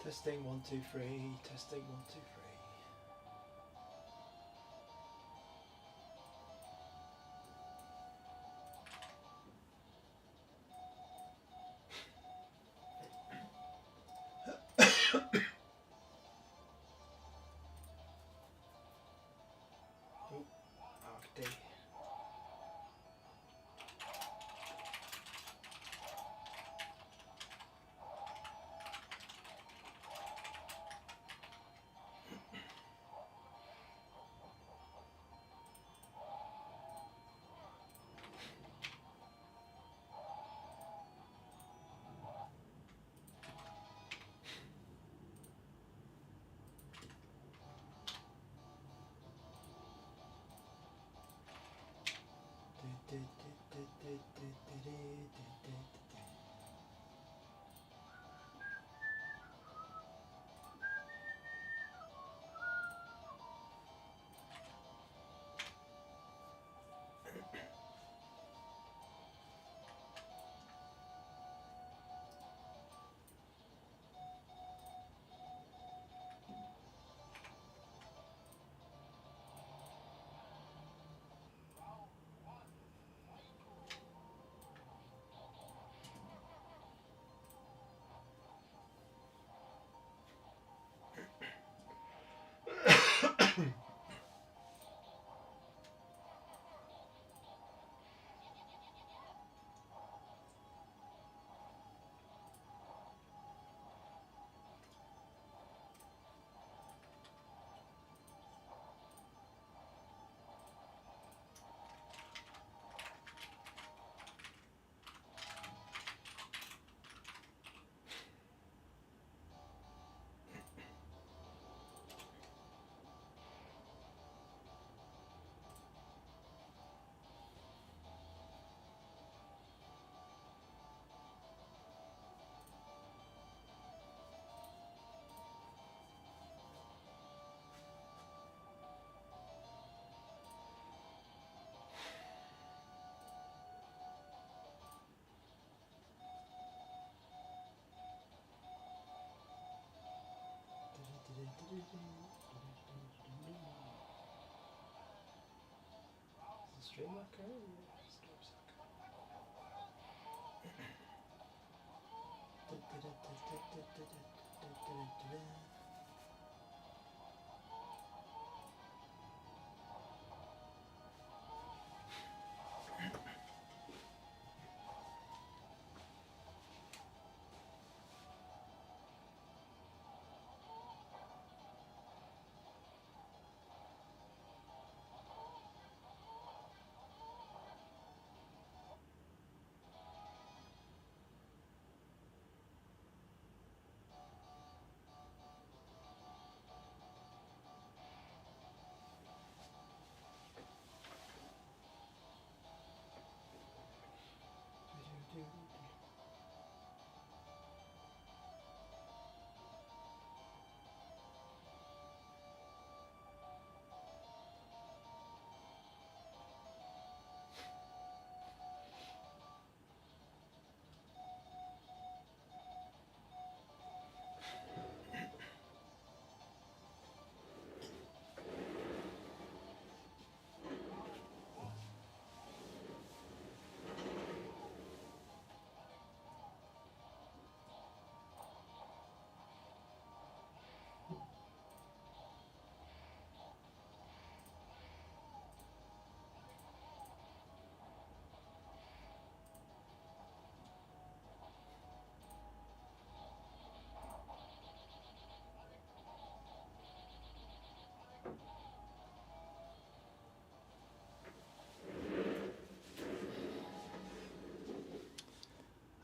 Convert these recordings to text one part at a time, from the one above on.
Testing 1 2 3. Testing 1 2 3. ARC-D. Is the stream okay? Yeah, stream's okay.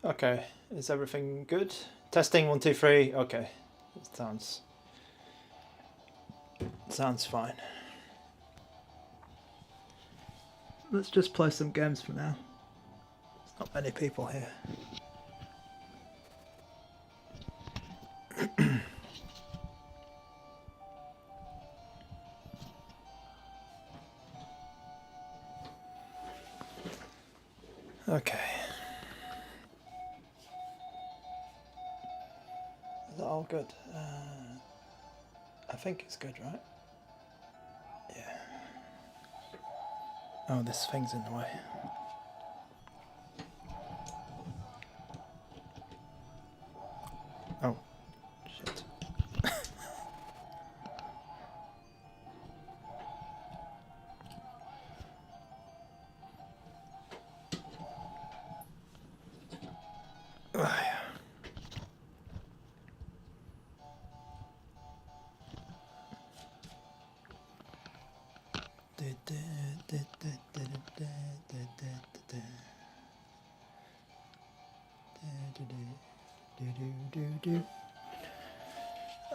Okay, is everything good? Testing 1 2 3. Okay, it sounds fine. Let's just play some games for now. There's not many people here. Okay. The all good? I think it's good, right? Yeah. Oh, this thing's in the way. Oh, shit.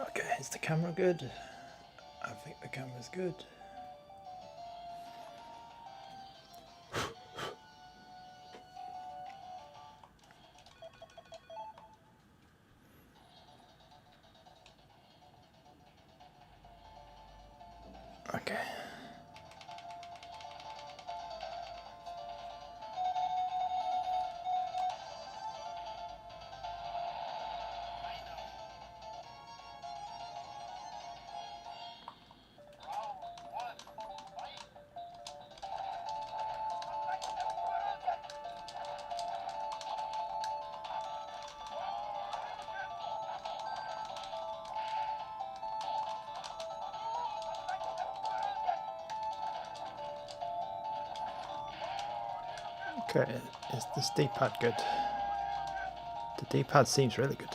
Okay, is the camera good? I think the camera's good. Okay. Okay, is this D-pad good? The D-pad seems really good.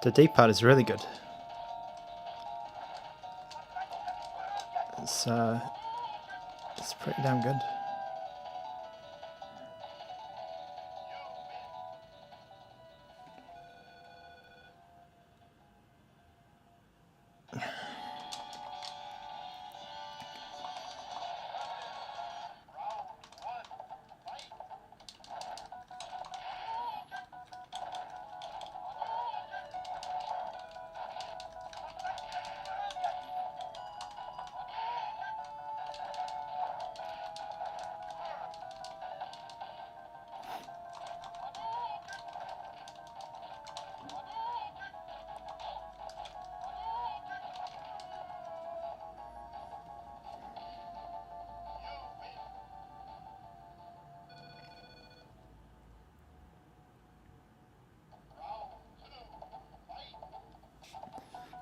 The D-pad is really good. It's pretty damn good.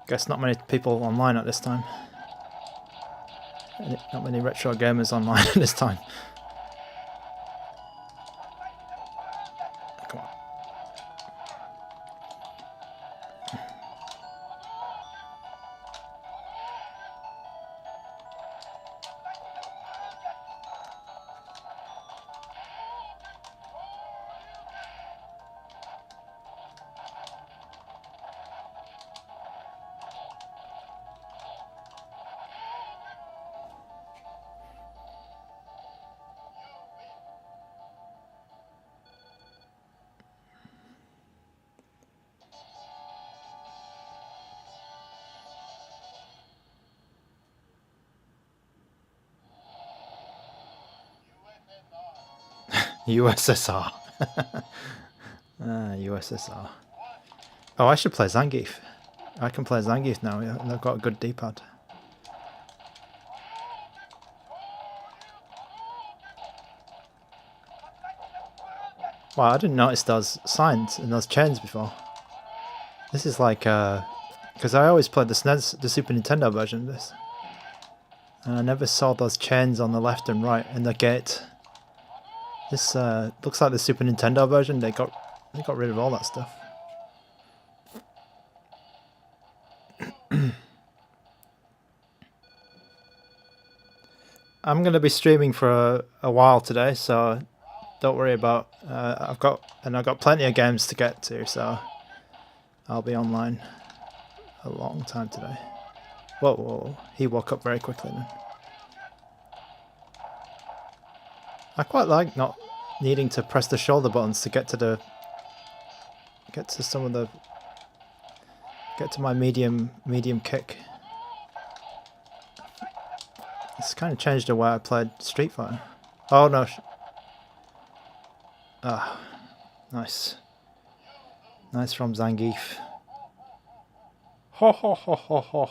Guess not many people online at this time. Not many retro gamers online at this time. Come on. USSR. USSR. Oh, I should play Zangief. I can play Zangief now. I've got a good D-pad. Wow, I didn't notice those signs and those chains before. This is like, because I always played the SNES, the Super Nintendo version of this. And I never saw those chains on the left and right in the gate. This looks like the Super Nintendo version. They got rid of all that stuff. I'm going to be streaming for a while today, so don't worry about. I've got plenty of games to get to, so I'll be online a long time today. Whoa, whoa, whoa. He woke up very quickly then. I quite like not needing to press the shoulder buttons to get to my medium kick. It's kind of changed the way I played Street Fighter. Oh no. Ah, nice. Nice from Zangief. Ho ho ho ho ho.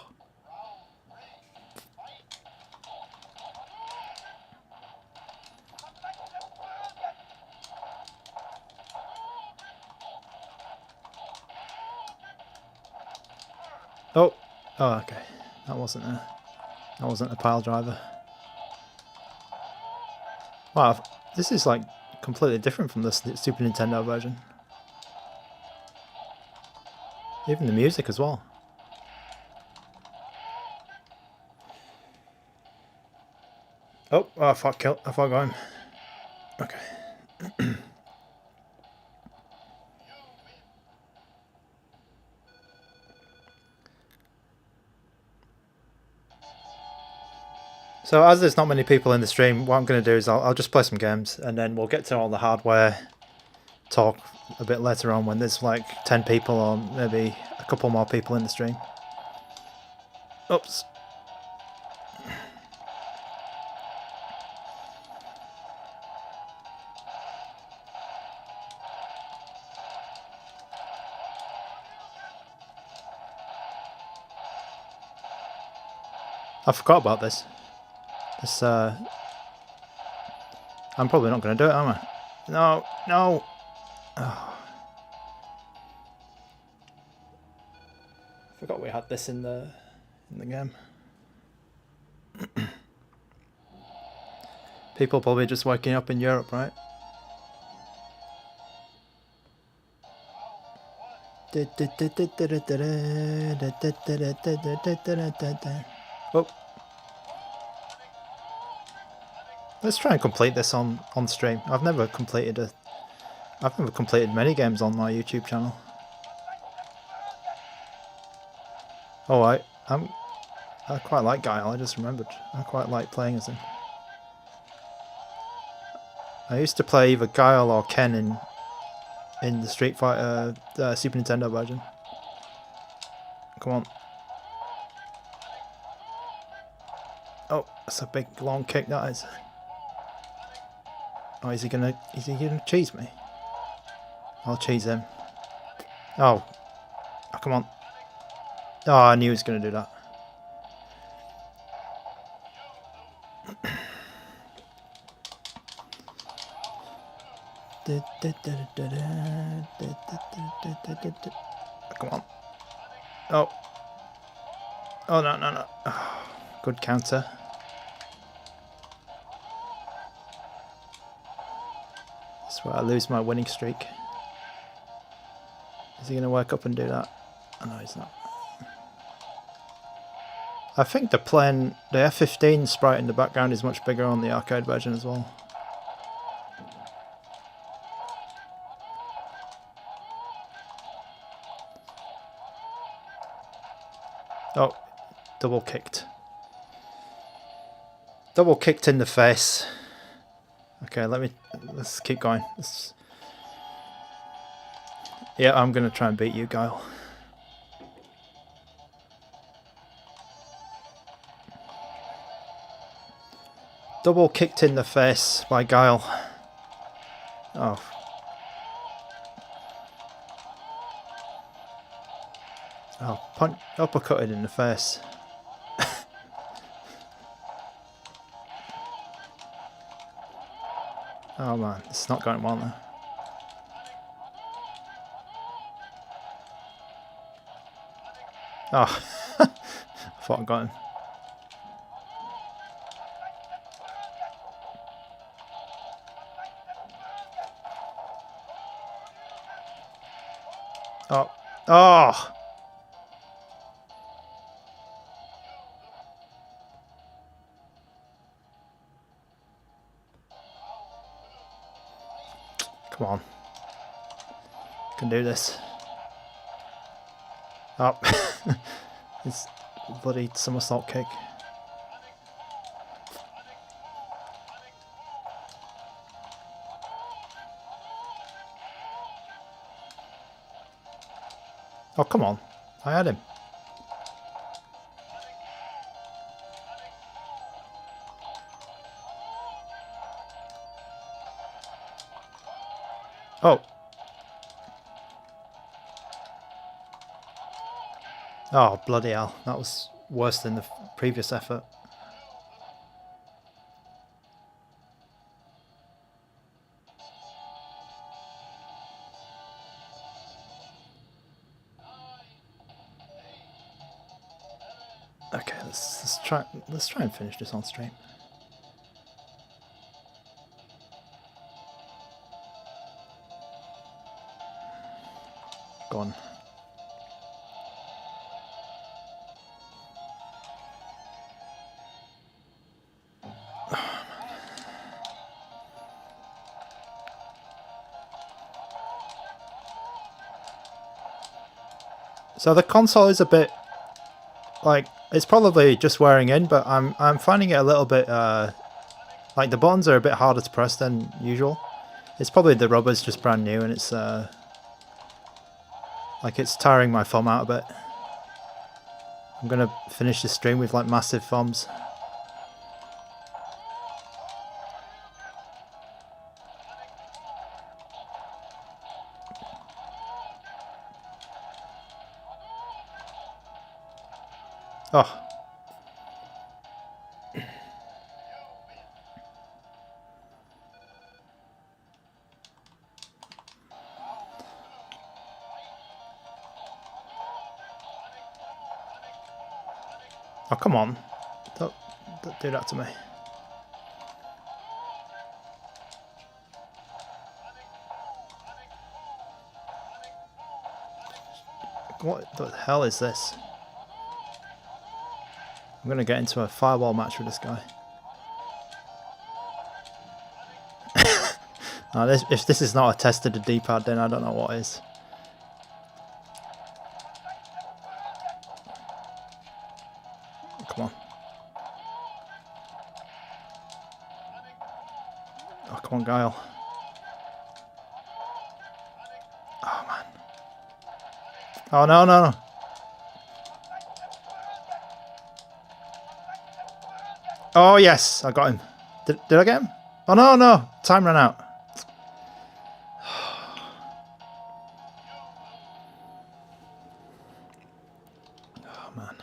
Oh, oh, okay. That wasn't a pile driver. Wow, this is like completely different from the Super Nintendo version. Even the music as well. Oh, I thought got him. Okay. So as there's not many people in the stream, what I'm going to do is I'll just play some games and then we'll get to all the hardware talk a bit later on when there's like 10 people or maybe a couple more people in the stream. Oops. I forgot about this. I'm probably not going to do it, am I? No, no. Oh. I forgot we had this in the game. People probably just waking up in Europe, right? Oh. Let's try and complete this on stream. I've never completed many games on my YouTube channel. Oh, I quite like Guile. I just remembered. I quite like playing as him. I used to play either Guile or Ken in the Street Fighter Super Nintendo version. Come on. Oh, that's a big long kick, that is. Oh, is he gonna cheese me? I'll cheese him. Oh, come on. Oh, I knew he was gonna do that. Come on. Oh. Oh, no, no, no. Oh, good counter. That's where I lose my winning streak. Is he going to wake up and do that? Oh, no, he's not. I think the F-15 sprite in the background is much bigger on the arcade version as well. Oh, double kicked. Double kicked in the face. Okay, let's keep going. Yeah, I'm gonna try and beat you, Guile. Double kicked in the face by Guile. Oh. Oh, uppercutted in the face. Oh man, it's not going well now. Oh, I thought I got him. Oh, oh! Come on. Can do this. Oh. It's bloody somersault kick. Oh, come on. I had him. Oh. Oh, bloody hell. That was worse than the previous effort. Okay, let's try and finish this on stream. Go on. So the console is a bit like, it's probably just wearing in, but I'm finding it a little bit like the buttons are a bit harder to press than usual. It's probably the rubber's just brand new and it's like it's tiring my thumb out a bit. I'm gonna finish this stream with like massive thumbs. Oh. Oh, come on. Don't do that to me. What the hell is this? I'm going to get into a fireball match with this guy. Now, if this is not a test of the D-pad, then I don't know what is. Come on. Oh, come on, Guile. Oh, man. Oh, no, no, no. Oh, yes, I got him. Did I get him? Oh, no, no. Time ran out. Oh, man.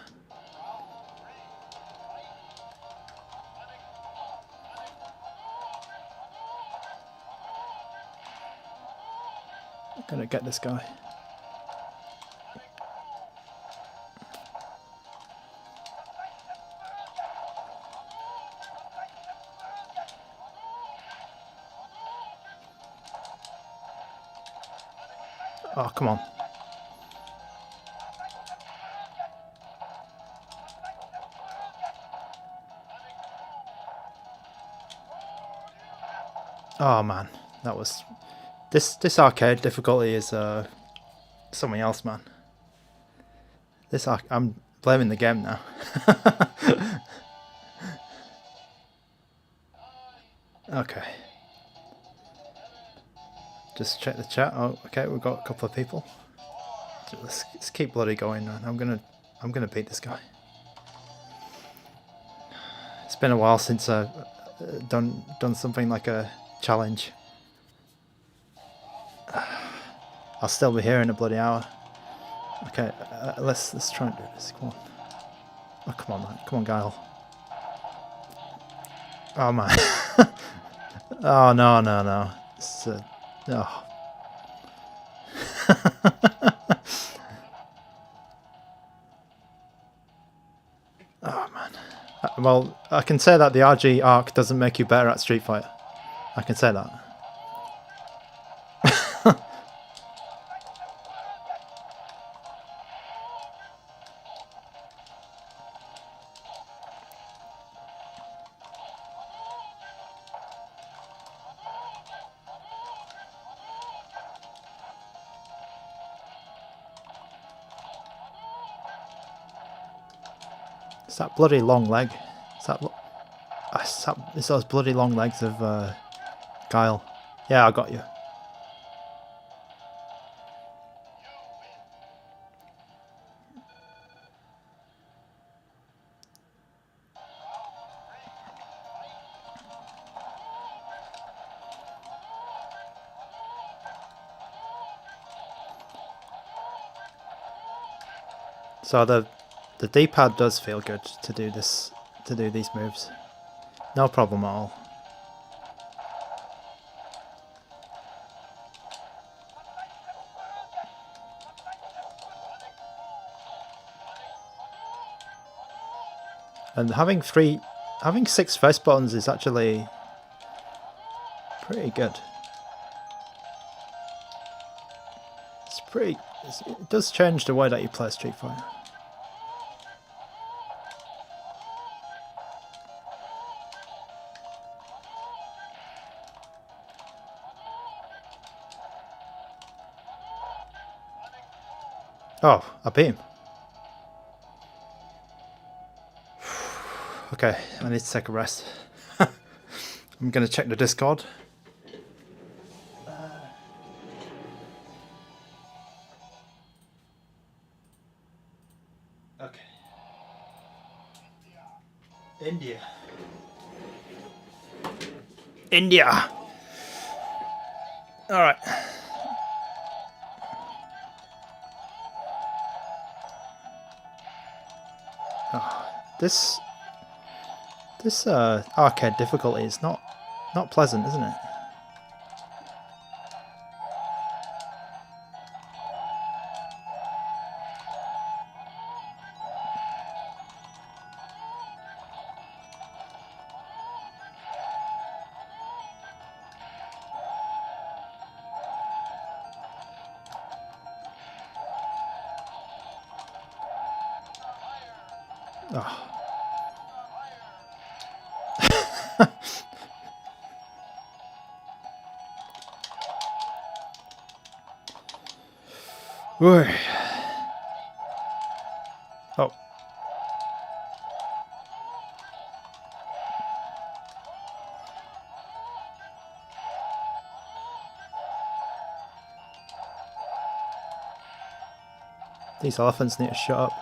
I'm gonna get this guy. Oh, come on. Oh man, that was this arcade difficulty is something else, man. I'm blaming the game now. Okay. Just check the chat. Oh, okay, we've got a couple of people. Let's keep bloody going, man. I'm gonna beat this guy. It's been a while since I've done something like a challenge. I'll still be here in a bloody hour. Okay, let's try and do this. Come on. Oh, come on, man. Come on, Guile. Oh man. Oh no, no, no. It's, oh. Oh man. Well, I can say that the RG ARC doesn't make you better at Street Fighter. I can say that. It's that bloody long leg. It's those bloody long legs of Guile. Yeah, I got you. So the D-pad does feel good to do this, to do these moves. No problem at all. And having 6 face buttons is actually pretty good. It does change the way that you play Street Fighter. Oh, I beat him. Okay, I need to take a rest. I'm going to check the Discord. Okay. India. All right. Oh, this arcade difficulty is not pleasant, isn't it? Oh. Whoa. Oh. These elephants need to shut up.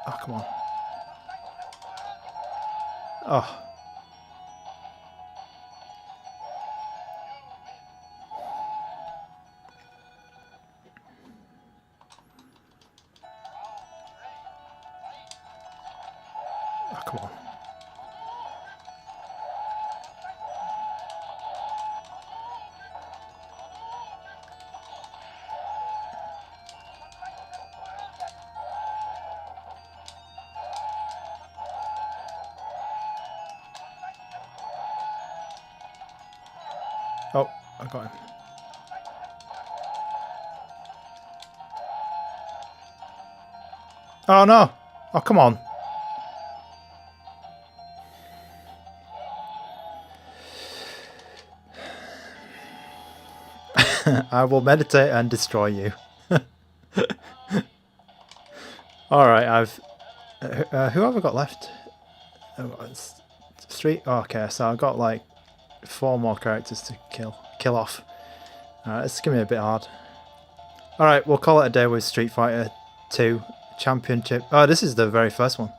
Oh, come on. Oh. Oh, come on. Oh, I got him. Oh no! Oh, come on. I will meditate and destroy you. Alright, who have I got left? Oh, it's 3. Oh, okay, so I've got like 4 more characters to kill off. Alright, it's gonna be a bit hard. Alright, we'll call it a day with Street Fighter 2 Championship. Oh, this is the very first one.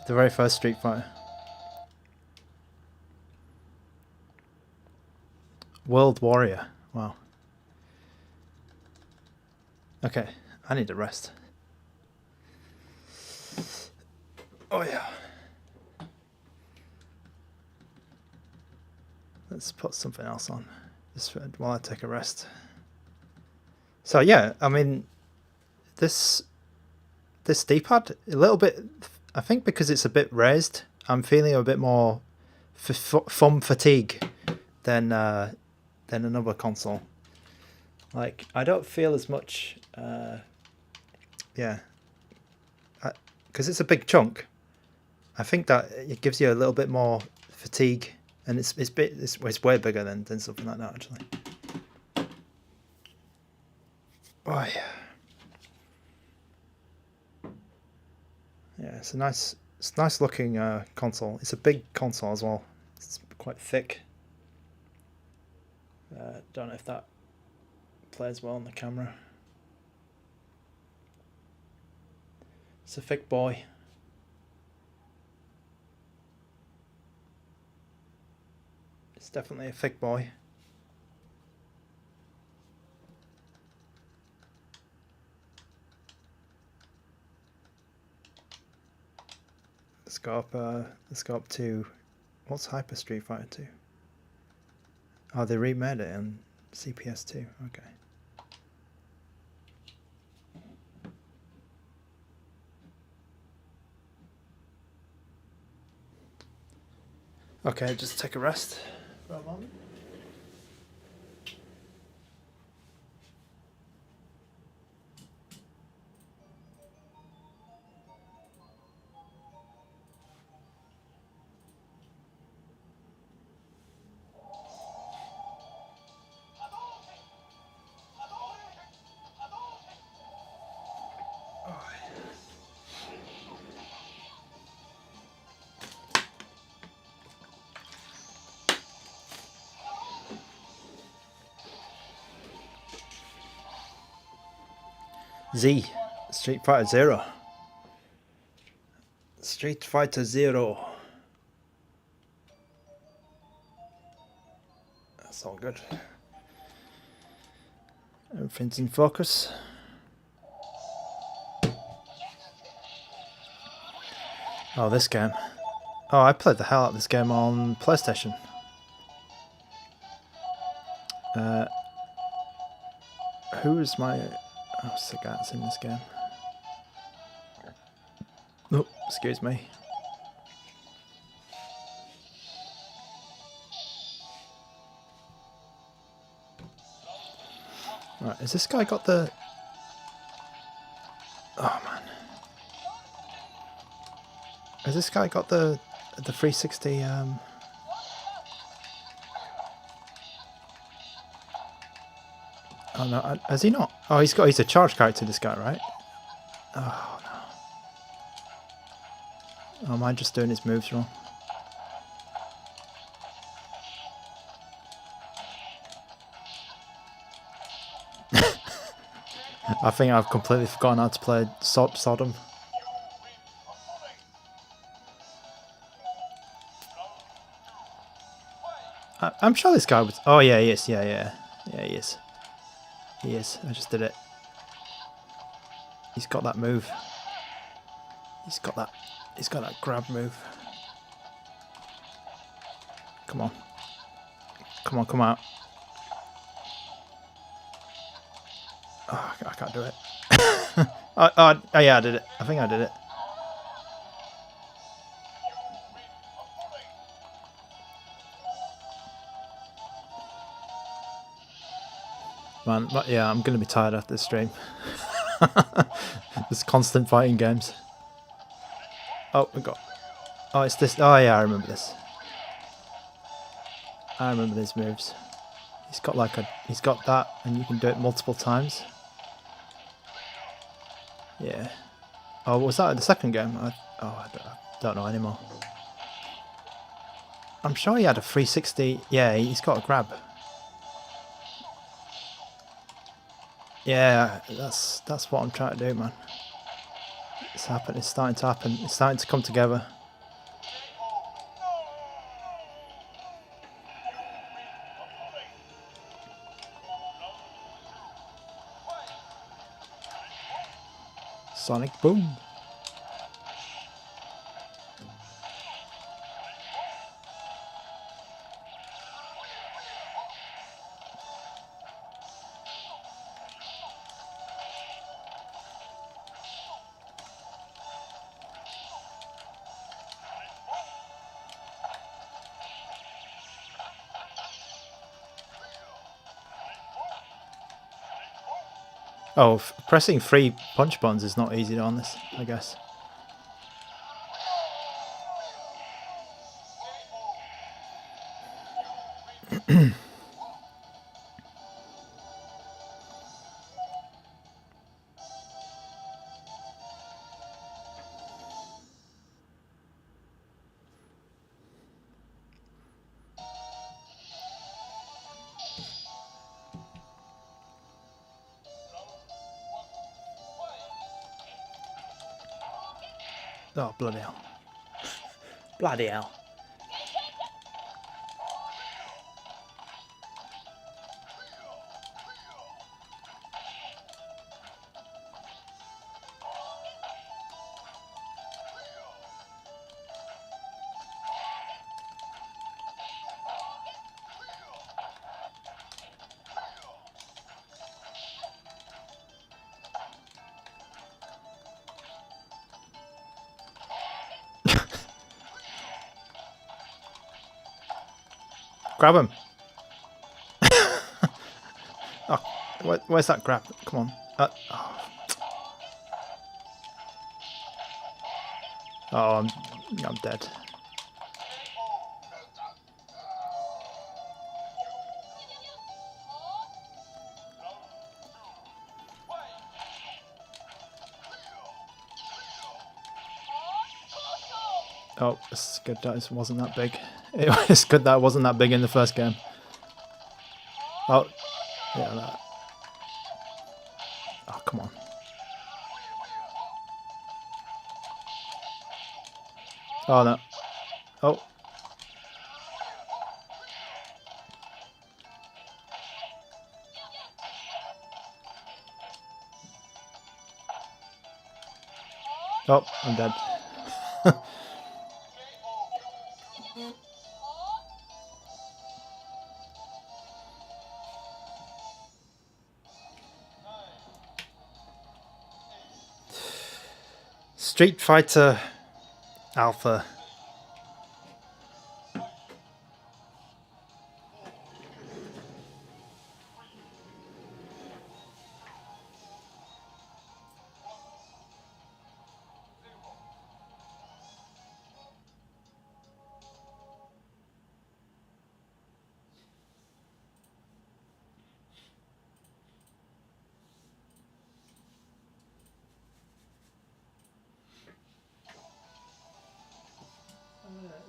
The very first Street Fighter. World Warrior. Wow. Okay, I need a rest. Oh yeah. Let's put something else on just while I take a rest. So yeah, I mean, this D-pad, a little bit, I think because it's a bit raised, I'm feeling a bit more thumb fatigue than another console. Like, I don't feel as much, yeah, because it's a big chunk. I think that it gives you a little bit more fatigue, and it's way bigger than something like that actually. Oh yeah. Yeah, it's a nice looking console. It's a big console as well. It's quite thick. Don't know if that plays well on the camera. It's a thick boy. It's definitely a thick boy. Let's go up to what's Hyper Street Fighter 2? Oh, they remade it in CPS 2. Okay. Okay, just take a rest for a moment. Z, Street Fighter Zero. Street Fighter Zero. That's all good. Everything's in focus. Oh, this game. Oh, I played the hell out of this game on PlayStation. Who's my... Oh, Sagat's in this game. Oh, excuse me. Right, has this guy got the... Oh, man. Has this guy got the 360... Oh no, has he not? Oh, he's a charge character, this guy, right? Oh no. Oh, am I just doing his moves wrong? I think I've completely forgotten how to play Sodom. I'm sure this guy was... Oh yeah, he is. Yeah, he is. He is. I just did it. He's got that move. He's got that grab move. Come on. Come on, come out. Oh, I can't do it. oh, yeah, I did it. I think I did it. Man, yeah, I'm going to be tired after this stream. There's constant fighting games. Oh, we got... Oh, it's this... Oh, yeah, I remember this. I remember these moves. He's got like a... He's got that, and you can do it multiple times. Yeah. Oh, was that the second game? I don't know anymore. I'm sure he had a 360... Yeah, he's got a grab. Yeah, that's what I'm trying to do, man. It's happening. It's starting to happen. It's starting to come together. Sonic boom. Oh, pressing 3 punch buttons is not easy on this, I guess. Oh, bloody hell. Bloody hell. Grab him. Oh, where's that grab? Come on. Oh, I'm dead. Oh, it's good that it wasn't that big. It's good that it wasn't that big in the first game. Oh, yeah, that. Oh, come on. Oh, no. Oh. Oh, I'm dead. Street Fighter Alpha.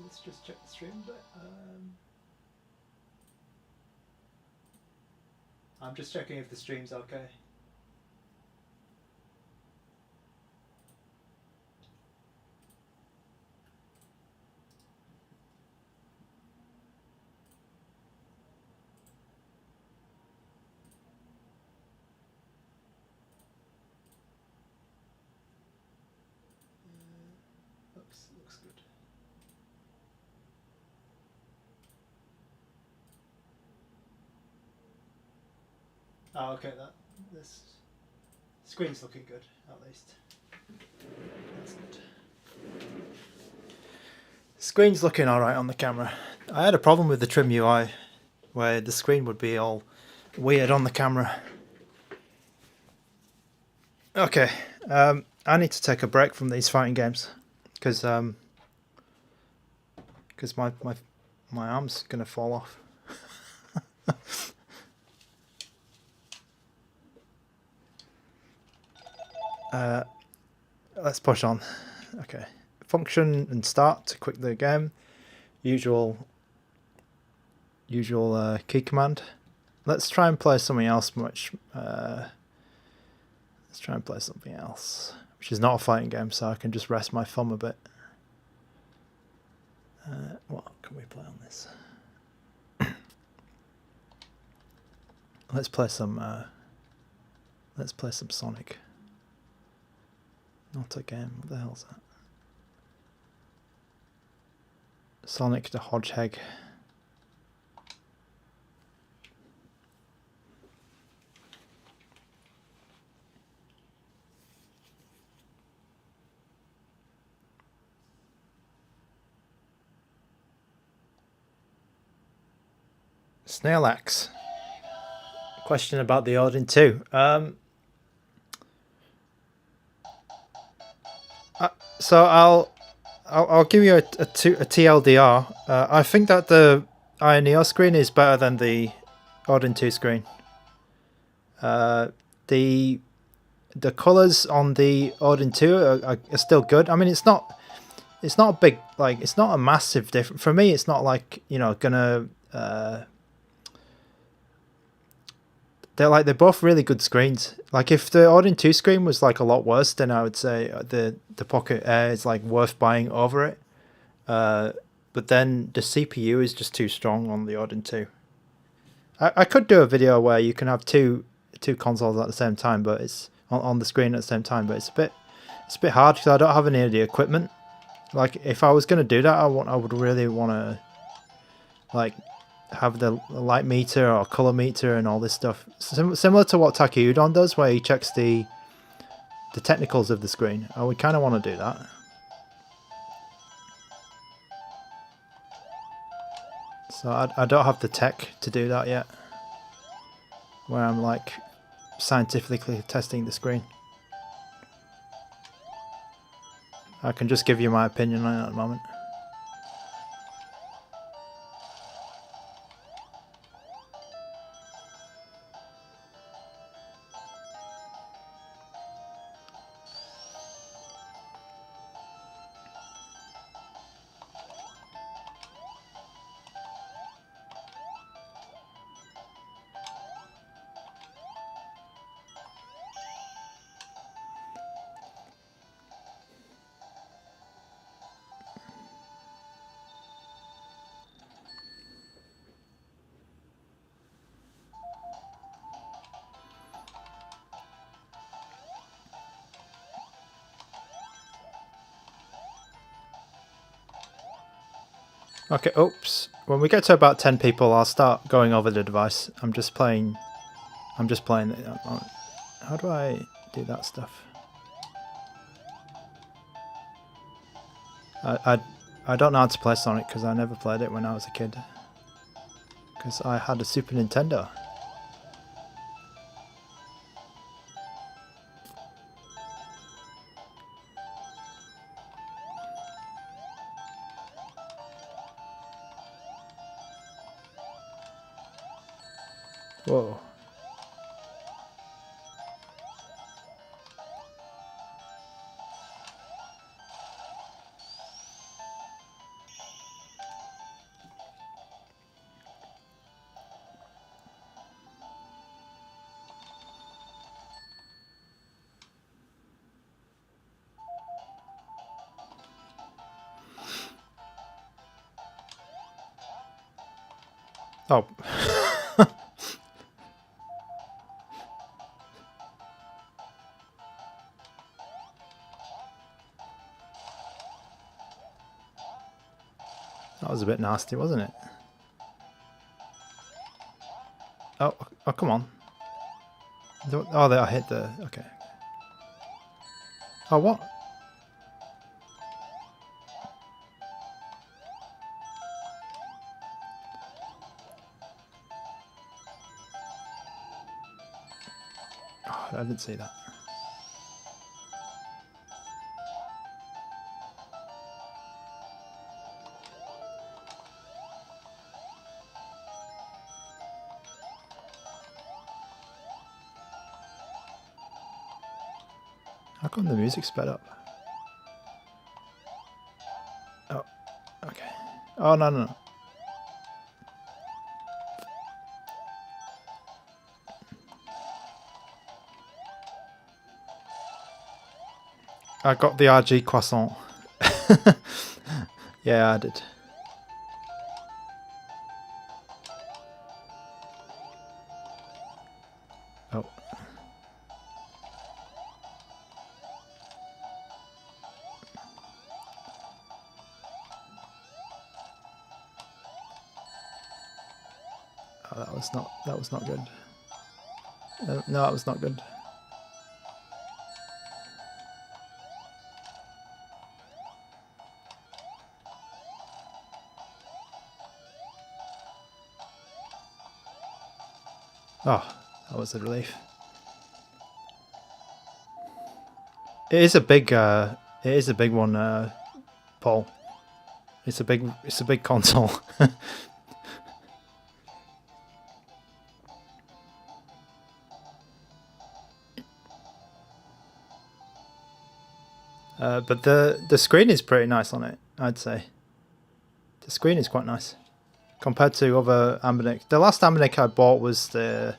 Let's just check the stream, but I'm just checking if the stream's okay. Looks good. Oh, okay. This screen's looking good, at least. That's good. Screen's looking all right on the camera. I had a problem with the trim UI, where the screen would be all weird on the camera. Okay, I need to take a break from these fighting games, because my arm's gonna fall off. Let's push on. Okay, function and start to quit the game. Usual key command. Let's try and play something else. Let's try and play something else, which is not a fighting game, so I can just rest my thumb a bit. What can we play on this? Let's play some Sonic. Not a game. What the hell's that? Sonic the Hedgehog. Snail Axe. Question about the Odin 2. So I'll give you a TLDR. I think that the Ioneo screen is better than the Odin 2 screen. The colors on the Odin 2 are still good. I mean, it's not a big, like, it's not a massive difference. For me, it's not like, you know, gonna they're both really good screens. Like if the Audin 2 screen was like a lot worse, then I would say the Pocket Air is like worth buying over it. But then the CPU is just too strong on the Audin 2. I could do a video where you can have two consoles at the same time, but it's on the screen at the same time. But it's a bit hard because I don't have any of the equipment. Like if I was gonna do that, I would really want to like have the light meter or color meter and all this stuff, similar to what Takayudon does, where he checks the technicals of the screen. I would kind of want to do that. So I don't have the tech to do that yet, where I'm like scientifically testing the screen. I can just give you my opinion on it at the moment. Okay, oops. When we get to about 10 people, I'll start going over the device. I'm just playing it. How do I do that stuff? I don't know how to play Sonic because I never played it when I was a kid. Because I had a Super Nintendo. Whoa. Oh. That was a bit nasty, wasn't it? Oh, come on. Oh, I hit the... Okay. Oh, what? Oh, I didn't see that. How come the music sped up? Oh, okay. Oh, no. I got the RG croissant. Yeah, I did. Oh. Oh, that was not good. No, that was not good. Oh, that was a relief. It is a big one, Paul. It's a big console. But the screen is pretty nice on it, I'd say. The screen is quite nice compared to other ANBERNIC. The last ANBERNIC I bought was the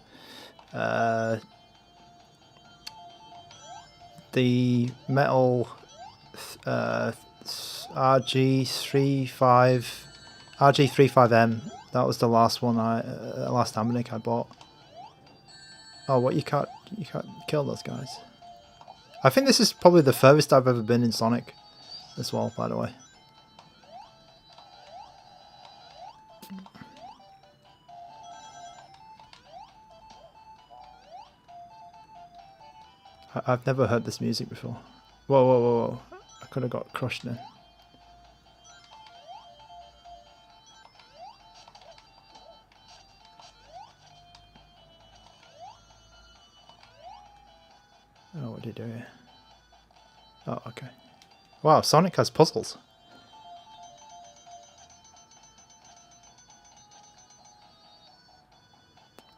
The metal RG35M. That was the last one last ANBERNIC I bought. Oh, what, you can't kill those guys. I think this is probably the furthest I've ever been in Sonic as well, by the way. I've never heard this music before. Whoa, whoa, whoa, whoa. I could have got crushed then. Oh, what did he do here? Oh, okay. Wow, Sonic has puzzles.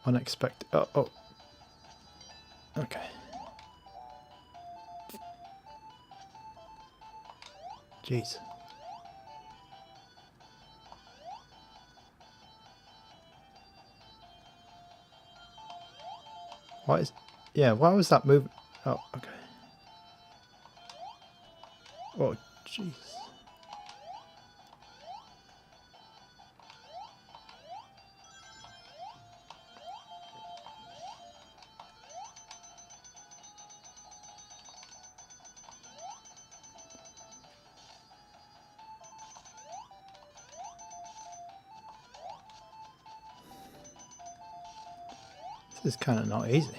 Unexpected. Oh, oh. Okay. Jeez. What is... Yeah, why was that move? Oh, okay. Oh, jeez. This is kind of not easy.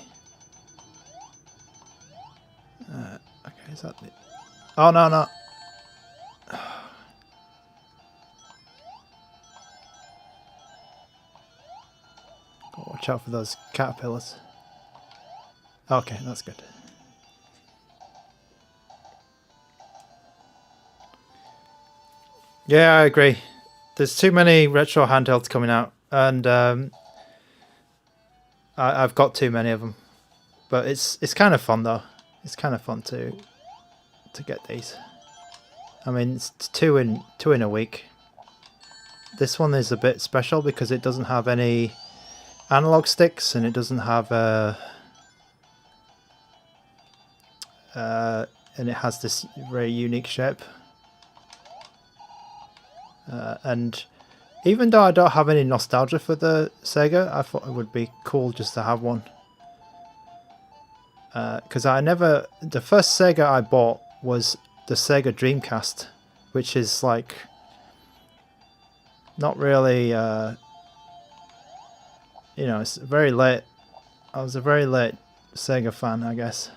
Okay, is that the... Oh, no, no. Gotta watch out for those caterpillars. Okay, that's good. Yeah, I agree. There's too many retro handhelds coming out, and I've got too many of them. But it's kind of fun though. It's kind of fun to get these. I mean, it's two in a week. This one is a bit special because it doesn't have any analog sticks, and it doesn't have and it has this very unique shape. And even though I don't have any nostalgia for the Sega, I thought it would be cool just to have one. Because the first Sega I bought was the Sega Dreamcast, which is like not really, you know, it's very late. I was a very late Sega fan, I guess.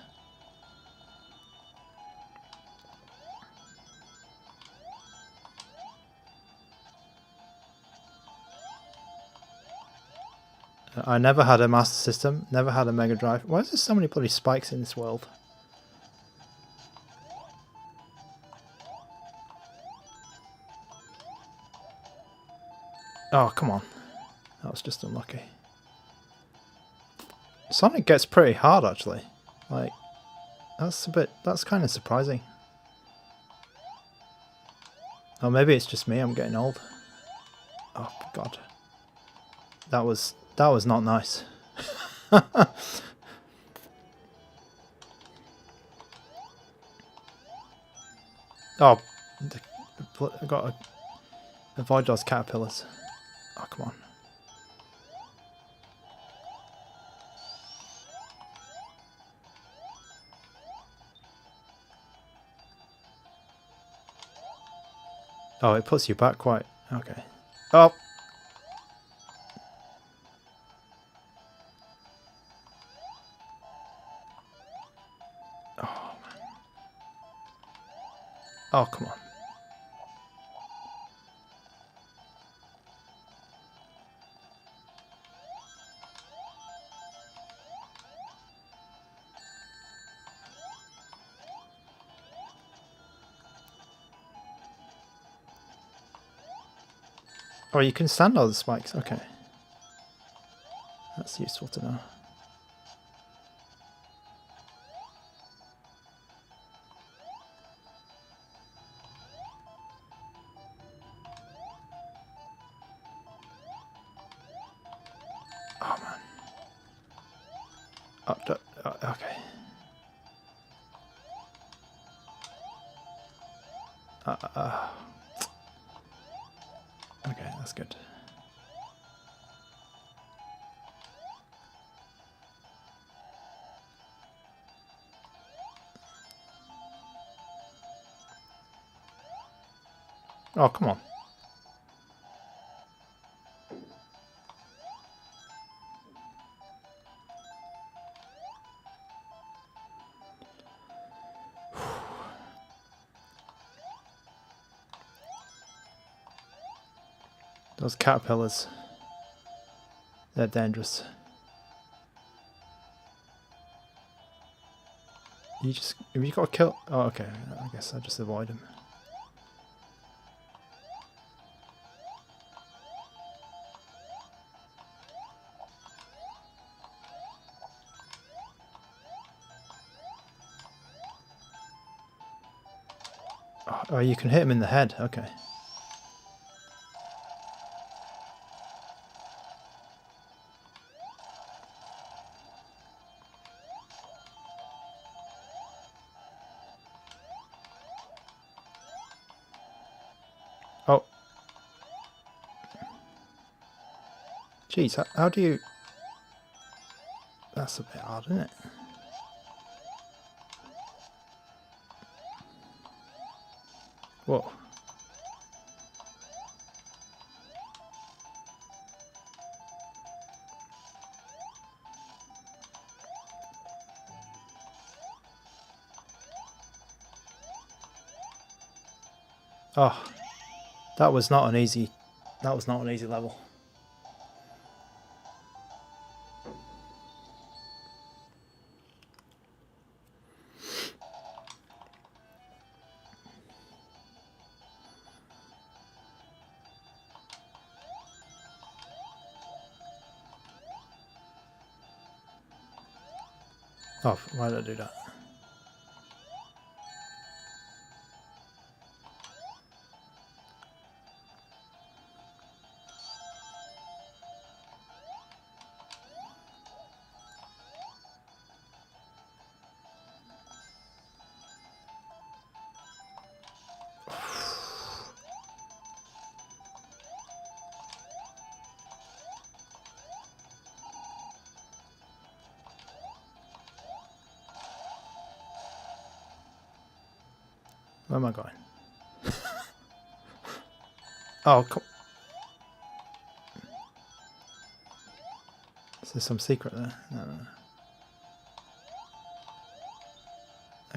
I never had a Master System, never had a Mega Drive. Why is there so many bloody spikes in this world? Oh, come on. That was just unlucky. Sonic gets pretty hard, actually. Like, that's kind of surprising. Oh, maybe it's just me, I'm getting old. Oh, God. That was not nice. Oh, I've got to avoid those caterpillars. Oh, come on. Oh, it puts you back quite... Okay. Oh! Oh, man. Oh, come on. Oh, you can stand all the spikes. Okay. That's useful to know. Oh, man. Okay. Okay, that's good. Oh, come on. Those caterpillars. They're dangerous. Have you got to kill? Oh, okay. I guess I'll just avoid him. Oh, you can hit him in the head. Okay. Oh. Jeez, how do you... That's a bit hard, isn't it? Whoa. Oh, that was not an easy level. Oh, why did I do that? Where am I going? Oh, come. Is there some secret there? No.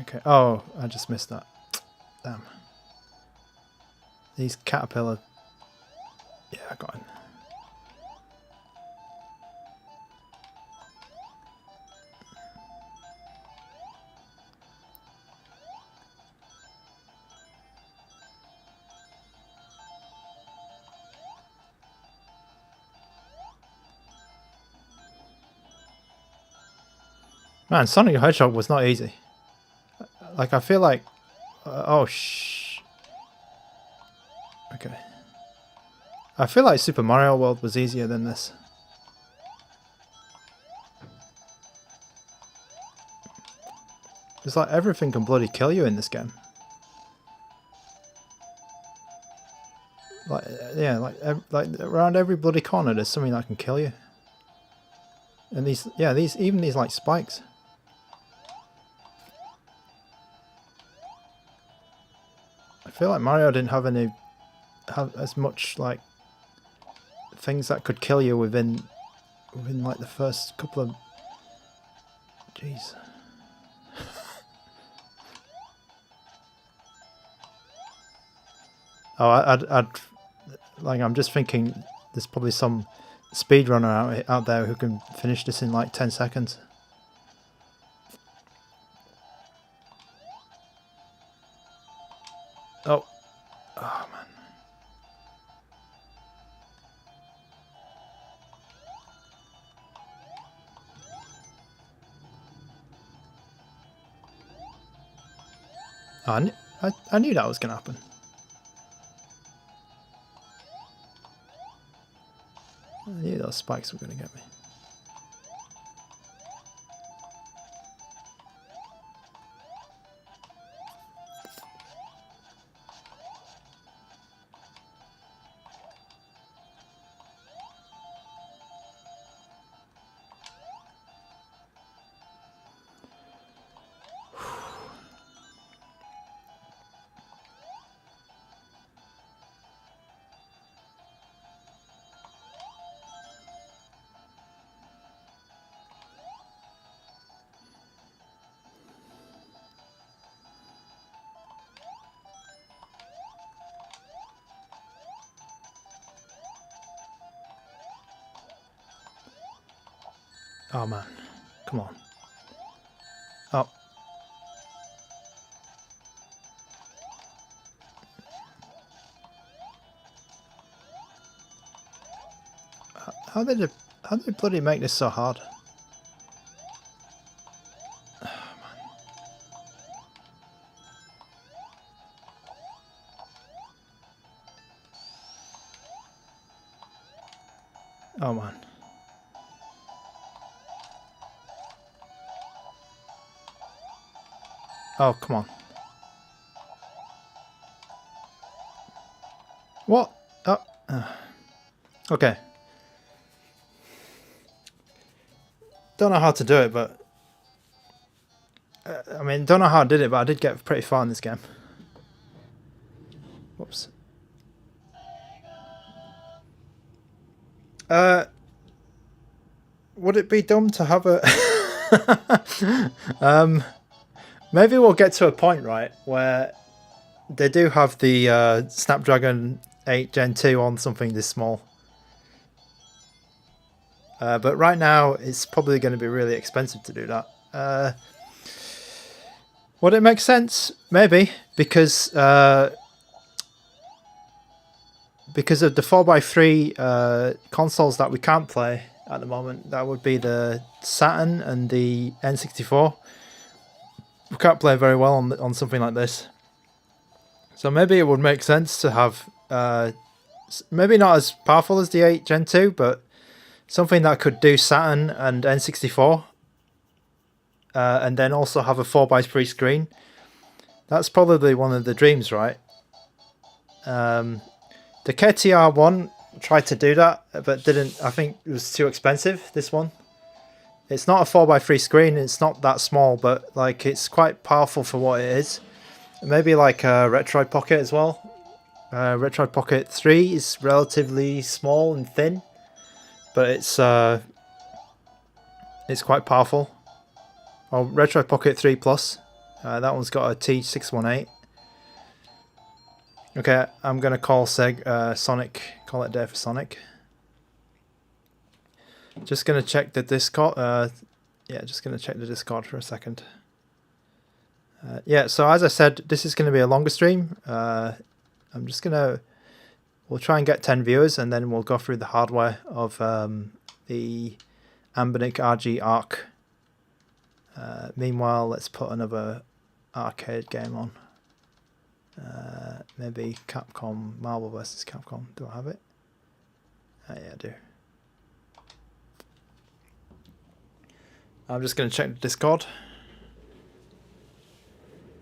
Okay. Oh, I just missed that. Damn. These caterpillar. Yeah, I got him. Man, Sonic the Hedgehog was not easy. Like, I feel like... oh, shh. Okay. I feel like Super Mario World was easier than this. It's like everything can bloody kill you in this game. Like, yeah, like around every bloody corner there's something that can kill you. And these, yeah, even these like spikes. I feel like Mario didn't have as much like things that could kill you within like the first couple of... Jeez. Oh, I'd like, I'm just thinking there's probably some speedrunner out there who can finish this in like 10 seconds. Oh. Oh, man. Oh, I knew that was going to happen. I knew those spikes were going to get me. Oh man, come on. Oh. How did they bloody make this so hard? Oh man. Oh man. Oh, come on. What? Oh. Okay. Don't know how to do it, but... I mean, don't know how I did it, but I did get pretty far in this game. Whoops. Would it be dumb to have a... maybe we'll get to a point, right, where they do have the Snapdragon 8 Gen 2 on something this small. But right now, it's probably going to be really expensive to do that. Would it make sense? Maybe, because of the 4x3 consoles that we can't play at the moment. That would be the Saturn and the N64. We can't play very well on something like this. So maybe it would make sense to have, maybe not as powerful as the 8 Gen 2, but something that could do Saturn and N64. And then also have a 4x3 screen. That's probably one of the dreams, right? The KTR1 tried to do that, but didn't. I think it was too expensive, this one. It's not a 4x3 screen, it's not that small, but like it's quite powerful for what it is. Maybe like a Retroid Pocket as well. Retroid Pocket 3 is relatively small and thin, but it's quite powerful. Oh, Retroid Pocket 3 Plus. That one's got a T618. Okay, I'm gonna call Sonic. Call it day for Sonic. Just gonna check the Discord. Yeah, just gonna check the Discord for a second. Yeah, so as I said, this is gonna be a longer stream. I'm just gonna. We'll try and get 10 viewers, and then we'll go through the hardware of the ANBERNIC RG ARC. Meanwhile, let's put another arcade game on. Maybe Capcom, Marvel vs. Capcom. Do I have it? Yeah, I do. I'm just going to check the Discord.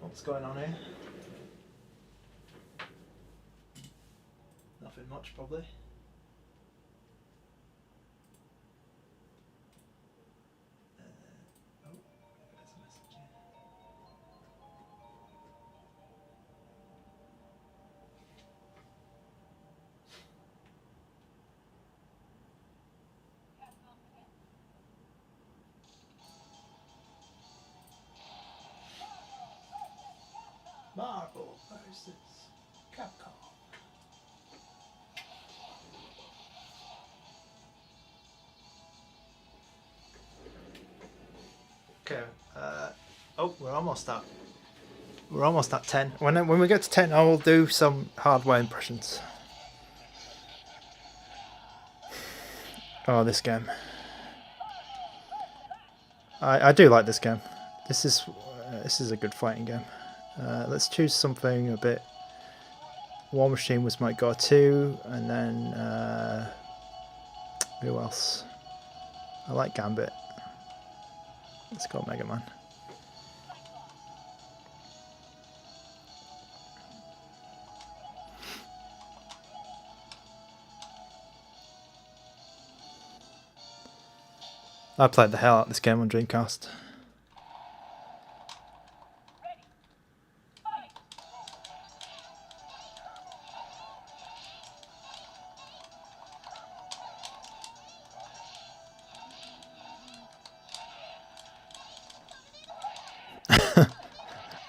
What's going on here? Nothing much, probably. Marvel vs. Capcom. Okay. Oh, we're almost at 10. When we get to 10, I will do some hardware impressions. Oh, this game. I do like this game. This is a good fighting game. Let's choose something a bit. War Machine was my go-to, and then who else? I like Gambit. Let's go Mega Man. I played the hell out of this game on Dreamcast.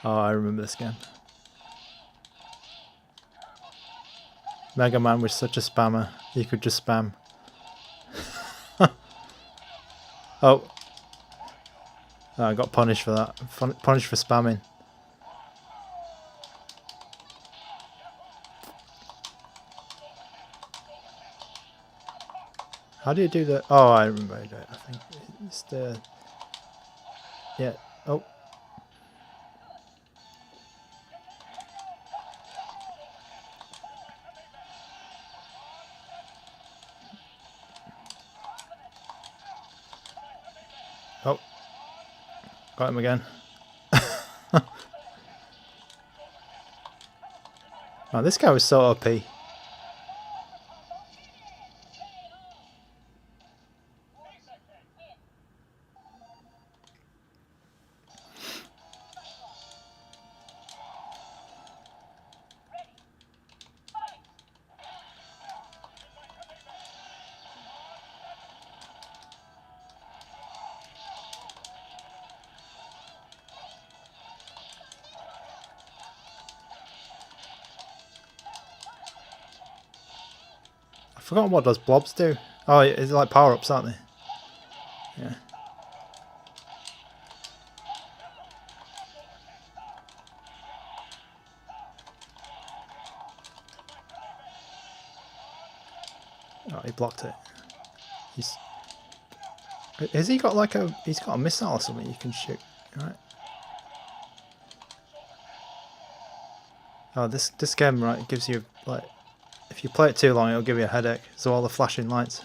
Oh, I remember this game. Mega Man was such a spammer. He could just spam. Oh, Oh, I got punished for that. Punished for spamming. How do you do that? Oh, I remember how to do it. I think it's the... Yeah. Oh. Oh. Got him again. Oh, this guy was so OP. I've forgotten what those blobs do. Oh, it's like power-ups, aren't they? Yeah. Oh, he blocked it. Has he got like a... He's got a missile or something you can shoot, right? Oh, this game, right, gives you, like... If you play it too long, it'll give you a headache. So all the flashing lights.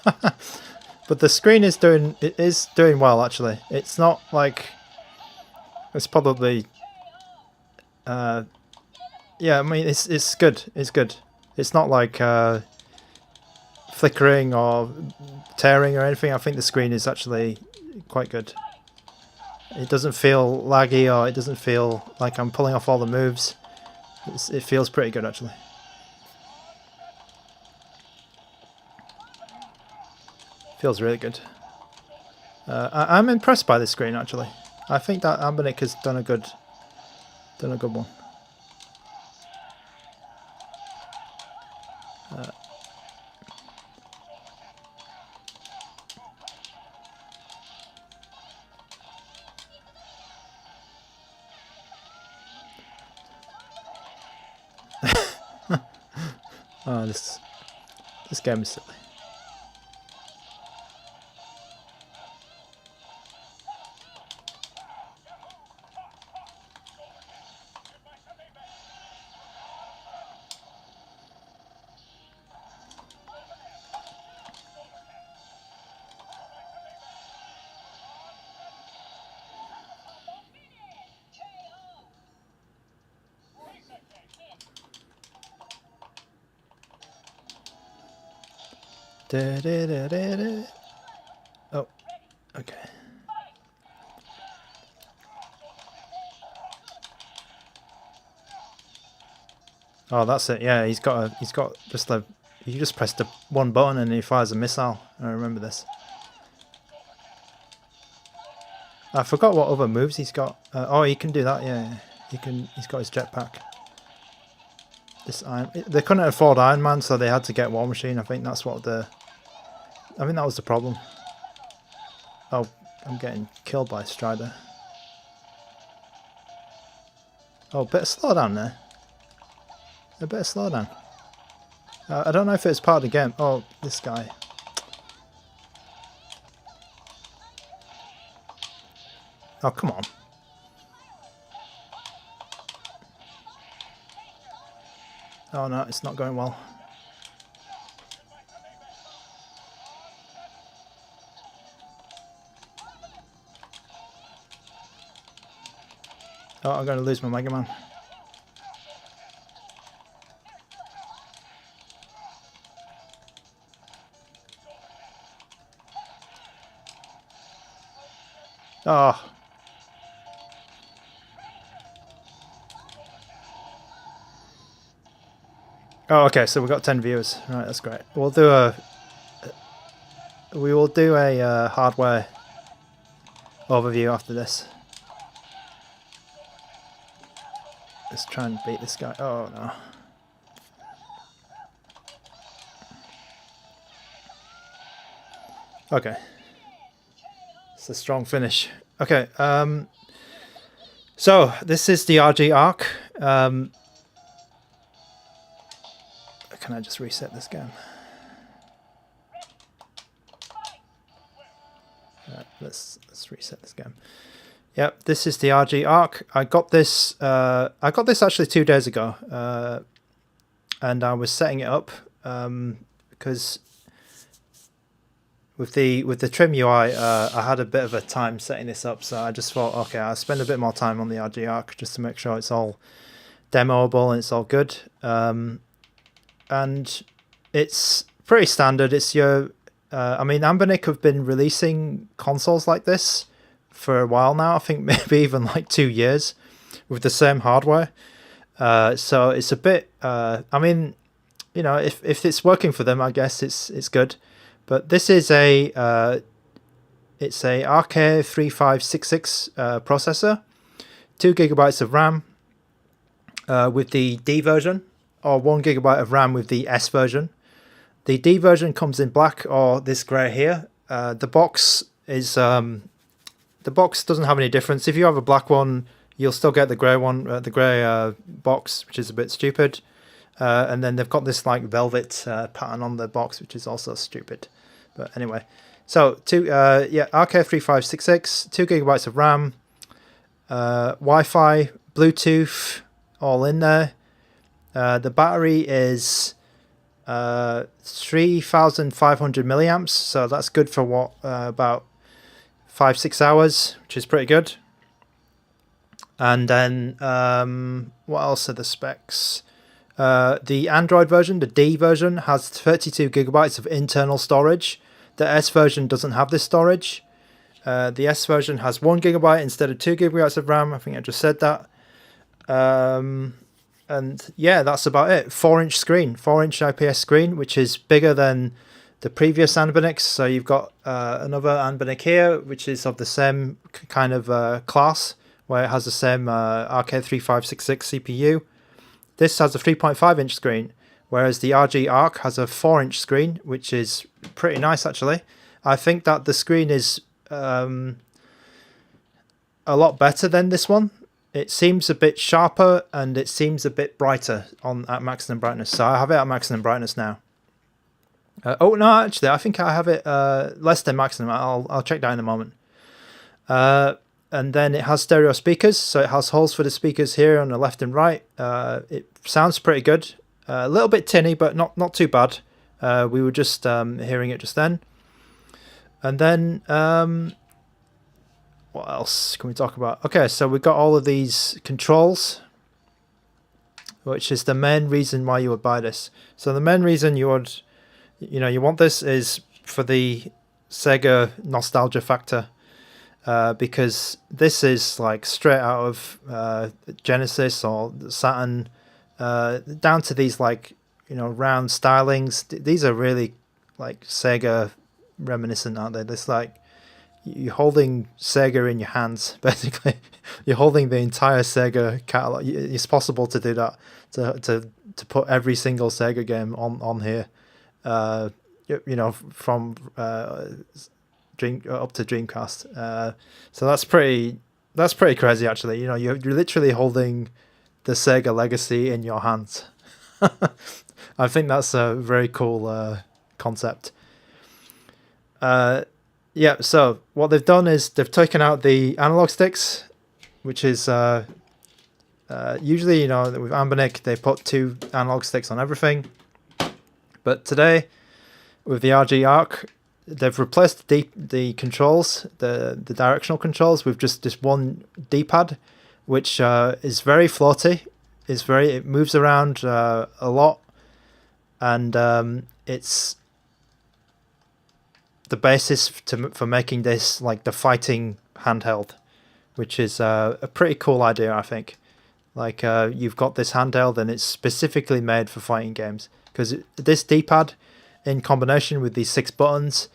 But the screen is doing... It is doing well, actually. It's not like... It's probably... yeah, I mean, it's good. It's good. It's not like flickering or tearing or anything. I think the screen is actually quite good. It doesn't feel laggy, or it doesn't feel like I'm pulling off all the moves. It feels pretty good, actually. Feels really good. I'm impressed by this screen, actually. I think that ANBERNIC has done a good one. Oh, this game is silly. Oh, okay. Oh, that's it. Yeah, he's got just like, you just press the one button and he fires a missile. I remember this. I forgot what other moves he's got. Oh, he can do that. Yeah, He's got his jetpack. They couldn't afford Iron Man, so they had to get War Machine. I think that's what I think that was the problem. Oh, I'm getting killed by Strider. Oh, bit of slowdown there. A bit of slowdown. I don't know if it's part of the game. Oh, this guy. Oh, come on. Oh no, it's not going well. Oh, I'm going to lose my Mega Man. Oh. Oh, okay, so we've got 10 viewers. Right, that's great. We will do a hardware overview after this. Let's try and beat this guy. Oh no. Okay. It's a strong finish. Okay. So this is the RG Arc. Can I just reset this game? Let's reset this game. Yep, this is the RG Arc. I got this actually 2 days ago, and I was setting it up because with the trim UI, I had a bit of a time setting this up, so I just thought, okay, I'll spend a bit more time on the RG Arc just to make sure it's all demoable and it's all good. And it's pretty standard. It's your I mean, ANBERNIC have been releasing consoles like this for a while now. I think maybe even like 2 years with the same hardware. So it's a bit. I mean, you know, if it's working for them, I guess it's good. But this is a it's a RK3566 processor, 2 GB of RAM with the D version, or 1 GB of RAM with the S version. The D version comes in black or this grey here. The box is the box doesn't have any difference. If you have a black one, you'll still get the grey one, the grey box, which is a bit stupid. And then they've got this like velvet pattern on the box, which is also stupid. But anyway, so RK3566, 2 GB of RAM, Wi-Fi, Bluetooth, all in there. The battery is 3,500 milliamps, so that's good for what about 5-6 hours, which is pretty good. And then what else are the specs? The Android version, the D version, has 32 GB of internal storage. The S version doesn't have this storage. The S version has 1 GB instead of 2 GB of RAM. I think I just said that. And yeah, that's about it. 4-inch screen, 4-inch IPS screen, which is bigger than the previous ANBERNICs. So you've got another ANBERNIC here, which is of the same kind of class, where it has the same RK3566 CPU. This has a 3.5-inch screen, whereas the RG Arc has a 4-inch screen, which is pretty nice actually. I think that the screen is a lot better than this one. It seems a bit sharper and it seems a bit brighter at maximum brightness. So I have it at maximum brightness now. Oh no, actually, I think I have it less than maximum. I'll check that in a moment. And then it has stereo speakers, so it has holes for the speakers here on the left and right. It sounds pretty good. A little bit tinny, but not too bad. We were just hearing it just then. And then what else can we talk about? Okay, so we've got all of these controls, which is the main reason why you would buy this. So the main reason you would, you want this is for the Sega nostalgia factor. Because this is like straight out of Genesis or Saturn, down to these like round stylings. These are really like Sega reminiscent, aren't they? This like you're holding Sega in your hands, basically. You're holding the entire Sega catalog. It's possible to do that, to put every single Sega game on here. From up to Dreamcast. So that's pretty crazy actually. You're literally holding the Sega legacy in your hands. I think that's a very cool concept. Yeah, so what they've done is they've taken out the analog sticks, which is usually with ANBERNIC they put 2 analog sticks on everything, but today with the RG Arc they've replaced the controls, the directional controls, with just this one D-pad, which is very floaty. It moves around a lot, and it's the basis for making this like the fighting handheld, which is a pretty cool idea, I think. Like you've got this handheld and it's specifically made for fighting games, because this D-pad in combination with these 6 buttons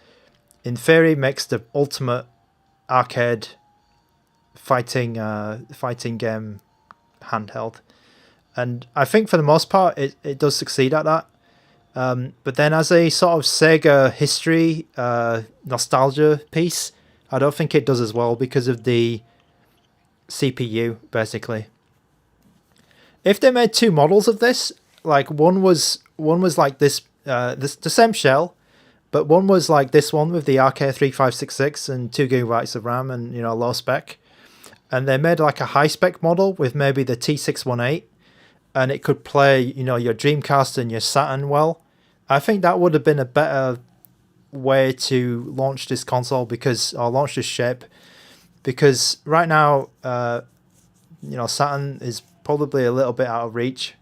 in theory makes the ultimate arcade fighting game handheld, and I think for the most part it does succeed at that. But then as a sort of Sega history nostalgia piece, I don't think it does as well because of the CPU, basically. If they made two models of this, like one was like this, the same shell, but one was like this one with the RK3566 and 2 gigabytes of RAM and, you know, low spec. And they made like a high spec model with maybe the T618, and it could play, you know, your Dreamcast and your Saturn well. I think that would have been a better way to launch this console, or launch this shape, because right now, you know, Saturn is probably a little bit out of reach,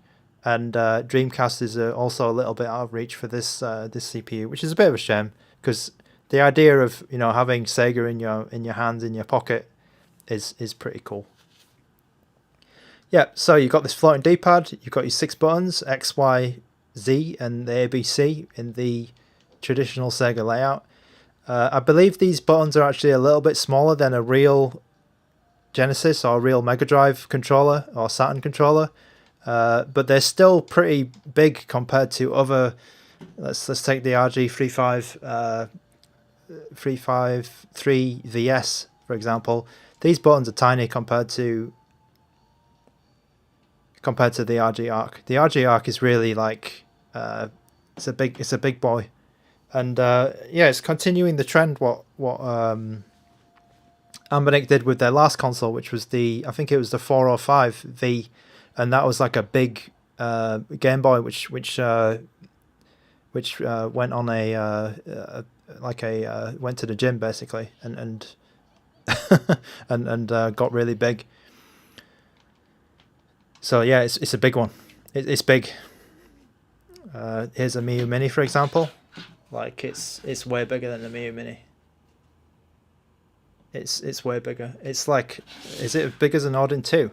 and Dreamcast is also a little bit out of reach for this CPU, which is a bit of a shame, because the idea of, you know, having Sega in your hands, in your pocket, is pretty cool. Yeah, so you've got this floating D-pad, you've got your 6 buttons, X, Y, Z, and the ABC in the traditional Sega layout. I believe these buttons are actually a little bit smaller than a real Genesis or real Mega Drive controller or Saturn controller, but they're still pretty big compared to other. Let's take the RG353 VS, for example. These buttons are tiny compared to the RG ARC. The RG ARC is really like it's a big boy, and yeah, it's continuing the trend what ANBERNIC did with their last console, which was I think it was the 405 V, and that was like a big Game Boy, which went on went to the gym basically, and and got really big. So yeah, it's a big one. It's big. Here's a Miu Mini, for example. Like it's way bigger than the Miu Mini. It's way bigger. It's like, is it as big as an Odin 2?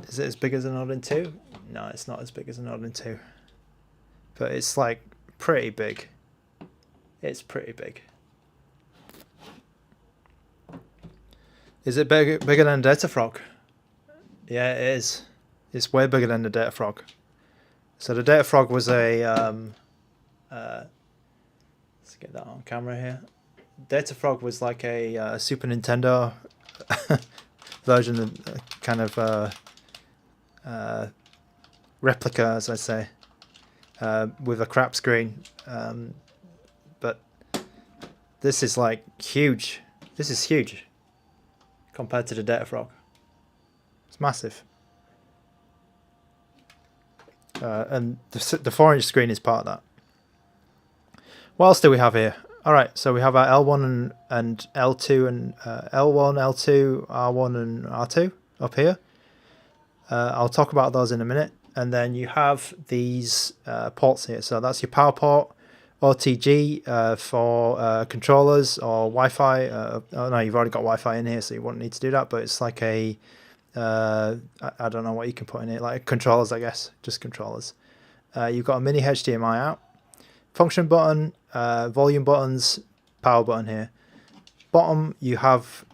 Is it as big as an Odin 2? No, it's not as big as an Odin 2. But it's like pretty big. It's pretty big. Is it bigger than Data Frog? Yeah, it is. It's way bigger than the Data Frog. So the Data Frog was a let's get that on camera here. Data Frog was like a Super Nintendo version of kind of replica, as I say, with a crap screen. But this is like huge. This is huge compared to the Data Frog. It's massive. And the 4-inch screen is part of that. What else do we have here? Alright, so we have our L1 and L2 and L1, L2, R1 and R2 up here. I'll talk about those in a minute. And then you have these ports here. So that's your power port, OTG for controllers or Wi-Fi. Oh no, you've already got Wi-Fi in here, so you wouldn't need to do that. But it's like a, I don't know what you can put in it, like controllers, I guess, just controllers. You've got a mini HDMI out, function button, volume buttons, power button here. Bottom, you have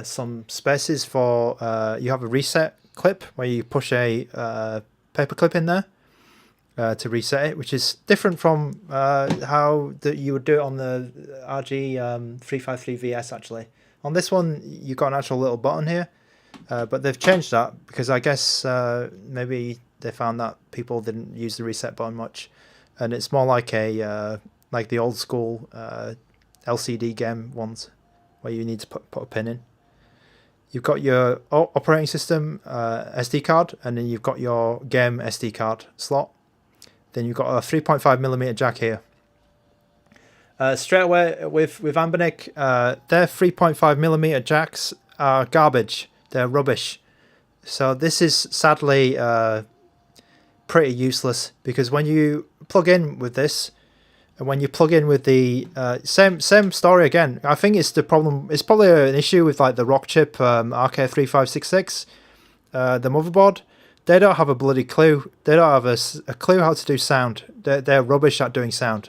some spaces for, you have a reset clip where you push a paper clip in there to reset it, which is different from how you would do it on the RG353 VS actually. On this one, you've got an actual little button here, but they've changed that because I guess maybe they found that people didn't use the reset button much, and it's more like a like the old school LCD game ones where you need to put a pin in. You've got your operating system SD card, and then you've got your game SD card slot. Then you've got a 3.5mm jack here. Straight away with ANBERNIC, their 3.5mm jacks are garbage. They're rubbish. So this is sadly pretty useless, because when you plug in with this, and when you plug in with the same story again, I think it's the problem. It's probably an issue with like the rock chip RK3566, the motherboard. They don't have a bloody clue. They don't have a clue how to do sound. They're rubbish at doing sound.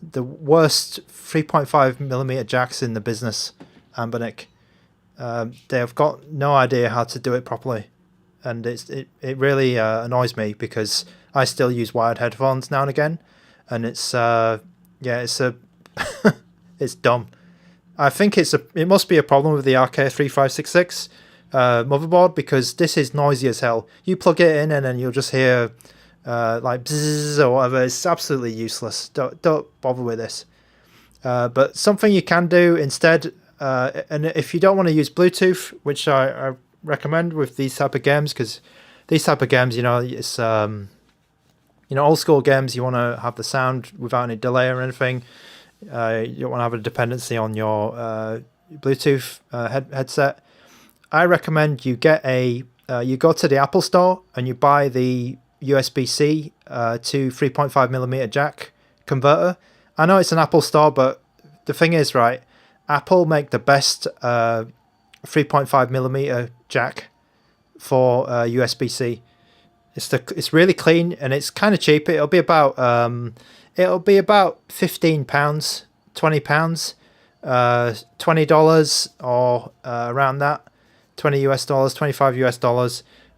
The worst 3.5mm jacks in the business, ANBERNIC. They've got no idea how to do it properly. and it really annoys me because I still use wired headphones now and again, and it's it's it's dumb. I think it must be a problem with the RK3566 motherboard, because this is noisy as hell. You plug it in and then you'll just hear like bzzz or whatever. It's absolutely useless. Don't bother with this. But something you can do instead, and if you don't want to use Bluetooth, which I recommend with these type of games, because these type of games, it's old school games, you want to have the sound without any delay or anything. You don't want to have a dependency on your Bluetooth headset. I recommend you get you go to the Apple Store and you buy the USB-C to 3.5mm jack converter. I know it's an Apple Store, but the thing is, right, Apple make the best 3.5mm jack for USB-C. It's really clean and it's kind of cheap. It'll be about £15, £20, $20 or around that, $20 US, $25 US.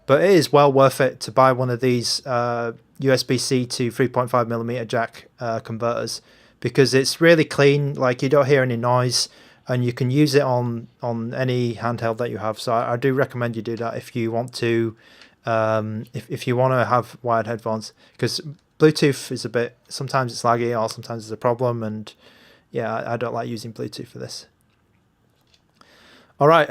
But it is well worth it to buy one of these USB-C to 3.5mm jack converters, because it's really clean. Like, you don't hear any noise, and you can use it on any handheld that you have. So I do recommend you do that if you want to, if you want to have wired headphones, because Bluetooth is sometimes it's laggy or sometimes it's a problem, and yeah, I don't like using Bluetooth for this. All right,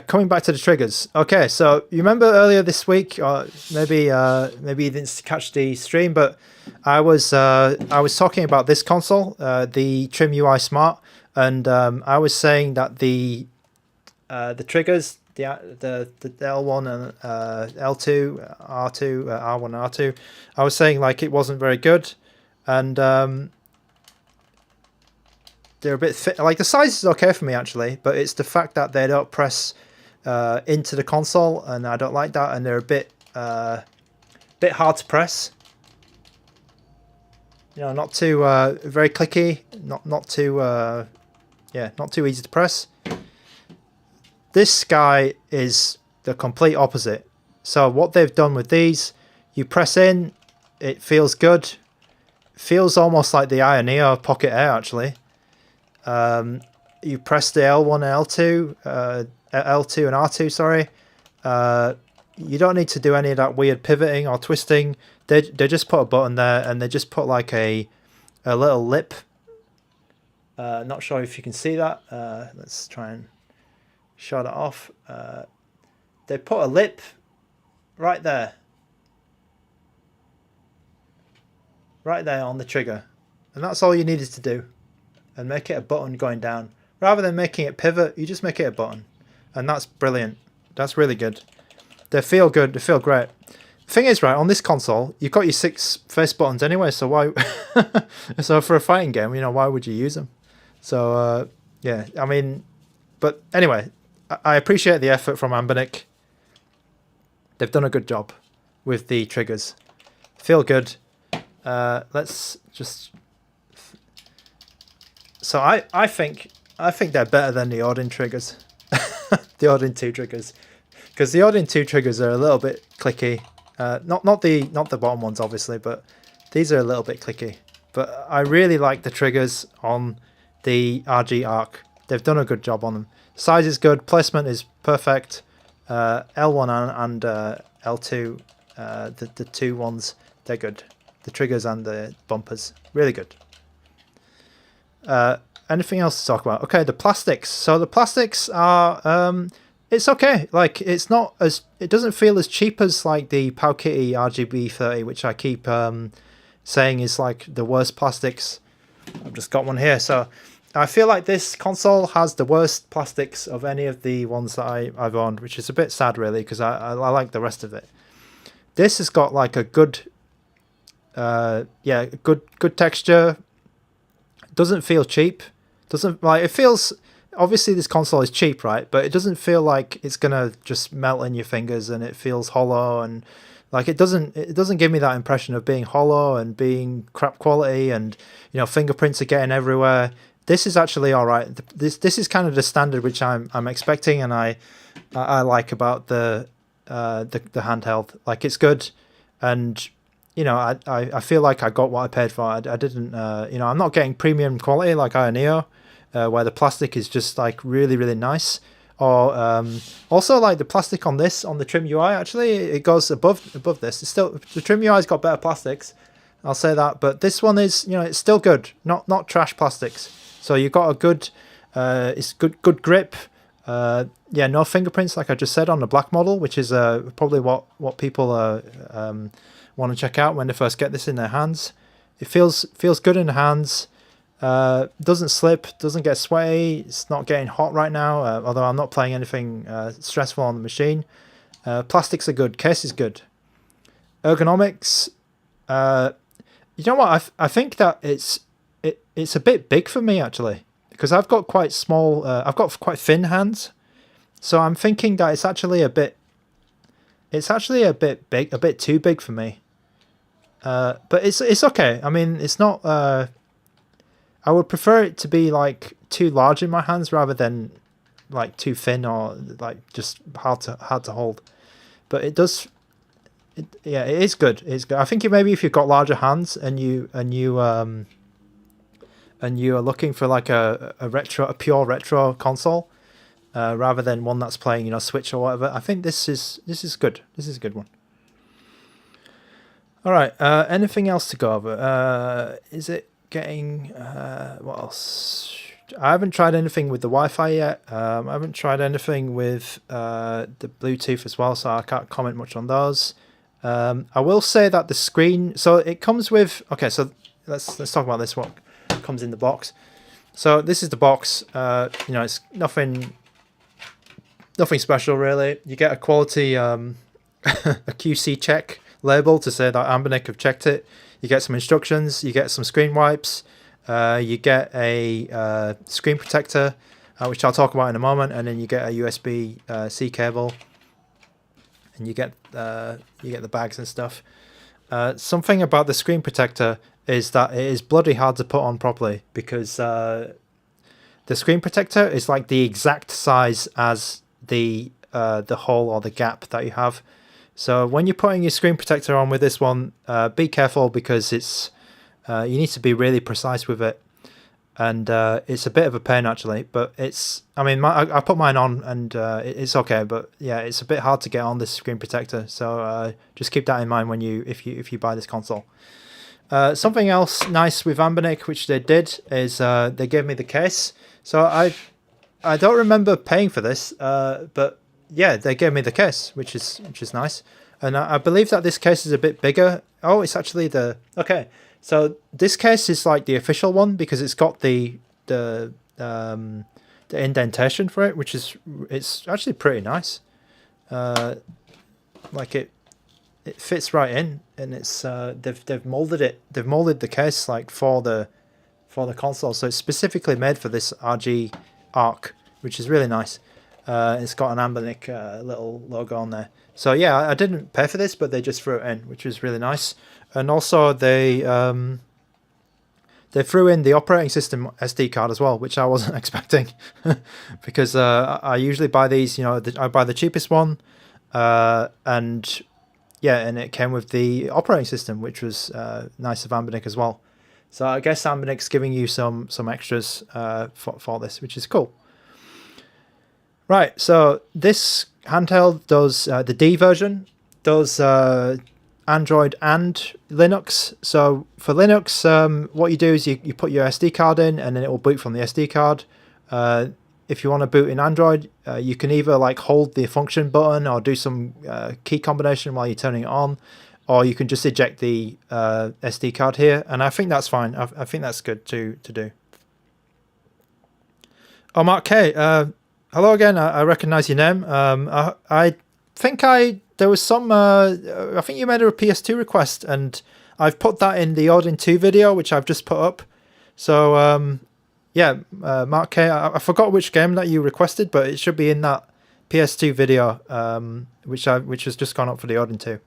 coming back to the triggers. Okay, so you remember earlier this week, or maybe you didn't catch the stream, but I was talking about this console, the Trim UI Smart, and I was saying that the triggers, the L1 and L2, R2, R1, R2, I was saying like it wasn't very good, and they're a bit like the size is okay for me actually, but it's the fact that they don't press into the console, and I don't like that, and they're a bit hard to press. Not too very clicky, not too not too easy to press. This guy is the complete opposite. So what they've done with these, you press in, it feels good. Feels almost like the Ioneo Pocket Air actually. You press the L1 and L2, L2 and R2, sorry. You don't need to do any of that weird pivoting or twisting. They just put a button there, and they just put like a little lip. Not sure if you can see that. Let's try and show that off. They put a lip right there. Right there on the trigger. And that's all you needed to do. And make it a button going down. Rather than making it pivot, you just make it a button. And that's brilliant. That's really good. They feel good. They feel great. The thing is, right, on this console, you've got your 6 face buttons anyway, so why... so for a fighting game, why would you use them? So, yeah, I mean... But anyway, I appreciate the effort from ANBERNIC. They've done a good job with the triggers. Feel good. Let's just... So I think they're better than the Odin triggers. The Odin 2 triggers. Because the Odin 2 triggers are a little bit clicky. Not the bottom ones obviously, but these are a little bit clicky. But I really like the triggers on the RG Arc. They've done a good job on them. Size is good, placement is perfect. L1 and L2, the two ones, they're good. The triggers and the bumpers, really good. Anything else to talk about? Okay, the plastics. So the plastics are it's okay. Like, it doesn't feel as cheap as like the Powkitty RGB30, which I keep saying is like the worst plastics. I've just got one here. So I feel like this console has the worst plastics of any of the ones that I've owned, which is a bit sad really, because I like the rest of it. This has got like a good good texture. Doesn't feel cheap. Doesn't like, it feels, obviously this console is cheap, right? But it doesn't feel like it's gonna just melt in your fingers, and it feels hollow, and like it doesn't give me that impression of being hollow and being crap quality, and fingerprints are getting everywhere. This is actually all right. This is kind of the standard which I'm expecting, and I like about the the handheld. Like, it's good, and you know, I feel like I got what I paid for. I didn't, you know, I'm not getting premium quality like Ioneo, where the plastic is just like really, really nice. Or also like the plastic on this, on the trim UI, actually, it goes above this. It's still, the trim UI's got better plastics, I'll say that. But this one is, you know, it's still good, not trash plastics. So you've got a good, it's good grip. Yeah, no fingerprints, like I just said, on the black model, which is probably what people want to check out when they first get this in their hands. It feels good in the hands. Doesn't slip, doesn't get sweaty. It's not getting hot right now, although I'm not playing anything stressful on the machine. Plastics are good. Case is good. Ergonomics. You know what? I think that it's a bit big for me, actually, because I've got quite small. I've got quite thin hands, so I'm thinking that it's actually a bit. It's actually a bit big, a bit too big for me. But it's okay. I mean, it's not. I would prefer it to be like too large in my hands rather than like too thin or like just hard to hold. But it does. Yeah, it is good. It's good. I think maybe if you've got larger hands and you are looking for like a pure retro console, rather than one that's playing, you know, Switch or whatever, I think this is good. This is a good one. All right. Anything else to go over? Is it getting what else? I haven't tried anything with the Wi-Fi yet. I haven't tried anything with the Bluetooth as well, so I can't comment much on those. I will say that the screen, so it comes with, okay, so let's talk about this, what comes in the box. So this is the box. You know, it's nothing special really. You get a quality a QC check label to say that Anbernic have checked it. You get some instructions, you get some screen wipes, you get a screen protector, which I'll talk about in a moment, and then you get a USB-C cable, and you get the bags and stuff. Something about the screen protector is that it is bloody hard to put on properly, because the screen protector is like the exact size as the hole or the gap that you have. So when you're putting your screen protector on with this one, be careful, because it's you need to be really precise with it, and it's a bit of a pain actually. But it's, I mean, I put mine on and it's okay, but yeah, it's a bit hard to get on this screen protector. So just keep that in mind when if you buy this console. Something else nice with Anbernic, which they did, is they gave me the case. So I don't remember paying for this, but yeah, they gave me the case, which is nice. And I believe that this case is a bit bigger. Oh, it's actually okay. So this case is like the official one, because it's got the indentation for it, which it's actually pretty nice. Like it fits right in, and it's they've molded it. They've molded the case like for the console, so it's specifically made for this RG ARC, which is really nice. It's got an Anbernic little logo on there. So yeah, I didn't pay for this, but they just threw it in, which was really nice. And also they threw in the operating system SD card as well, which I wasn't expecting, because I usually buy these, you know, I buy the cheapest one, and yeah, and it came with the operating system, which was nice of Anbernic as well. So I guess Anbernic's giving you some extras for this, which is cool. Right, so this handheld does, the D version, does Android and Linux. So for Linux, what you do is you put your SD card in, and then it will boot from the SD card. If you want to boot in Android, you can either like hold the function button or do some key combination while you're turning it on, or you can just eject the SD card here, and I think that's fine. I think that's good to do. Oh, Mark K, hello again. I recognize your name. I think there was some. I think you made a PS2 request, and I've put that in the Odin 2 video, which I've just put up. So yeah, Mark K, I forgot which game that you requested, but it should be in that PS2 video, which has just gone up for the Odin 2.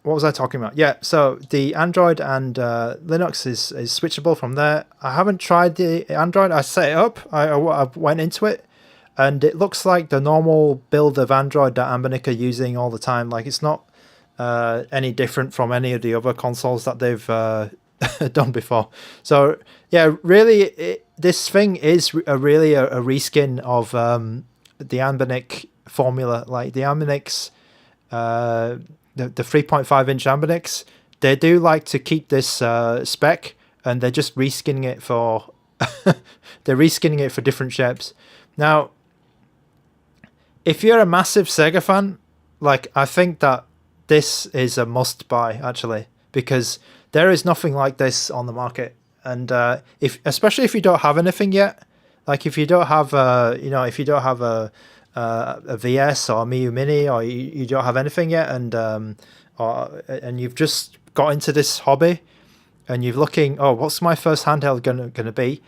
What was I talking about? Yeah, so the Android and Linux is switchable from there. I haven't tried the Android. I set it up. I went into it. and it looks like the normal build of Android that ANBERNIC are using all the time. Like, it's not any different from any of the other consoles that they've done before. So yeah, really, this thing is really a reskin of the ANBERNIC formula. Like the ANBERNICs, the 3.5-inch ANBERNICs, they do like to keep this spec, and they're just reskinning it for they're reskinning it for different shapes. Now, if you're a massive Sega fan, like, I think that this is a must buy, actually, because there is nothing like this on the market. And especially if you don't have anything yet, like if you don't have if you don't have a VS or a Miu Mini, or you don't have anything yet, and you've just got into this hobby, and you're looking, oh, what's my first handheld gonna be,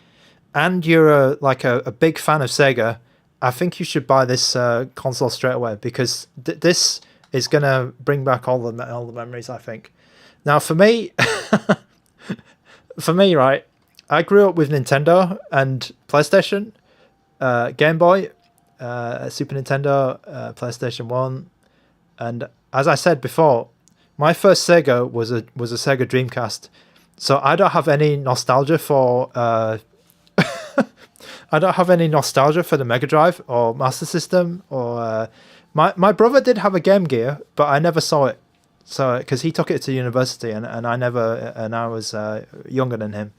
and you're a big fan of Sega, I think you should buy this console straight away, because this is gonna bring back all the memories, I think. Now, for me, right, I grew up with Nintendo and PlayStation, Game Boy, Super Nintendo, PlayStation 1, and as I said before, my first Sega was a Sega Dreamcast. So I don't have any nostalgia for I don't have any nostalgia for the Mega Drive or Master System, or my brother did have a Game Gear, but I never saw it. So because he took it to university, and I was younger than him,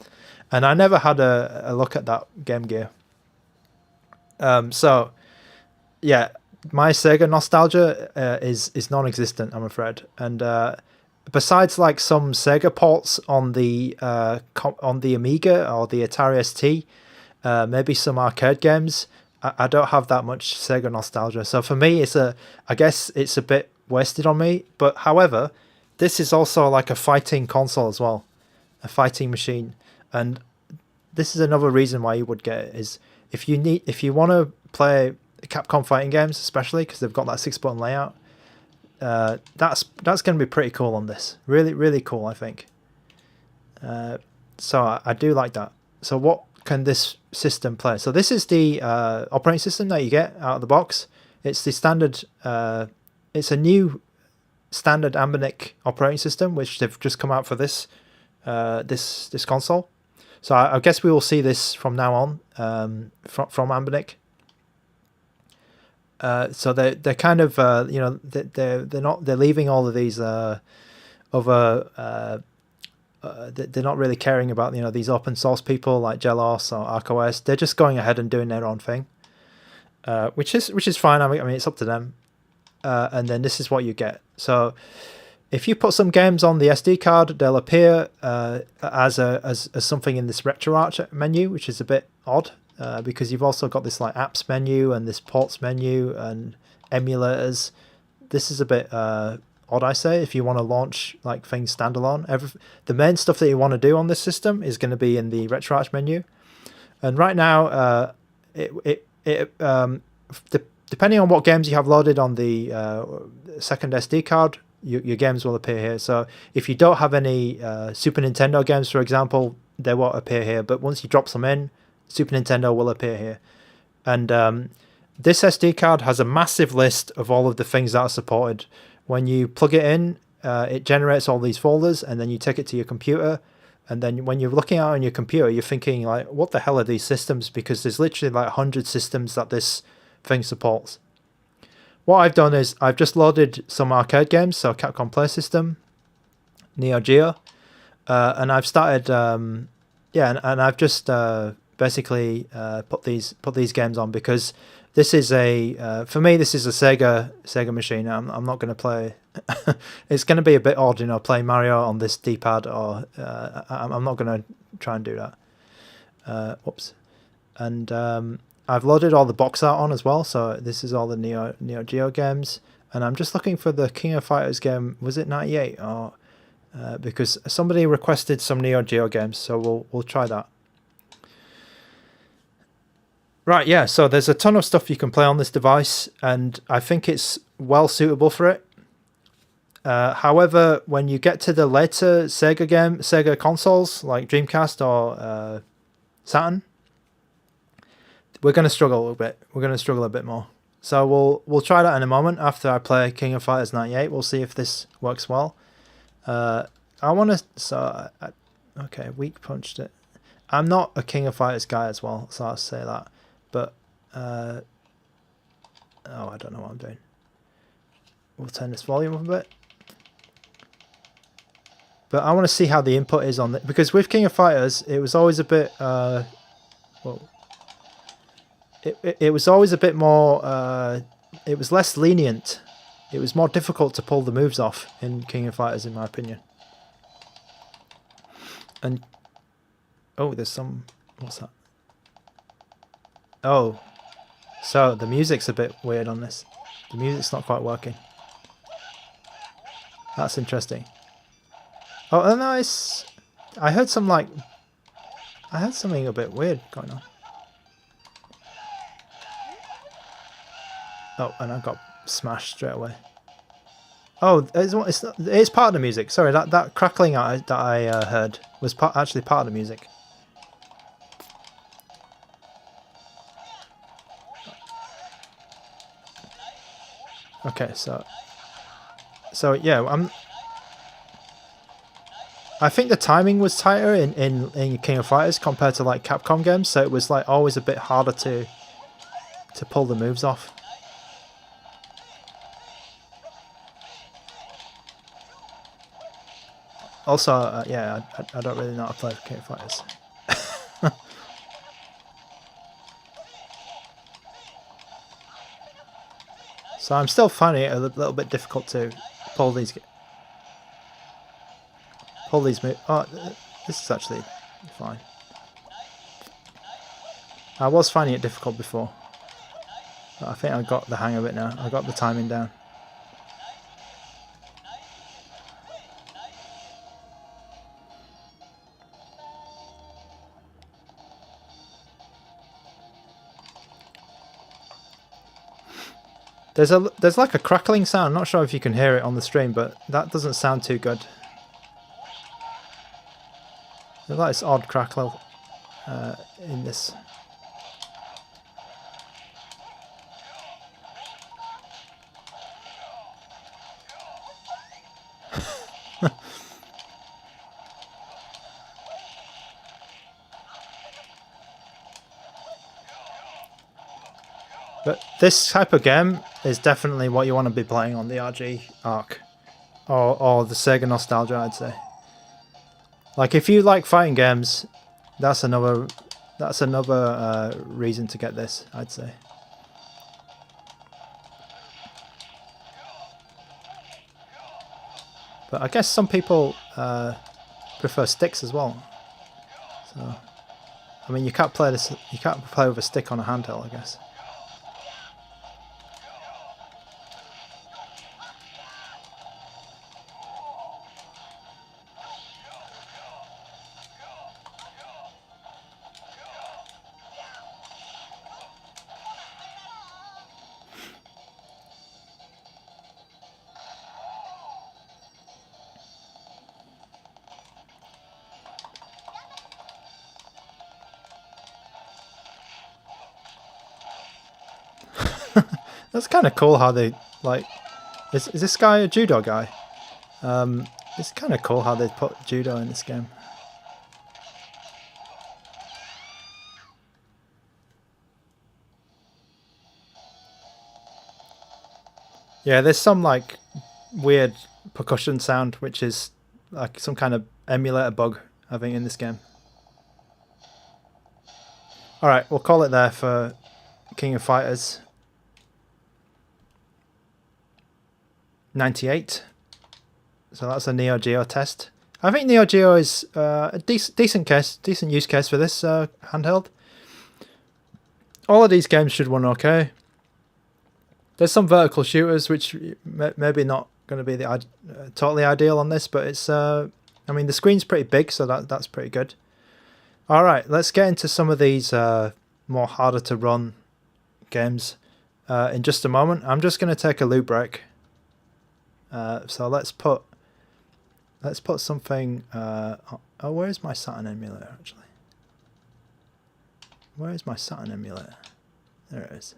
and I never had a look at that Game Gear. So yeah, my Sega nostalgia is non-existent, I'm afraid. And besides like some Sega ports on the Amiga or the Atari ST, maybe some arcade games, I don't have that much Sega nostalgia. So for me, I guess it's a bit wasted on me. But however, this is also like a fighting console as well, a fighting machine. And this is another reason why you would get it, is if you want to play Capcom fighting games, especially because they've got that 6-button layout, that's going to be pretty cool on this. Really, really cool, I think. So I do like that. So what can this system play? So this is the operating system that you get out of the box. It's the standard. It's a new standard ANBERNIC operating system, which they've just come out for this this console. So I guess we will see this from now on from ANBERNIC. So they're kind of they're leaving all of these other they're not really caring about these open source people like Gelos or ArcOS. They're just going ahead and doing their own thing, which is fine. I mean it's up to them. And then this is what you get. So if you put some games on the SD card, they'll appear as something in this RetroArch menu, which is a bit odd. Because you've also got this like apps menu and this ports menu and emulators. This is a bit odd, I say, if you want to launch like things standalone. The main stuff that you want to do on this system is going to be in the RetroArch menu. And right now, depending on what games you have loaded on the second SD card, your games will appear here. So if you don't have any Super Nintendo games, for example, they won't appear here. But once you drop some in, Super Nintendo will appear here. And this SD card has a massive list of all of the things that are supported. When you plug it in, it generates all these folders, and then you take it to your computer. And then when you're looking at it on your computer, you're thinking like, what the hell are these systems? Because there's literally like 100 systems that this thing supports. What I've done is I've just loaded some arcade games, so Capcom Play System, Neo Geo, and I've started and I've just basically put these games on, because this is for me this is a Sega machine. I'm not going to play it's going to be a bit odd, playing Mario on this D-pad, or I'm not going to try and do that. Whoops. And I've loaded all the box art on as well, so this is all the Neo Geo games, and I'm just looking for the King of Fighters game. Was it 98? Or because somebody requested some Neo Geo games, so we'll try that. Right, yeah, so there's a ton of stuff you can play on this device, and I think it's well suitable for it. However, when you get to the later Sega consoles like Dreamcast or Saturn, we're going to struggle a little bit. We're going to struggle a bit more. So we'll try that in a moment after I play King of Fighters 98. We'll see if this works well. I want to... okay, weak punched it. I'm not a King of Fighters guy as well, so I'll say that. But... oh, I don't know what I'm doing. We'll turn this volume up a bit. But I want to see how the input is on it. Because with King of Fighters, it was always a bit... well... It was always a bit more, it was less lenient. It was more difficult to pull the moves off in King of Fighters, in my opinion. And, oh, there's some, what's that? Oh, so the music's a bit weird on this. The music's not quite working. That's interesting. Oh, nice. I heard some, like, I heard something a bit weird going on. Oh, and I got smashed straight away. Oh, it's part of the music. Sorry, that crackling that I heard was actually part of the music. Okay, so yeah, I think the timing was tighter in King of Fighters compared to like Capcom games, so it was like always a bit harder to pull the moves off. Also, yeah, I don't really know how to play King of Fighters. So I'm still finding it a little bit difficult to pull these moves. Oh, this is actually fine. I was finding it difficult before, but I think I got the hang of it now. I got the timing down. There's like a crackling sound. I'm not sure if you can hear it on the stream, but that doesn't sound too good. There's like this odd crackle in this. But this type of game is definitely what you want to be playing on the RG ARC. Or the Sega Nostalgia, I'd say. Like, if you like fighting games, that's another reason to get this, I'd say. But I guess some people prefer sticks as well. So, I mean, you can't play with a stick on a handheld, I guess. That's kind of cool how they, like, is this guy a judo guy? It's kind of cool how they put judo in this game. Yeah, there's some like weird percussion sound, which is like some kind of emulator bug, I think, in this game. Alright, we'll call it there for King of Fighters 98. So that's a Neo Geo test. I think Neo Geo is a decent use case for this handheld. All of these games should run okay. There's some vertical shooters which maybe not going to be the totally ideal on this, but it's I mean, the screen's pretty big, so that's pretty good. All right, let's get into some of these more harder to run games in just a moment. I'm just going to take a loo break. So let's put something. Oh, where is my Saturn emulator actually? Where is my Saturn emulator? There it is.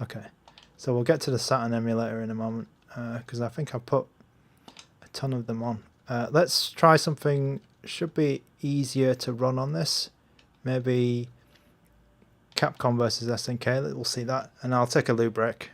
Okay, so we'll get to the Saturn emulator in a moment because I think I put a ton of them on. Let's try something. Should be easier to run on this. Maybe Capcom versus SNK. We'll see that, and I'll take a lube break.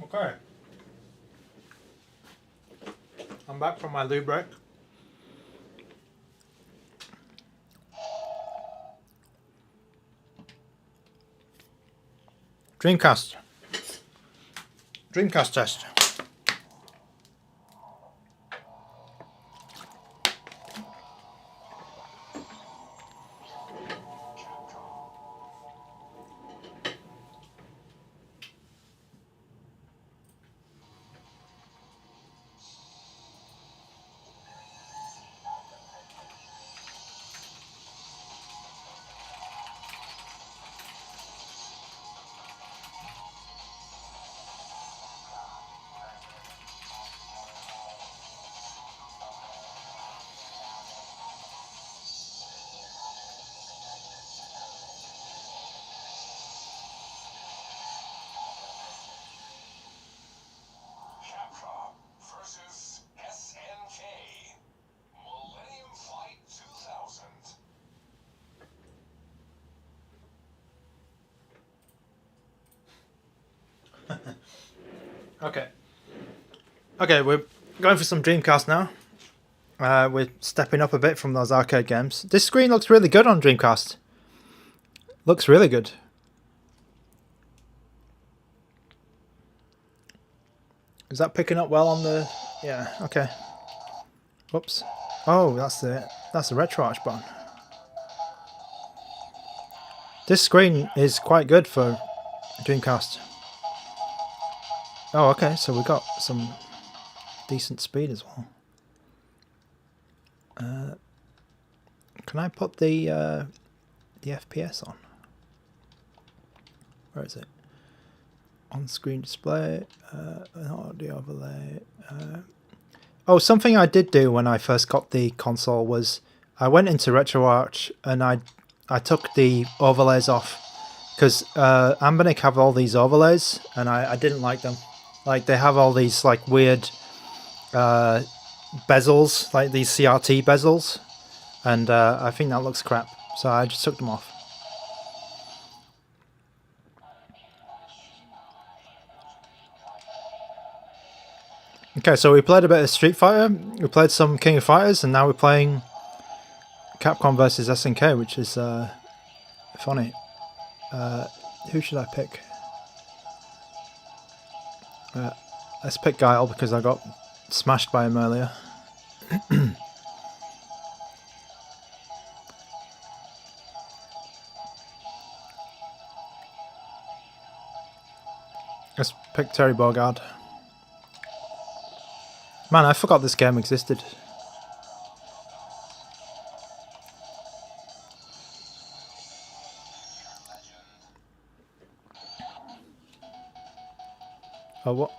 Okay, I'm back from my lube break. Dreamcast test. Capcom versus SNK. Millennium Fight 2000. Okay, we're going for some Dreamcast now. We're stepping up a bit from those arcade games. This screen looks really good on Dreamcast. Looks really good. Is that picking up well on the... Yeah, okay. Whoops. Oh, that's the retro arch button. This screen is quite good for Dreamcast. Oh, okay, so we got some decent speed as well. Can I put the FPS on? Where is it? On-screen display, an audio overlay. Oh, something I did do when I first got the console was I went into RetroArch and I took the overlays off because ANBERNIC have all these overlays and I didn't like them. Like they have all these like weird bezels, like these CRT bezels, and I think that looks crap. So I just took them off. Okay, so we played a bit of Street Fighter, we played some King of Fighters, and now we're playing Capcom versus SNK, which is funny. Who should I pick? Let's pick Guile because I got smashed by him earlier. Let's pick Terry Bogard. Man, I forgot this game existed. Oh, what?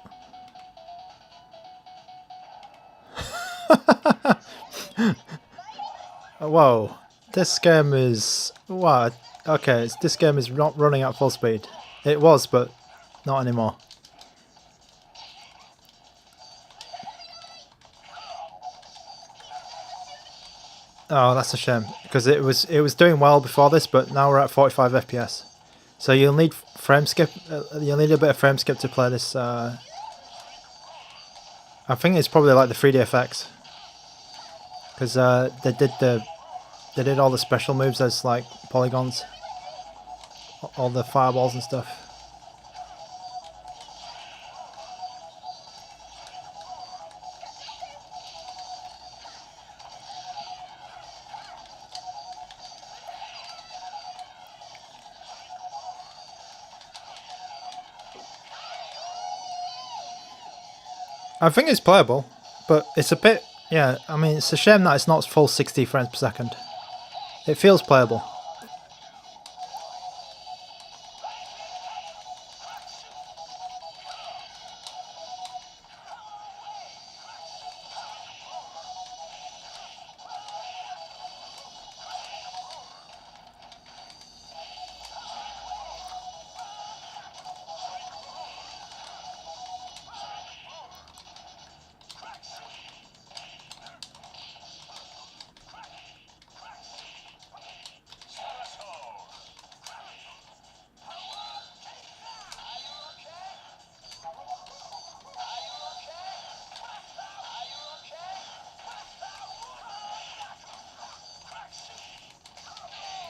Whoa. This game is... What? Okay, this game is not running at full speed. It was, but not anymore. Oh, that's a shame because it was doing well before this, but now we're at 45 FPS. So you'll need frame skip. You'll need a bit of frame skip to play this. I think it's probably like the 3DFX because they did all the special moves as like polygons, all the fireballs and stuff. I think it's playable, but it's a bit, yeah, I mean, it's a shame that it's not full 60 frames per second. It feels playable.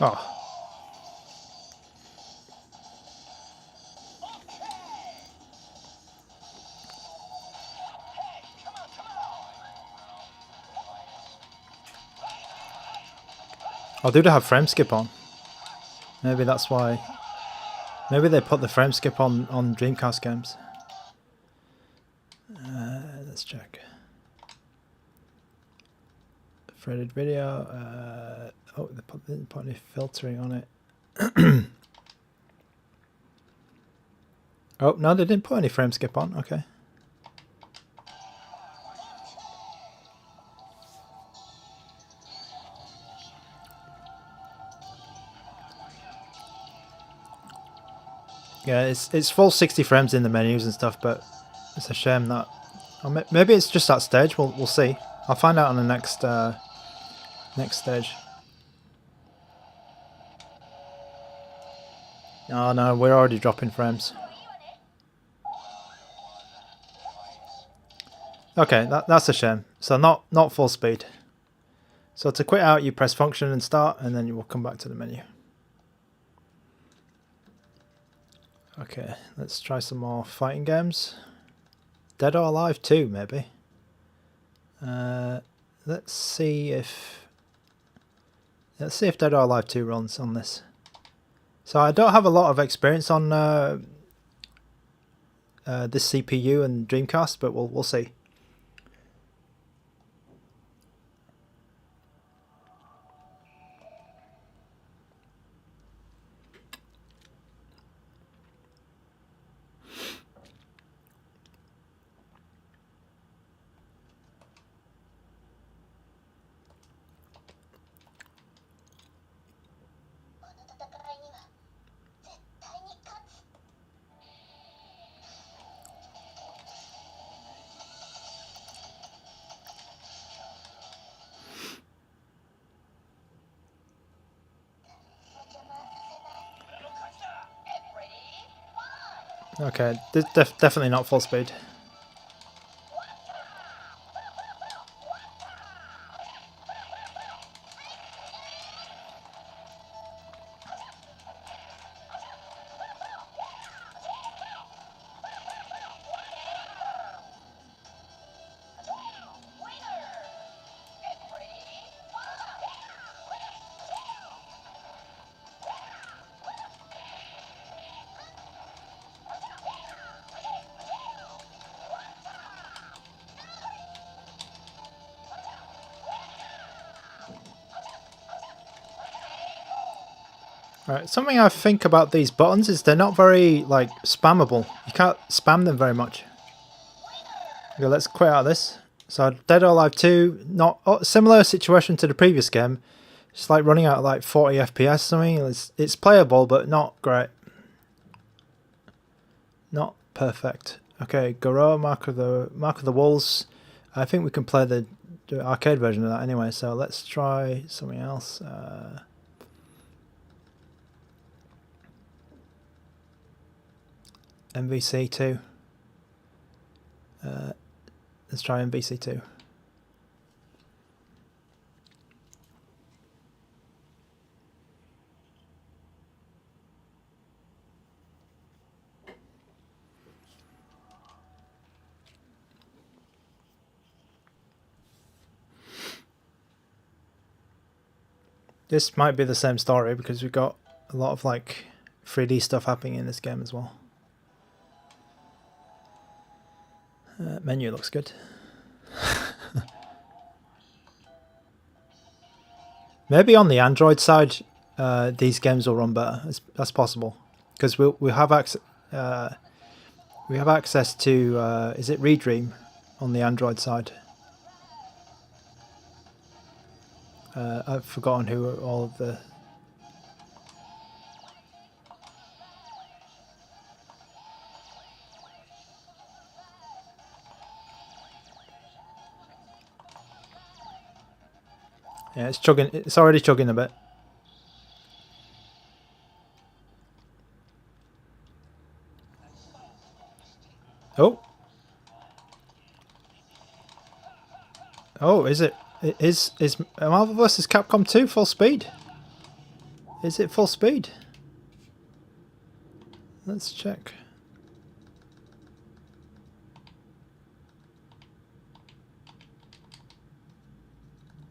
Oh. Oh, do they have frame skip on? Maybe that's why. Maybe they put the frame skip on Dreamcast games. Let's check. Threaded video. Oh, they didn't put any filtering on it. Oh, no, they didn't put any frame skip on. Okay. Yeah, it's full 60 frames in the menus and stuff, but it's a shame that... Or maybe it's just that stage. We'll see. I'll find out on the next stage. Oh no, we're already dropping frames. Okay, that's a shame. So not full speed. So to quit out, you press function and start, and then you will come back to the menu. Okay, let's try some more fighting games. Dead or Alive 2, maybe. Let's see if Dead or Alive 2 runs on this. So I don't have a lot of experience on this CPU and Dreamcast, but we'll see. Okay, definitely not full speed. Right, something I think about these buttons is they're not very like spammable. You can't spam them very much. Okay, let's quit out of this. So Dead or Alive 2, not similar situation to the previous game. It's like running out at like 40 FPS or something. It's playable but not great. Not perfect. Okay, Goro, Mark of the Wolves. I think we can play the arcade version of that anyway, so let's try something else. MVC2. Let's try MVC2. This might be the same story because we've got a lot of like 3D stuff happening in this game as well. Menu looks good. Maybe on the Android side, these games will run better. That's possible because we have access. We have access to is it Redream on the Android side? I've forgotten who all of the. Yeah, it's chugging. It's already chugging a bit. Oh. Oh, is it? Is Marvel vs. Capcom 2 full speed? Is it full speed? Let's check.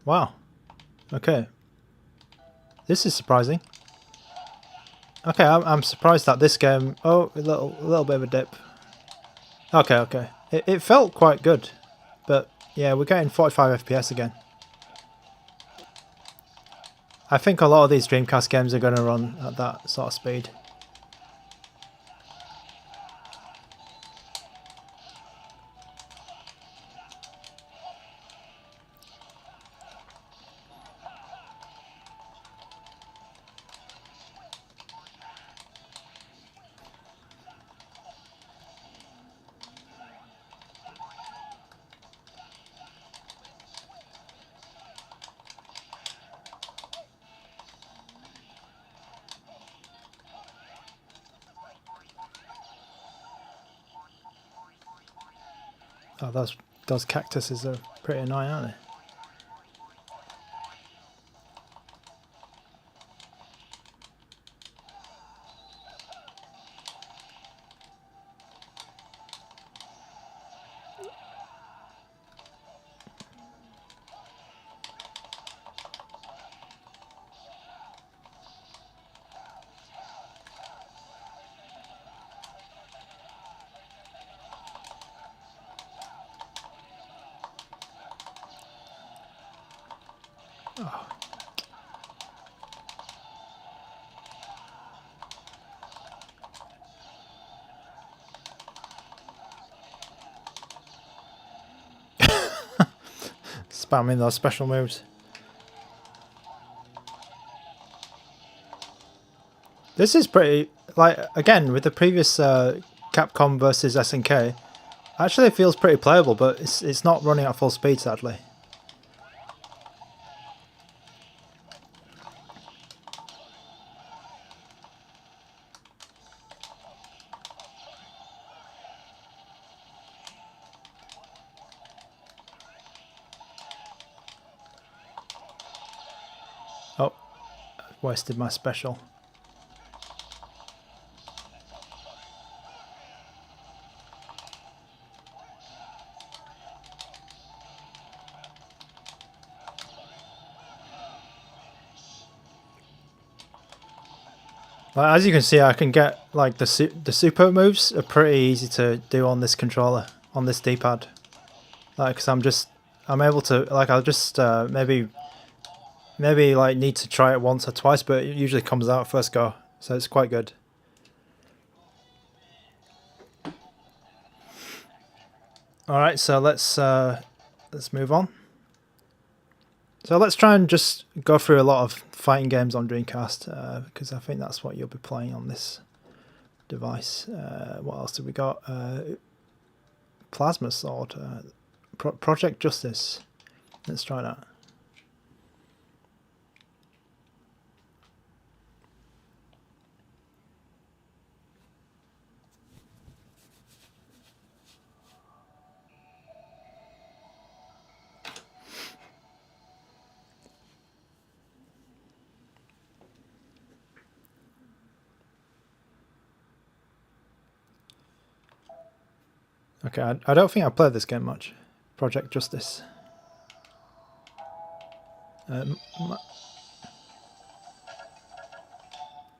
Wow. Okay. This is surprising. Okay, I'm surprised that this game. Oh, a little bit of a dip. Okay, okay. It felt quite good, but yeah, we're getting 45 FPS again. I think a lot of these Dreamcast games are going to run at that sort of speed. Oh, those cactuses are pretty annoying, aren't they? Oh. Spamming those special moves. This is pretty, like, again, with the previous Capcom versus SNK, actually it feels pretty playable, but it's not running at full speed, sadly. Oh, I've wasted my special. As you can see, I can get like the super moves are pretty easy to do on this controller, on this D-pad. Like, cause I'm able to, like, I'll just maybe maybe like need to try it once or twice, but it usually comes out first go, so it's quite good. All right, so let's move on. So let's try and just go through a lot of fighting games on Dreamcast, because I think that's what you'll be playing on this device. What else have we got? Plasma Sword, Project Justice. Let's try that. Okay, I don't think I played this game much. Project Justice.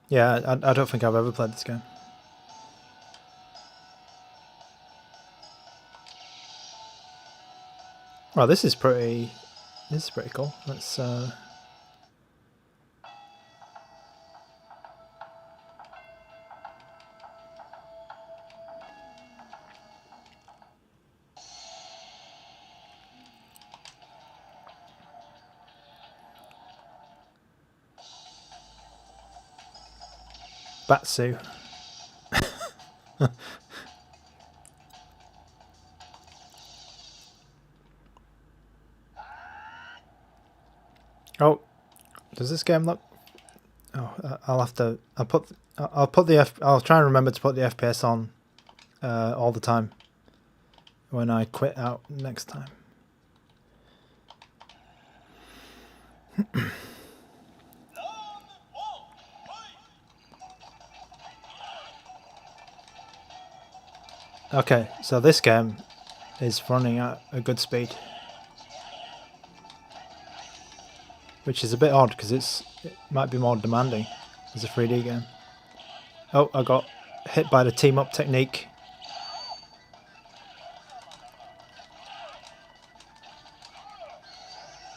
Yeah, I don't think I've ever played this game. Well, this is pretty cool. Let's Batsu. Oh, does this game look? Oh, I'll have to. I'll try and remember to put the FPS on all the time when I quit out next time. Okay, so this game is running at a good speed, which is a bit odd because it might be more demanding as a 3D game. Oh, I got hit by the team up technique.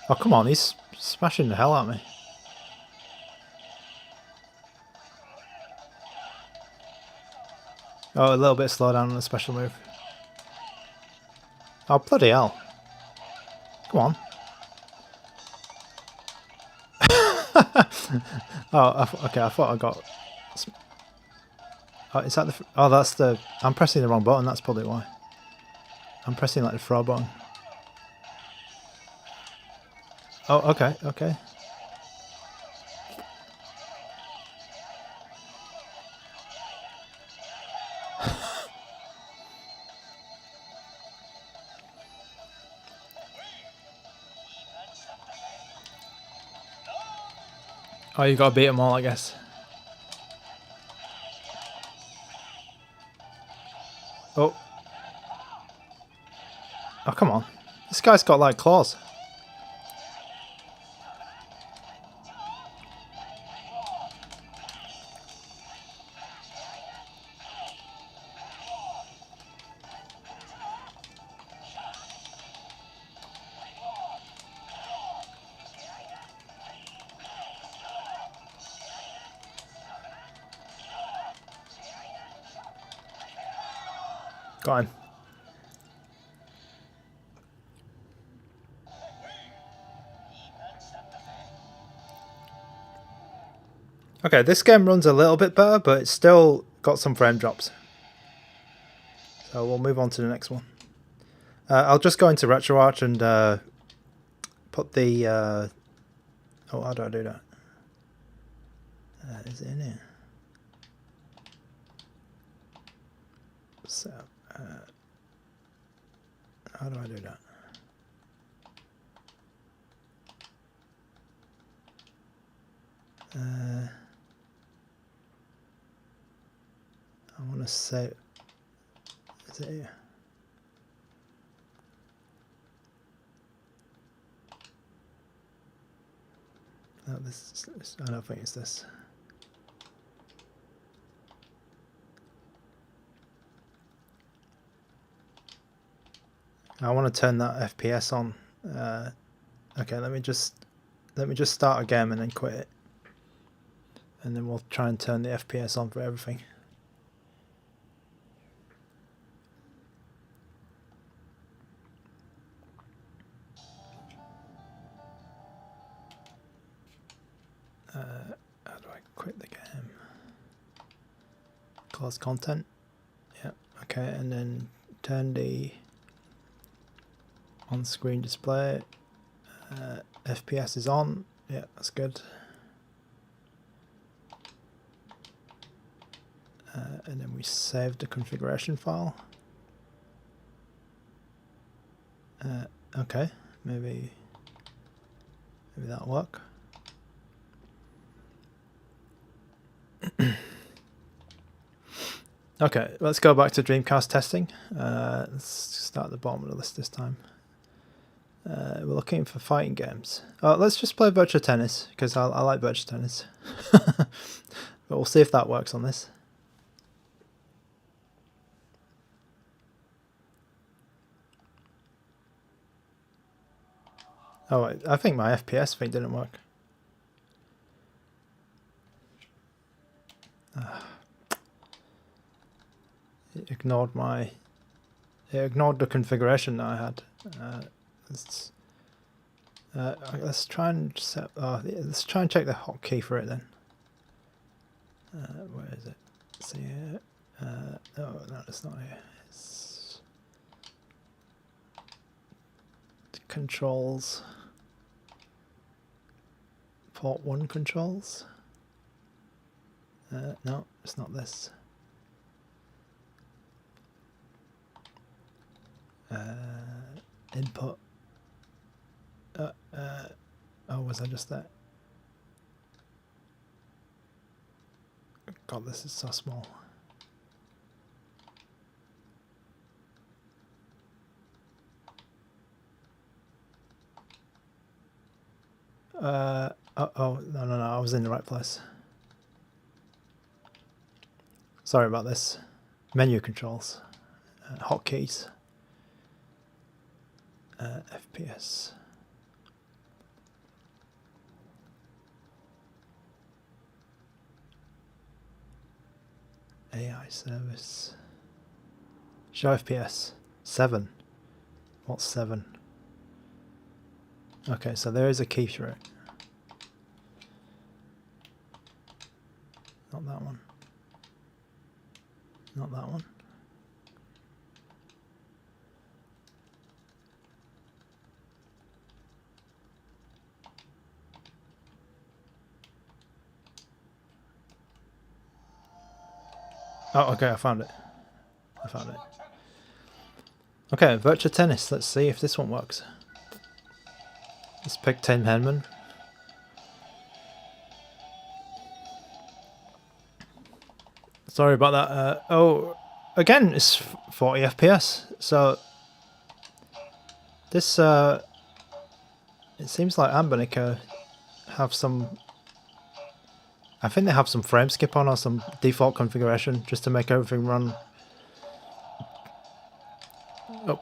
Oh, come on, he's smashing the hell out of me. Oh, a little bit slow down on the special move. Oh, bloody hell. Come on. Oh, okay, I thought I got... Oh, is that the... Oh, that's the... I'm pressing the wrong button, that's probably why. I'm pressing like the throw button. Oh, okay, okay. Oh, you gotta beat them all, I guess. Oh. Oh, come on. This guy's got like claws. Got him. Okay, this game runs a little bit better, but it's still got some frame drops. So we'll move on to the next one. I'll just go into RetroArch and put the... oh, how do I do that? Is it in here? So, how do I do that? I want to say, is it here? No, this is, I don't think it's this. I want to turn that FPS on. Okay, let me just let me just start a game and then quit it. And then we'll try and turn the FPS on for everything. How do I quit the game? Close content. Yeah, okay, and then turn the on-screen display. FPS is on. Yeah, that's good. And then we save the configuration file. Okay, maybe that'll work. Okay, let's go back to Dreamcast testing. Let's start at the bottom of the list this time. We're looking for fighting games. Let's just play Virtua Tennis, because I like Virtua Tennis. But we'll see if that works on this. Oh, I think my FPS thing didn't work. It ignored the configuration that I had. Let's try and set. Let's try and check the hotkey for it then. Where is it? See here. Oh no, it's not here. It's controls. Port 1 controls. No, it's not this. Input. Oh, was I just there? God, this is so small. Oh, no, I was in the right place. Sorry about this. Menu controls. Hotkeys. FPS. AI service. Show FPS. 7. What's 7? Okay, so there is a key for it. Not that one. Not that one. Oh, okay, I found it. Okay, Virtua Tennis. Let's see if this one works. Let's pick Tim Henman. Sorry about that. Oh, again, it's 40 FPS. So this, it seems like ANBERNIC have some. I think they have some frame skip on or some default configuration just to make everything run. Oh.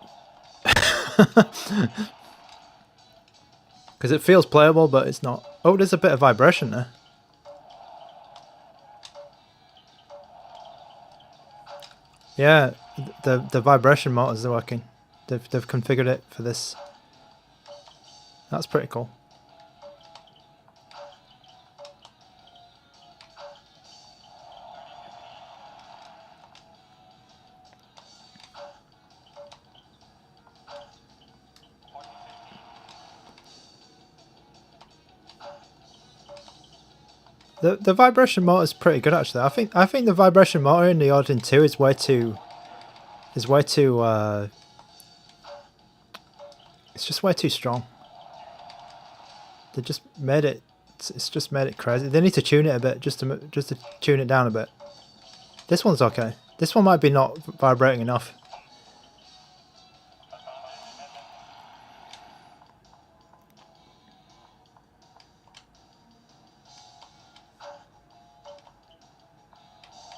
Because it feels playable, but it's not. Oh, there's a bit of vibration there. Yeah, the vibration motors are working. They've configured it for this. That's pretty cool. The vibration motor is pretty good actually. I think the vibration motor in the Odin 2 is way too it's just way too strong. They just made it. It's just made it crazy. They need to tune it a bit just to tune it down a bit. This one's okay. This one might be not vibrating enough.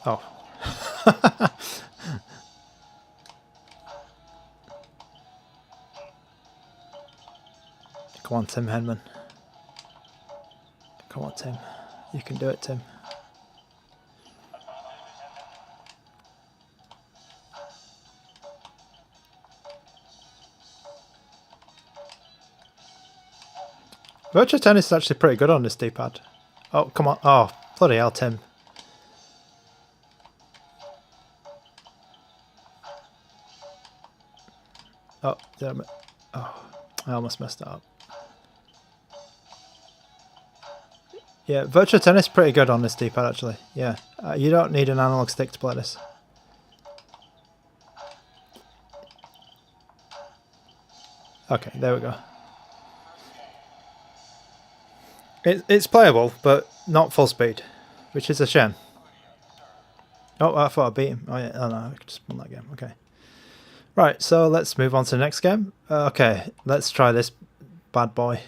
Oh. Come on, Tim Henman. Come on, Tim. You can do it, Tim. Virtua Tennis is actually pretty good on this D-pad. Oh, come on. Oh, bloody hell, Tim. Oh, damn it. Oh, I almost messed that up. Yeah, Virtua Tennis is pretty good on this D-pad, actually. Yeah, you don't need an analog stick to play this. Okay, there we go. It's playable, but not full speed, which is a shame. Oh, I thought I beat him. Oh, yeah. Oh no, I just won that game. Okay. Right, so let's move on to the next game. Okay, let's try this bad boy.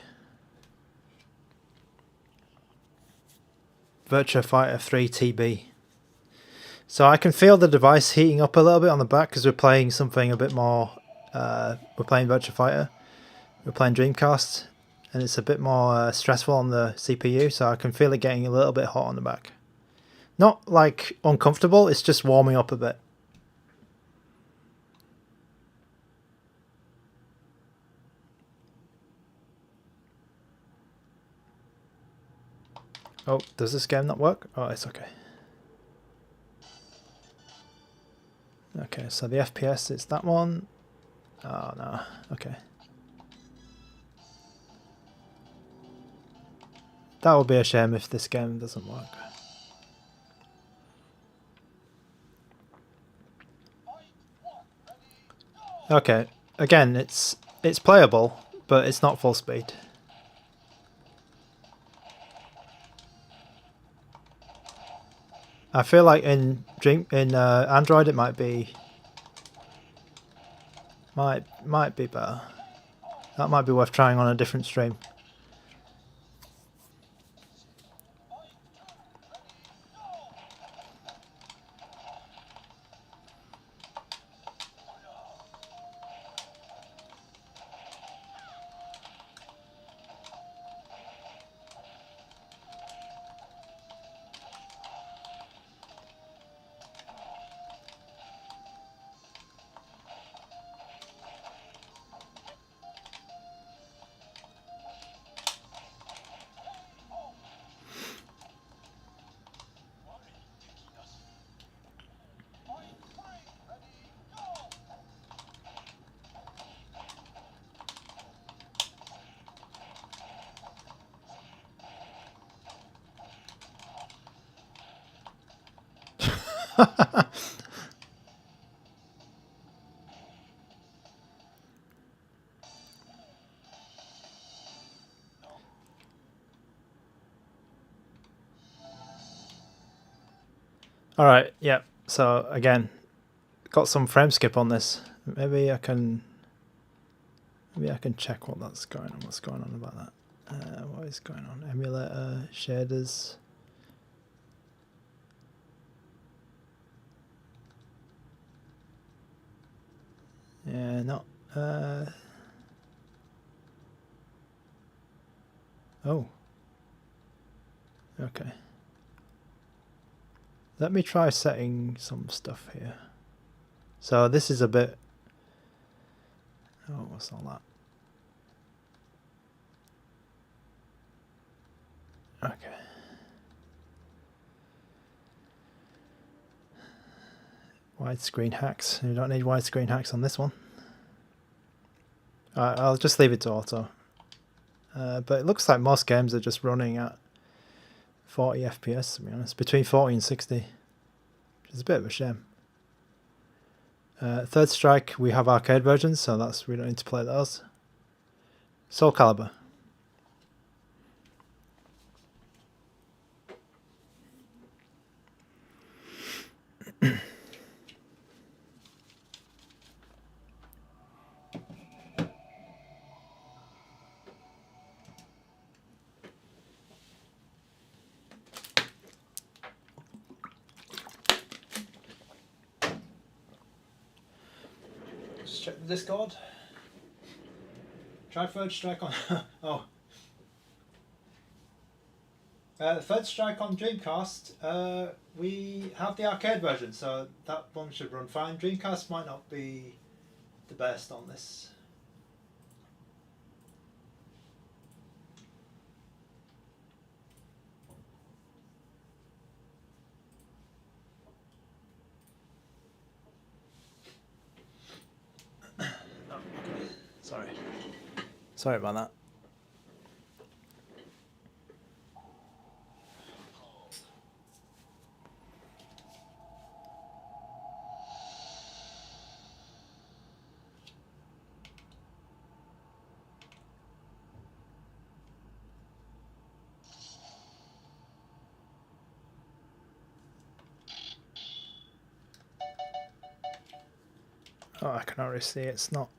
Virtua Fighter 3 TB. So I can feel the device heating up a little bit on the back because we're playing something a bit more. We're playing Virtua Fighter. We're playing Dreamcast. And it's a bit more stressful on the CPU, so I can feel it getting a little bit hot on the back. Not like uncomfortable, it's just warming up a bit. Oh, does this game not work? Oh, it's okay. Okay, so the FPS, it's that one. Oh, no. Okay. That would be a shame if this game doesn't work. Okay, again, it's playable, but it's not full speed. I feel like in Android it might be better. That might be worth trying on a different stream. Alright, yeah, so again, got some frame skip on this. Maybe I can check what's going on about that. What is going on? Emulator, shaders. Yeah, not oh. Okay. Let me try setting some stuff here. So this is a bit... Oh, what's all that? Okay. Widescreen hacks. You don't need widescreen hacks on this one. I'll just leave it to auto. But it looks like most games are just running at 40 FPS, to be honest. Between 40 and 60. Which is a bit of a shame. Third Strike, we have arcade versions, so we don't need to play those. Soul Calibur. Check the Discord. Try Third Strike on. Oh. Third Strike on Dreamcast, we have the arcade version, so that one should run fine. Dreamcast might not be the best on this. Sorry about that. Oh, I can already see it's not.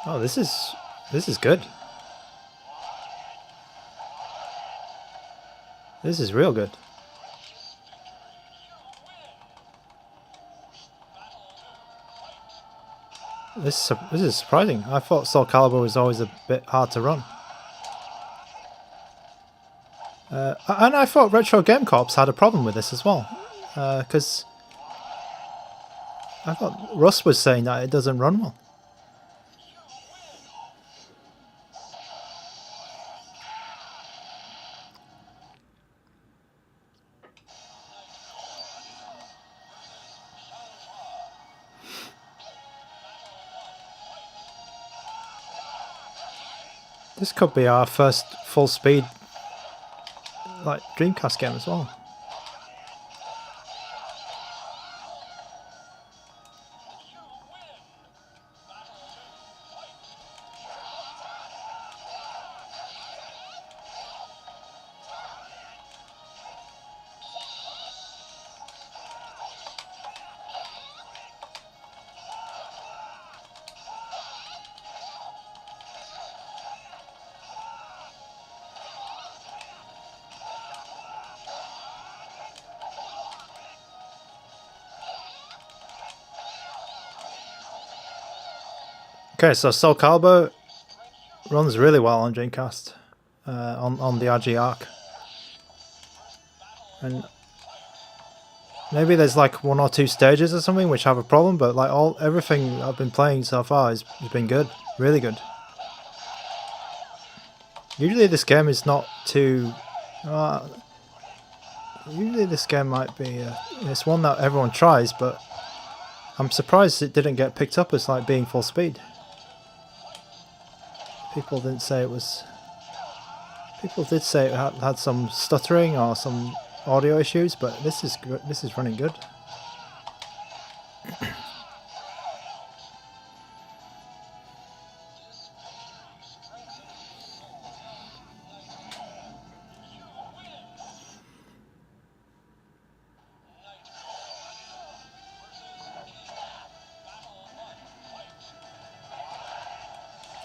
Oh, this is good. This is real good. This is surprising. I thought Soul Calibur was always a bit hard to run. And I thought Retro Game Corps had a problem with this as well. Because I thought Russ was saying that it doesn't run well. This could be our first full speed like Dreamcast game as well. Okay, so Soul Calibur runs really well on Dreamcast, on the RG Arc, and maybe there's like one or two stages or something which have a problem, but like everything I've been playing so far has been good, really good. Usually this game is not too. Usually this game might be. It's one that everyone tries, but I'm surprised it didn't get picked up as like being full speed. People didn't say it was. People did say it had some stuttering or some audio issues, but this is good. This is running good.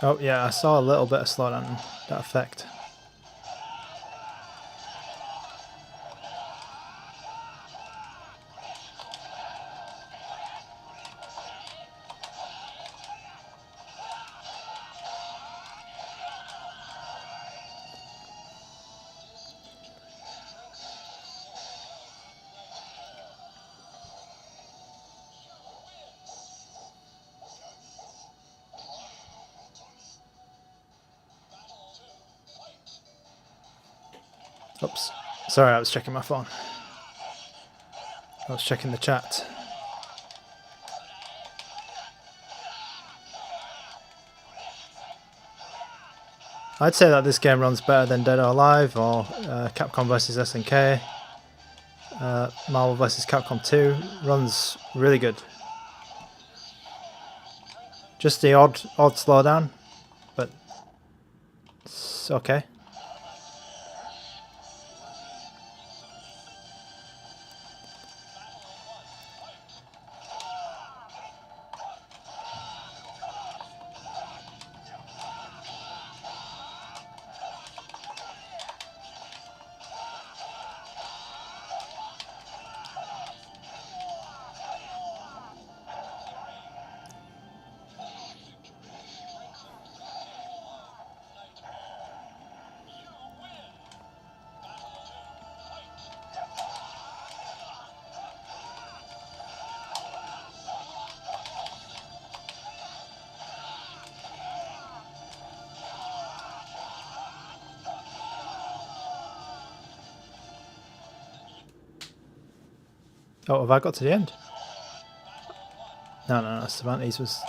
Oh yeah, I saw a little bit of slowdown in that effect. Oops. Sorry, I was checking my phone. I was checking the chat. I'd say that this game runs better than Dead or Alive or Capcom vs SNK. Marvel vs Capcom 2 runs really good. Just the odd slowdown, but it's okay. Oh, have I got to the end? No, Cervantes was...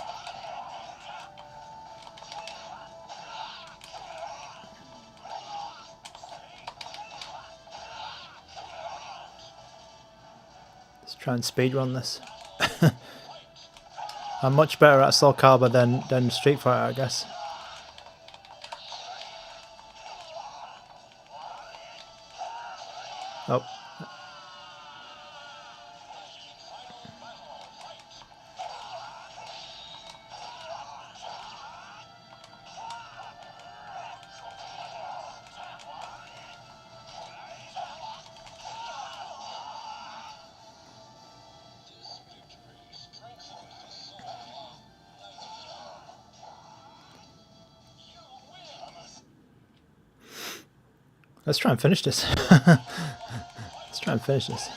Let's try and speedrun this. I'm much better at Soul Calibur than Street Fighter, I guess. Oh. Let's try and finish this. Let's try and finish this.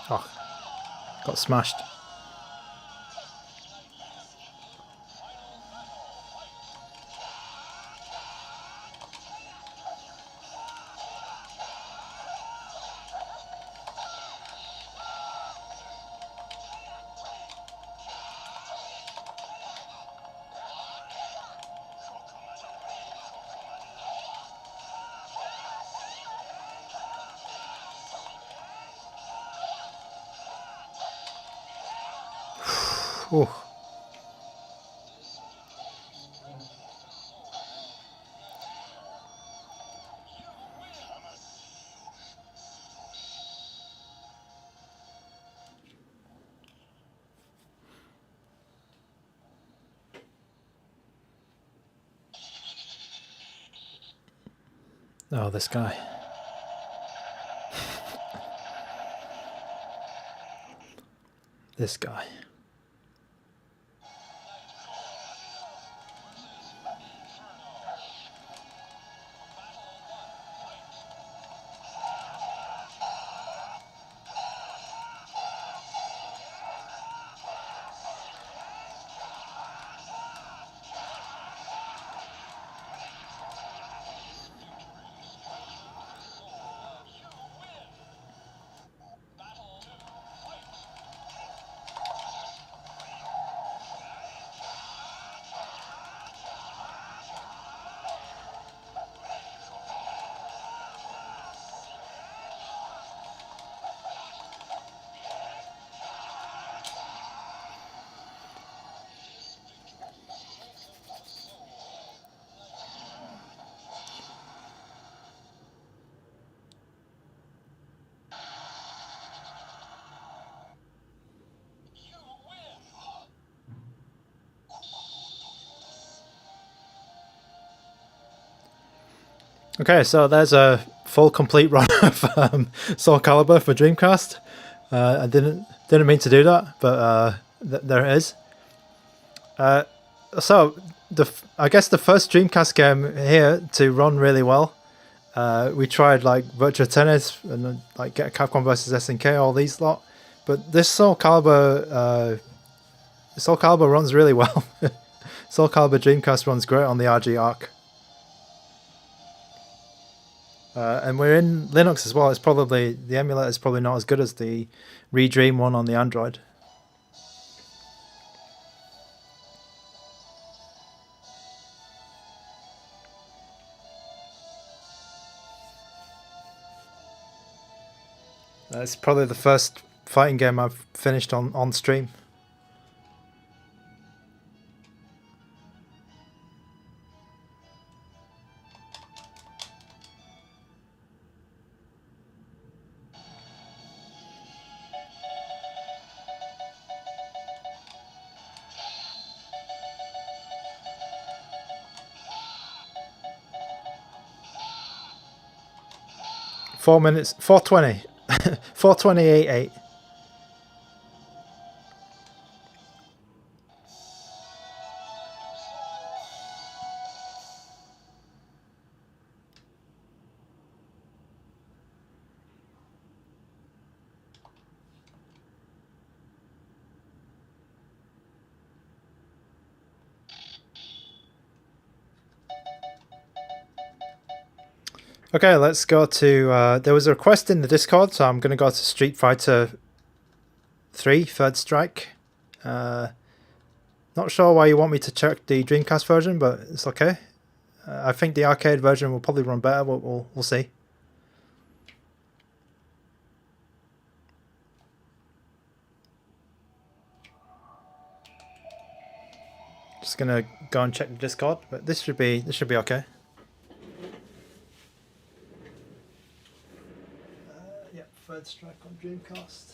Oh, got smashed. Ooh. Oh, this guy. This guy. Okay, so there's a full complete run of Soul Calibur for Dreamcast. I didn't mean to do that, but there it is. So I guess the first Dreamcast game here to run really well. We tried like Virtua Tennis and like get Capcom versus SNK, all these lot, but this Soul Calibur runs really well. Soul Calibur Dreamcast runs great on the RG Arc. And we're in Linux as well. It's probably, the emulator is probably not as good as the Redream one on the Android. It's probably the first fighting game I've finished on stream. 4 minutes, 4:20, 4:28.8. Okay, let's go to, there was a request in the Discord, so I'm going to go to Street Fighter 3, Third Strike. Not sure why you want me to check the Dreamcast version, but it's okay. I think the arcade version will probably run better, but we'll see. Just going to go and check the Discord, but this should be okay. Yep, Third Strike on Dreamcast.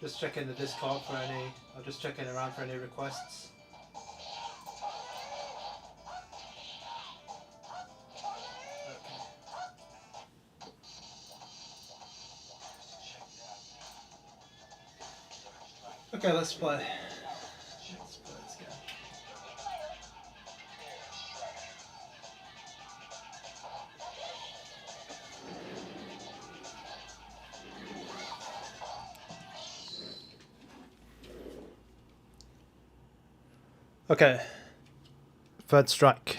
Just checking the Discord for any, or just checking around for any requests. Okay, let's play. Let's play this game. Okay, Third Strike.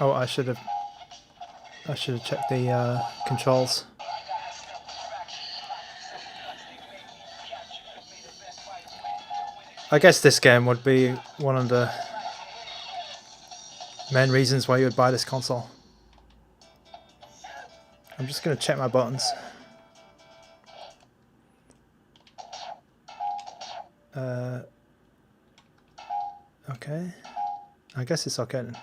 Oh, I should have checked the controls. I guess this game would be one of the main reasons why you would buy this console. I'm just going to check my buttons. Okay. I guess it's okay then.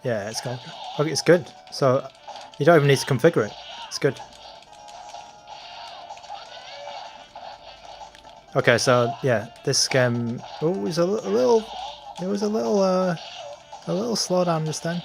Yeah, it's good. Okay, it's good. So you don't even need to configure it. It's good. Okay, so yeah, this game was a little slow down just then.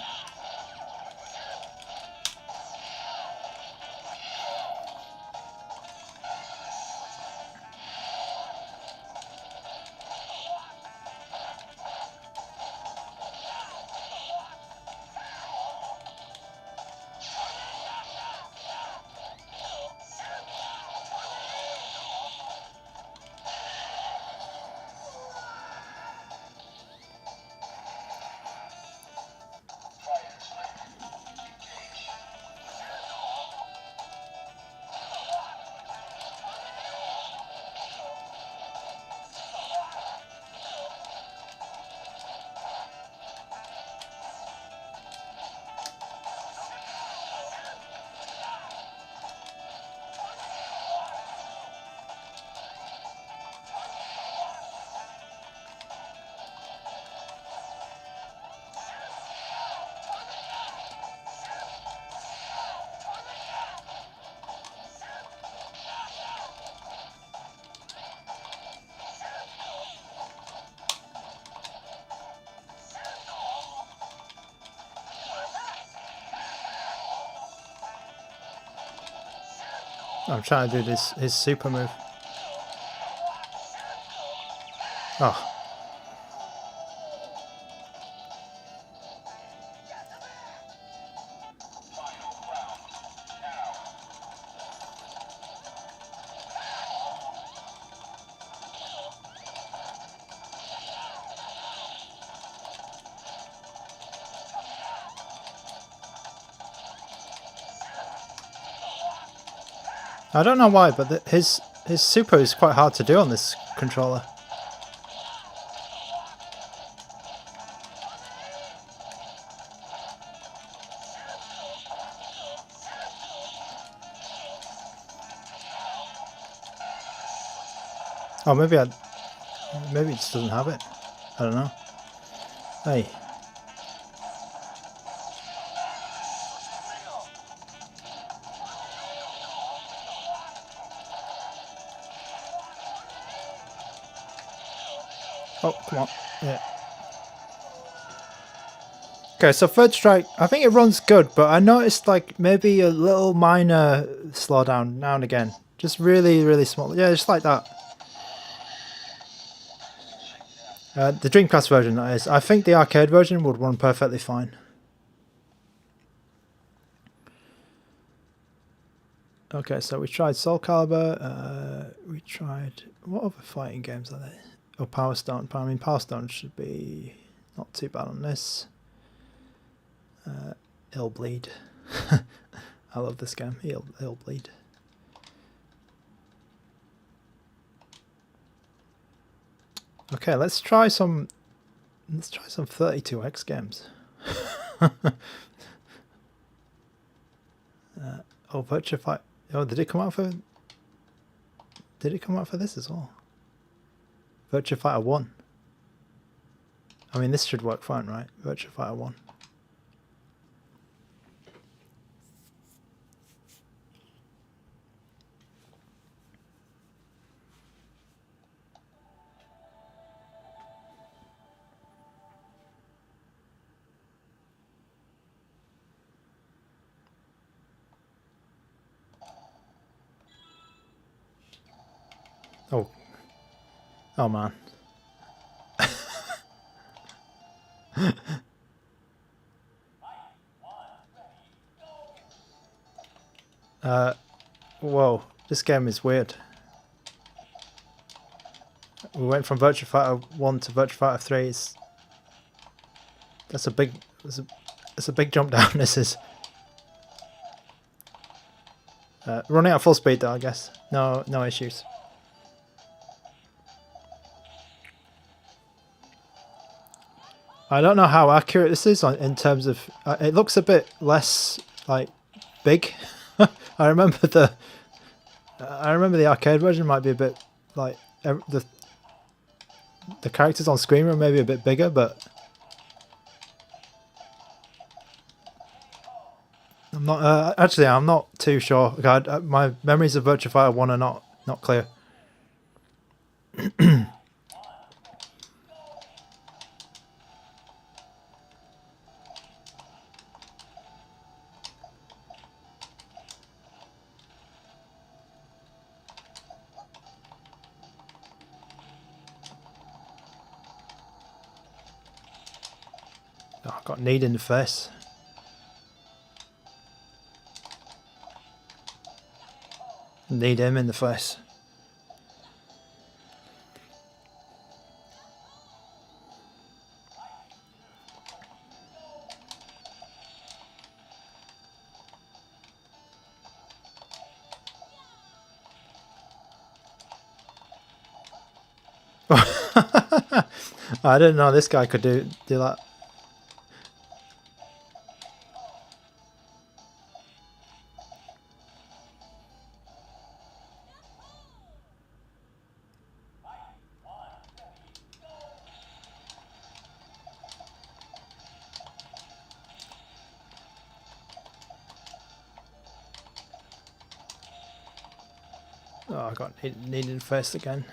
I'm trying to do his super move. Oh. I don't know why, but his super is quite hard to do on this controller. Oh, maybe it just doesn't have it. I don't know. Hey. Oh, come on. Yeah. Okay, so third strike, I think it runs good, but I noticed like maybe a little minor slowdown now and again. Just really, really small. Yeah, just like that. The Dreamcast version, that is. I think the arcade version would run perfectly fine. Okay, so we tried Soul Calibur. We tried... What other fighting games are there? Oh, Power Stone. I mean, Power Stone should be not too bad on this. It'll bleed. I love this game. It'll bleed. Okay, let's try some 32X games. Oh, Virtua Fight. Oh, did it come out for this as well? Virtua Fighter 1. I mean, this should work fine, right? Virtua Fighter 1. Oh. Oh, man. Whoa, this game is weird. We went from Virtua Fighter 1 to Virtua Fighter 3. That's a big jump down. This is running at full speed though, I guess. No issues. I don't know how accurate this is in terms of. It looks a bit less like big. I remember the arcade version might be a bit like the characters on screen were maybe a bit bigger, but I'm not actually. I'm not too sure. God, my memories of Virtua Fighter 1 are not clear. Oh, I got kneed in the face. Kneed him in the face. I didn't know this guy could do that. Oh, I got needed first again.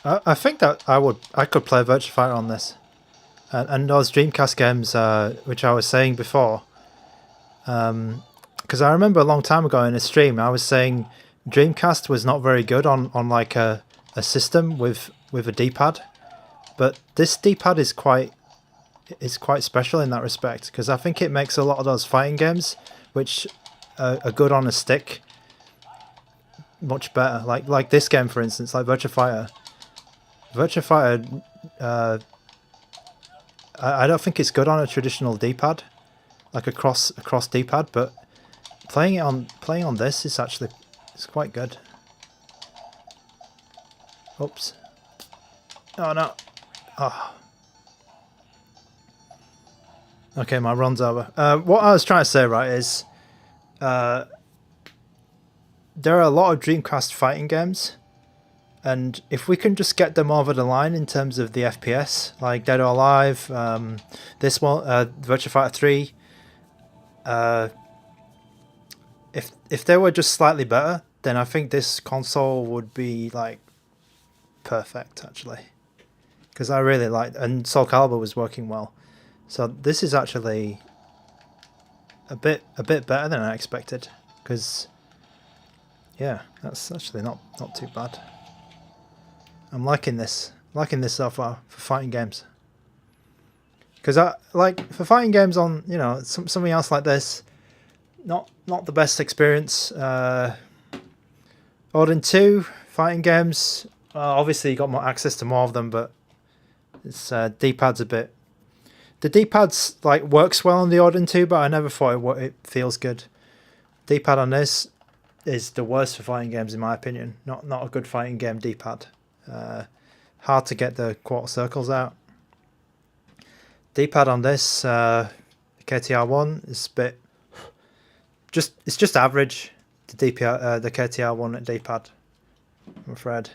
I think that I could play Virtua Fighter on this, and those Dreamcast games, which I was saying before. Because I remember a long time ago in a stream, I was saying Dreamcast was not very good on like a system with a D-pad, but this D-pad is quite special in that respect, because I think it makes a lot of those fighting games which are good on a stick much better. Like this game, for instance, like Virtua Fighter. Virtua Fighter, I don't think it's good on a traditional D-pad, like a cross D-pad, but playing on this is actually quite good. Oops. Oh no. Oh. Okay, my run's over. What I was trying to say, right, is there are a lot of Dreamcast fighting games, and if we can just get them over the line in terms of the FPS, like Dead or Alive, this one, Virtua Fighter 3, if they were just slightly better, then I think this console would be like perfect, actually, because I really liked, and Soul Calibur was working well, so this is actually a bit better than I expected, because yeah, that's actually not too bad. I'm liking this so far for fighting games, because I like for fighting games on, you know, something else like this, not the best experience. Odin 2 fighting games, obviously you got more access to more of them, but it's D-pad's a bit. The D-pad's like works well on the Odin 2, but I never thought it feels good. D-pad on this is the worst for fighting games in my opinion. Not a good fighting game D-pad. Hard to get the quarter circles out. D-pad on this KTR1 is a bit. It's just average. The KTR1 at D-pad, I'm afraid.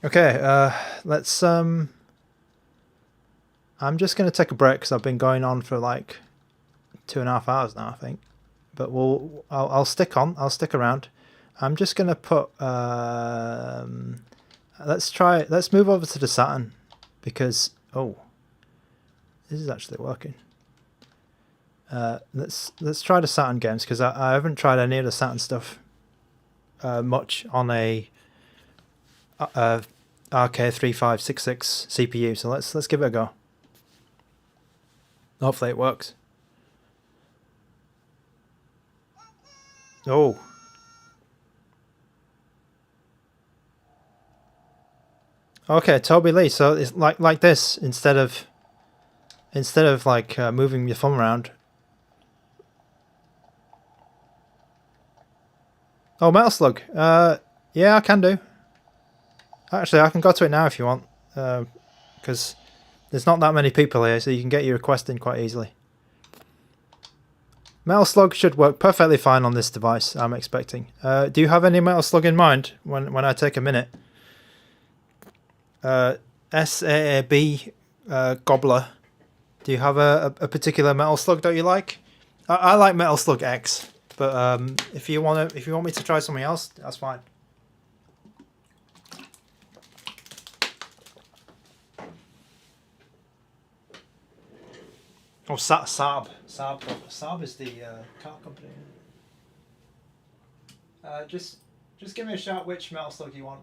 Okay, let's. I'm just gonna take a break because I've been going on for like 2.5 hours now, I think. But I'll stick on. I'll stick around. I'm just gonna put. Let's move over to the Saturn, because this is actually working. Let's try the Saturn games, because I haven't tried any of the Saturn stuff much on a RK3566 CPU. So let's give it a go. Hopefully it works. Oh. Okay, Toby Lee. So it's like this, instead of like moving your thumb around. Oh, Metal Slug. Yeah, I can do. Actually, I can go to it now if you want, because there's not that many people here, so you can get your request in quite easily. Metal Slug should work perfectly fine on this device, I'm expecting. Do you have any Metal Slug in mind when I take a minute? SAAB Gobbler. Do you have a particular Metal Slug that you like? I like Metal Slug X, but if you want me to try something else, that's fine. Oh, Saab is the car company. Just give me a shout which Metal Slug you want.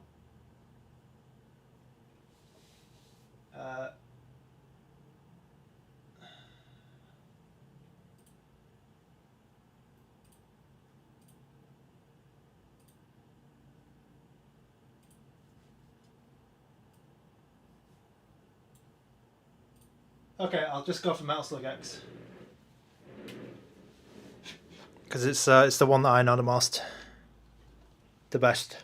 Okay, I'll just go for Metal Slug X, because it's the one that I know the most, the best.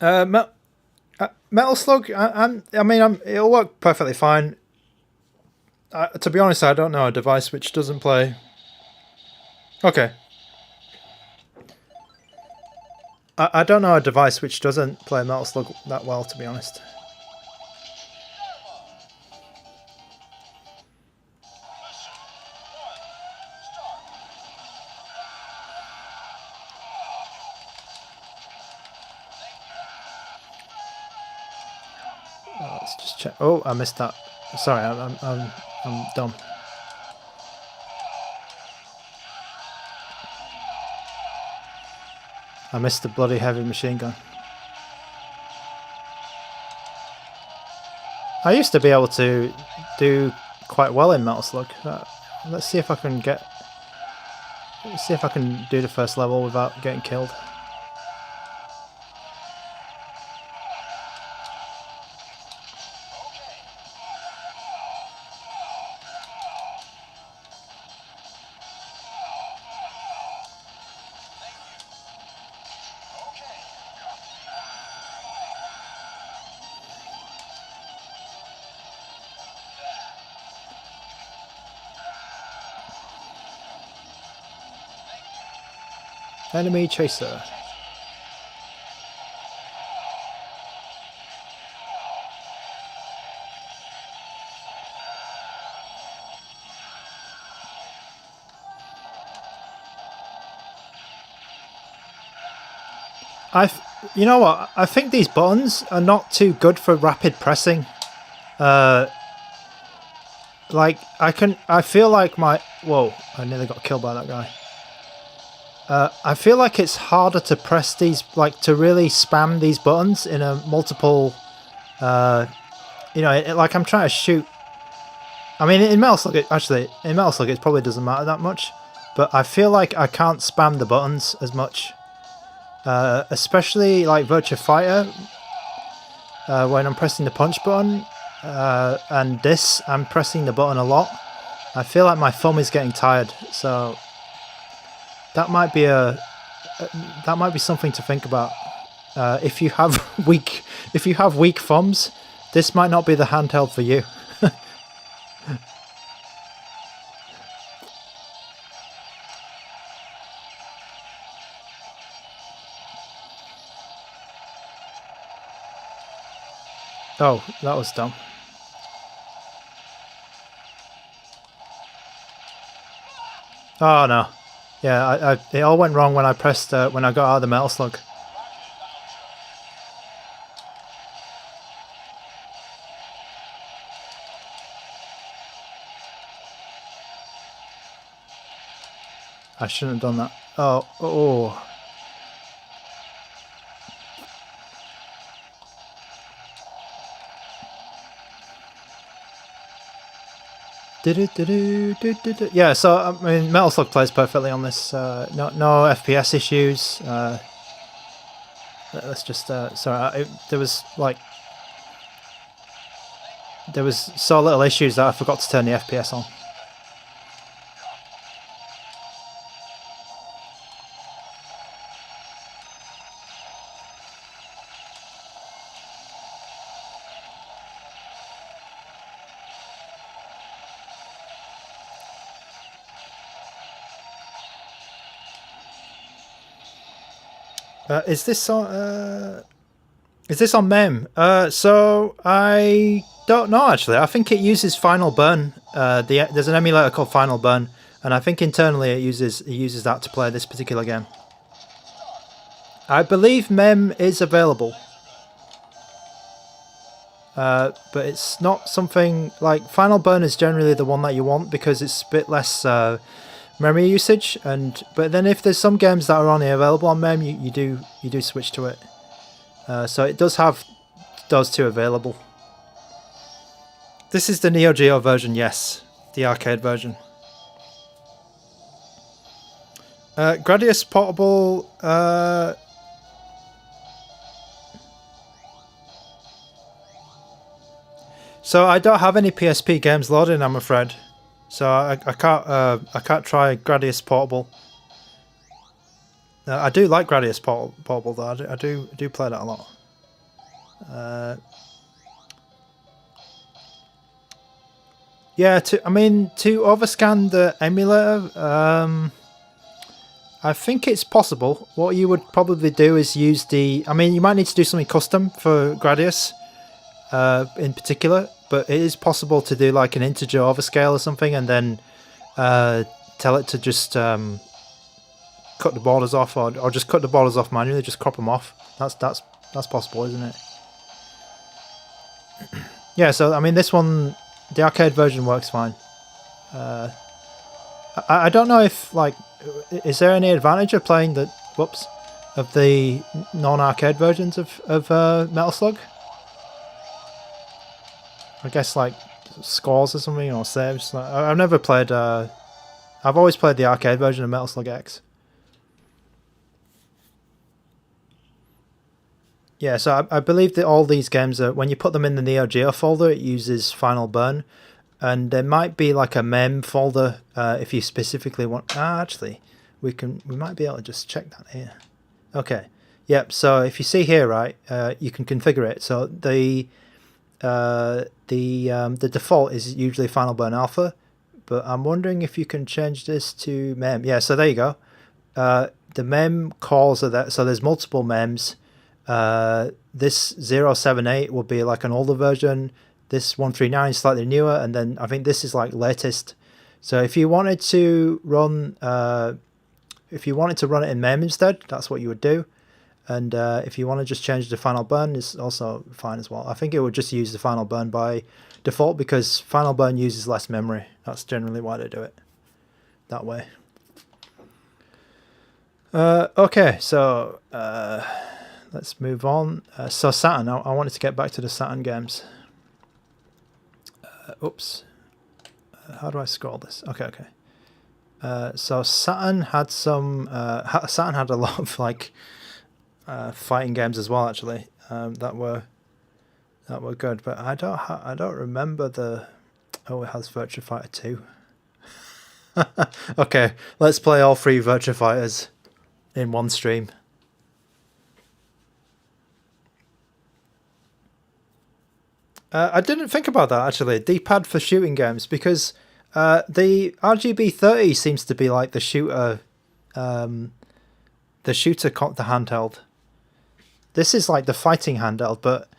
Metal Slug. It'll work perfectly fine. To be honest, I don't know a device which doesn't play. Okay. I don't know a device which doesn't play Metal Slug that well, to be honest. Let's just check. Oh, I missed that. Sorry, I'm dumb. I missed the bloody heavy machine gun. I used to be able to do quite well in Metal Slug. Let's see if I can get. Let's see if I can do the first level without getting killed. Enemy chaser. You know what? I think these buttons are not too good for rapid pressing. Like I feel like my. Whoa! I nearly got killed by that guy. I feel like it's harder to press these, like to really spam these buttons in a multiple, you know, like I'm trying to shoot. I mean, in Metal Slug, in Metal Slug it probably doesn't matter that much, but I feel like I can't spam the buttons as much, especially like Virtua Fighter, when I'm pressing the punch button, and this, I'm pressing the button a lot. I feel like my thumb is getting tired, so. That might be something to think about. If you have weak thumbs, this might not be the handheld for you. Oh, that was dumb. Oh no. Yeah, it all went wrong when I pressed when I got out of the Metal Slug. I shouldn't have done that. Oh. Yeah, so I mean, Metal Slug plays perfectly on this. No FPS issues. Let's just. Sorry, there was so little issues that I forgot to turn the FPS on. Is this on MEM? So I don't know actually. I think it uses Final Burn. There's an emulator called Final Burn, and I think internally it uses that to play this particular game. I believe MEM is available, but it's not something like Final Burn is generally the one that you want because it's a bit less. Memory usage, but then if there's some games that are only available on MEM, you do switch to it. So it does have those two available. This is the Neo Geo version, yes, the arcade version. Gradius Portable. So I don't have any PSP games loading, I'm afraid. So I can't try Gradius Portable. I do like Gradius Portable though. I do play that a lot. Yeah, to overscan the emulator, I think it's possible. What you would probably do is use the. I mean, you might need to do something custom for Gradius, in particular. But it is possible to do like an integer overscale or something, and then tell it to just cut the borders off, or just cut the borders off manually, just crop them off. That's possible, isn't it? Yeah, so I mean, this one, the arcade version works fine. I don't know if like, is there any advantage of playing the of the non-arcade versions of Metal Slug? I guess like scores or something, or saves. Like, I've never played. I've always played the arcade version of Metal Slug X. Yeah, so I believe that all these games are, when you put them in the Neo Geo folder, it uses Final Burn, and there might be like a mem folder if you specifically want. Actually, we might be able to just check that here. Okay, yep. So if you see here, right, you can configure it. So the default is usually Final Burn Alpha, but I'm wondering if you can change this to mem. Yeah, so there you go. The mem calls are that. So there's multiple mems. This 078 will be like an older version. This 139 is slightly newer, and then I think this is like latest. So if you wanted to run, it in mem instead, that's what you would do. And if you want to just change the Final Burn, is also fine as well. I think it would just use the Final Burn by default because Final Burn uses less memory. That's generally why they do it that way. Okay, so let's move on. So Saturn, I wanted to get back to the Saturn games. Oops. How do I scroll this? Okay. So Saturn had some. Saturn had a lot of like fighting games as well, actually. That were good, but I don't remember the. Oh, it has Virtua Fighter 2. Okay, let's play all three Virtua Fighters in one stream. I didn't think about that actually. D-pad for shooting games, because the RGB30 seems to be like the shooter, the handheld. This is like the fighting handheld, but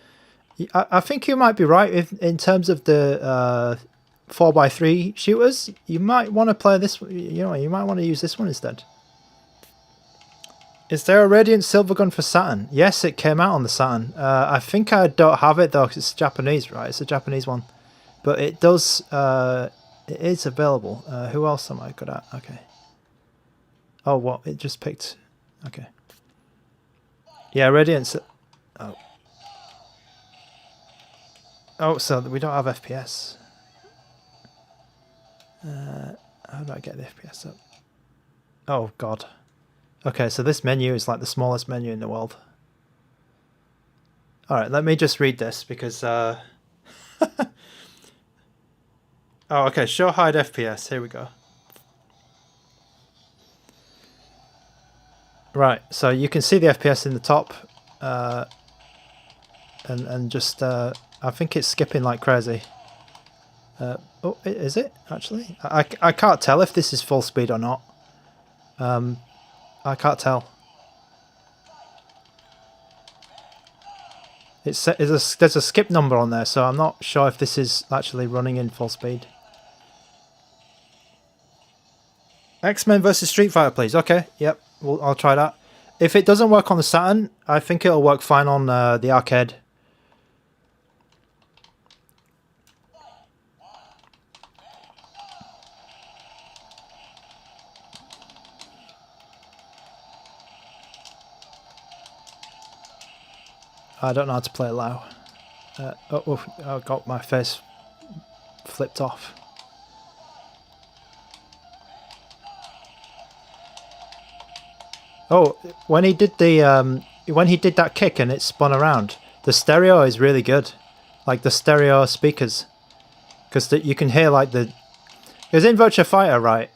I think you might be right in terms of the 4x3 shooters. You might want to play this. You might want to use this one instead. Is there a Radiant Silvergun for Saturn? Yes, it came out on the Saturn. I think I don't have it though, because it's Japanese, right? It's a Japanese one, but it does. It is available. Who else am I good at? Okay. Oh, what? It just picked. Okay. Yeah, Radiant. Oh. Oh, so we don't have FPS. How do I get the FPS up? Oh God. Okay, so this menu is like the smallest menu in the world. Alright, let me just read this because... Oh, okay, show hide FPS. Here we go. Right, so you can see the FPS in the top. And just... I think it's skipping like crazy. Oh, is it, actually? I can't tell if this is full speed or not. I can't tell. There's a skip number on there, so I'm not sure if this is actually running in full speed. X-Men versus Street Fighter, please. Okay, yep, I'll try that. If it doesn't work on the Saturn, I think it'll work fine on the arcade. I don't know how to play Lao. I got my face flipped off. Oh, when he did that kick and it spun around, the stereo is really good, like the stereo speakers, because you can hear like the. Because in Virtua Fighter, right,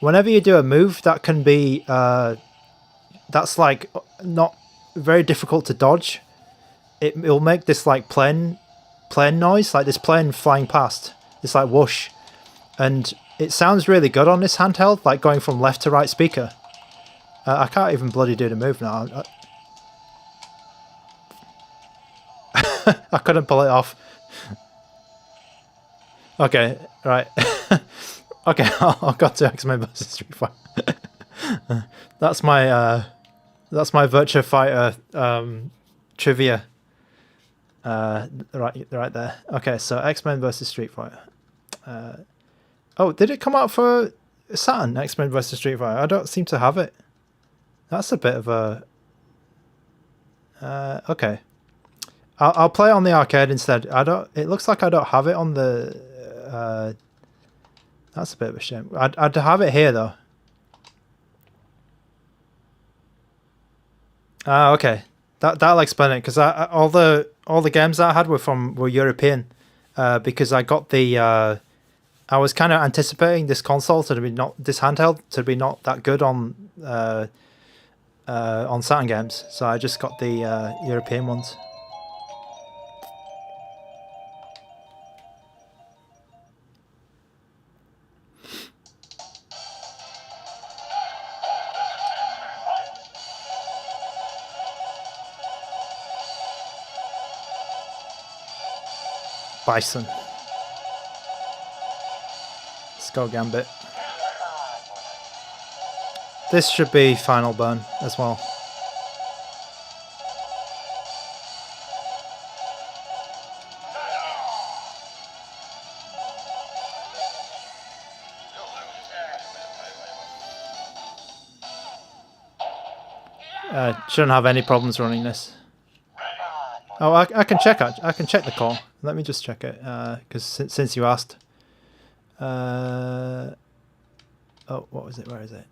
whenever you do a move, that can be that's like not very difficult to dodge. It'll make this like plane noise, like this plane flying past. It's like whoosh, and it sounds really good on this handheld, like going from left to right speaker. I can't even bloody do the move now. I couldn't pull it off. Okay, right. Okay, I'll go to X-Men vs Street Fighter. That's my Virtua Fighter trivia. Right there. Okay, so X-Men versus Street Fighter. Oh, did it come out for Saturn? X-Men versus Street Fighter. I don't seem to have it. That's a bit of a. Okay. I'll play it on the arcade instead. I don't. It looks like I don't have it on the. That's a bit of a shame. I'd have it here though. Ah, okay. That'll explain it, because all the games that I had were European, because I got the I was kind of anticipating this console to be this handheld to be not that good on Saturn games, so I just got the European ones. Bison. Let's go Gambit. This should be Final Burn as well. Shouldn't have any problems running this. Oh, I can check it. I can check the call. Let me just check it, because since you asked. Oh, what was it? Where is it?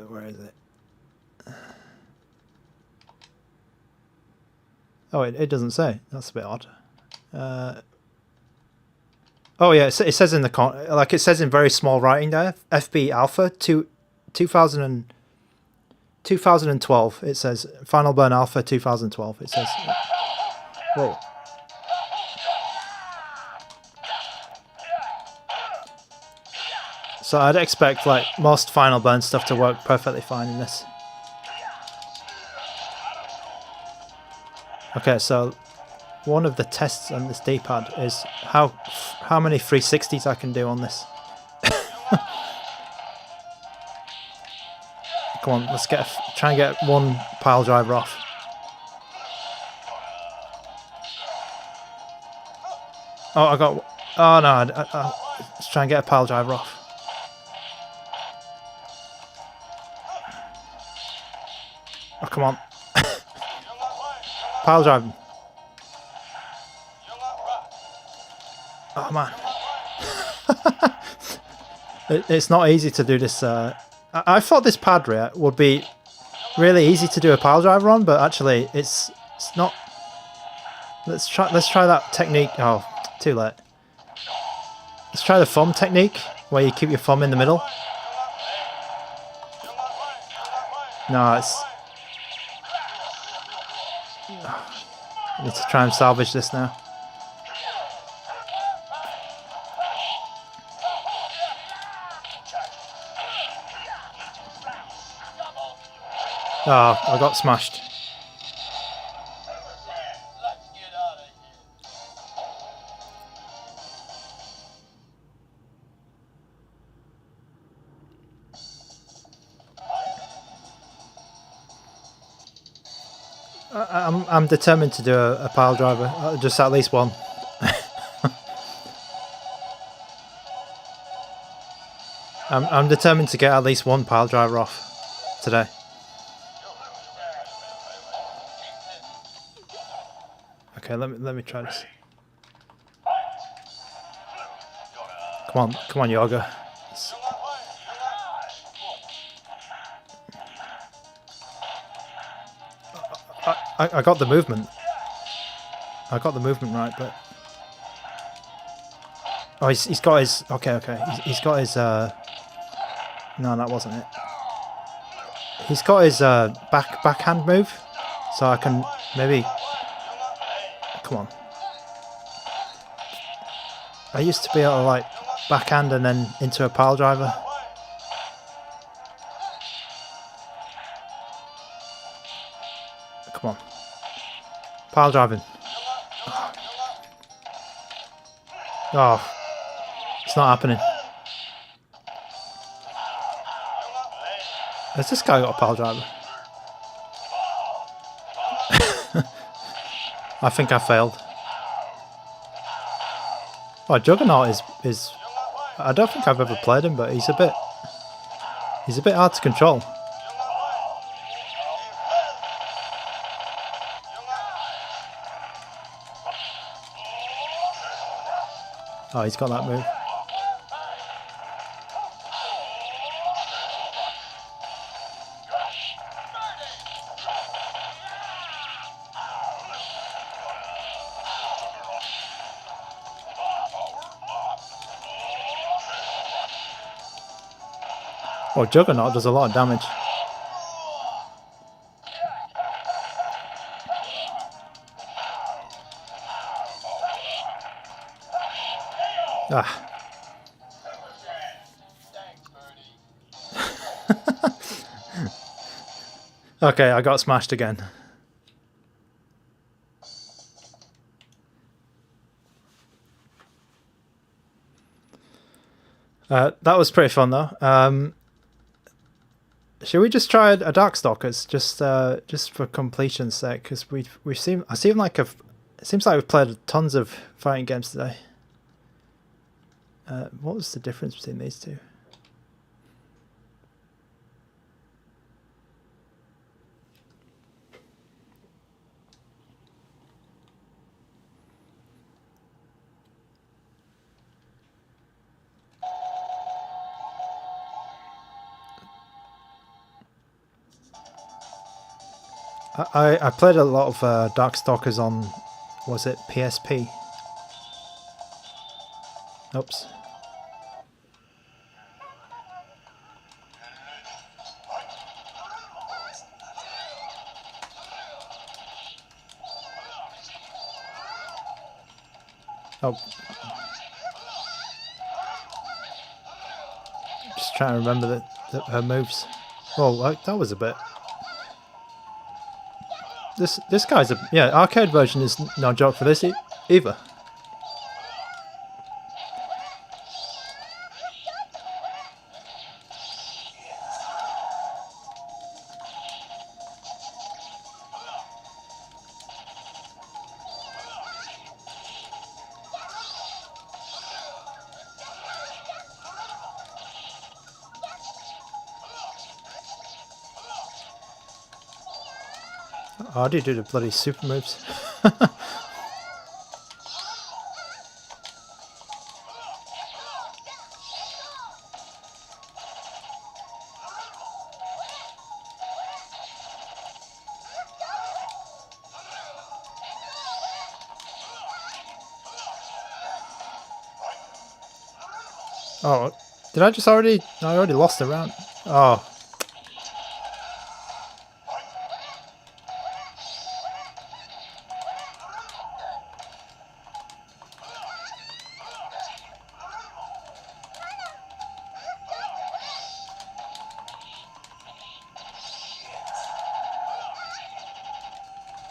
Where is it? Oh, it doesn't say. That's a bit odd. Oh yeah, it says in the like it says in very small writing there. FB Alpha 2012. It says Final Burn Alpha 2012. It says. Whoa. So I'd expect like most Final Burn stuff to work perfectly fine in this. Okay, so one of the tests on this D-pad is how many 360s I can do on this. Come on, let's try and get one pile driver off. Oh, I got. Oh no! Let's try and get a pile driver off. Oh come on! Pile driving. Oh man! It's not easy to do this. I thought this pad would be really easy to do a pile driver on, but actually it's not. Let's try that technique. Oh, too late. Let's try the thumb technique where you keep your thumb in the middle. No, it's. I need to try and salvage this now. Oh, I got smashed. I'm determined to do a pile driver, just at least one. I'm determined to get at least one pile driver off today. Okay, let me try this. Come on, Yoga. I got the movement. I got the movement right, but oh, he's got his okay. He's got his no, that wasn't it. He's got his backhand move, so I can maybe. Come on. I used to be able to like backhand and then into a pile driver. Come on. Pile driving. Oh. It's not happening. Has this guy got a pile driver? I think I failed. Oh, Juggernaut is I don't think I've ever played him, but he's a bit hard to control. Oh, he's got that move. Oh, Juggernaut does a lot of damage. Ah. Okay, I got smashed again. That was pretty fun though. Should we just try a Darkstalkers just for completion's sake? Because it seems like we've played tons of fighting games today. What was the difference between these two? I played a lot of Darkstalkers on, was it PSP? Oops. Oh. Just trying to remember her moves. Oh, that was a bit. This guy's arcade version is no joke for this either. Oh, how do you do the bloody super moves? Oh, did I just already? I already lost the round. Oh.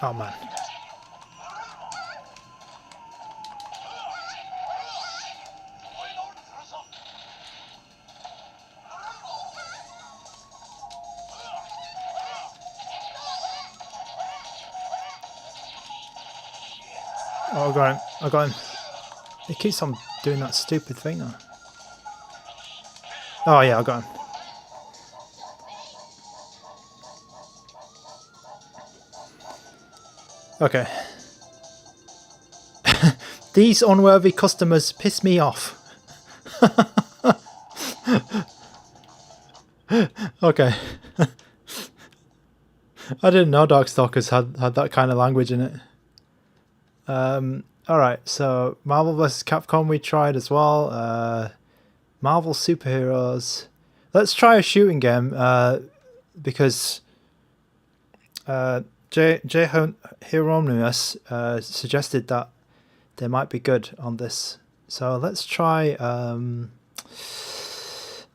Oh man. Oh, I got him. He keeps on doing that stupid thing though. Oh yeah, I got him. Okay. These unworthy customers piss me off. Okay. I didn't know Darkstalkers had that kind of language in it. Alright, so Marvel vs. Capcom we tried as well. Marvel Superheroes. Let's try a shooting game, because Hieronymus suggested that they might be good on this. So let's try,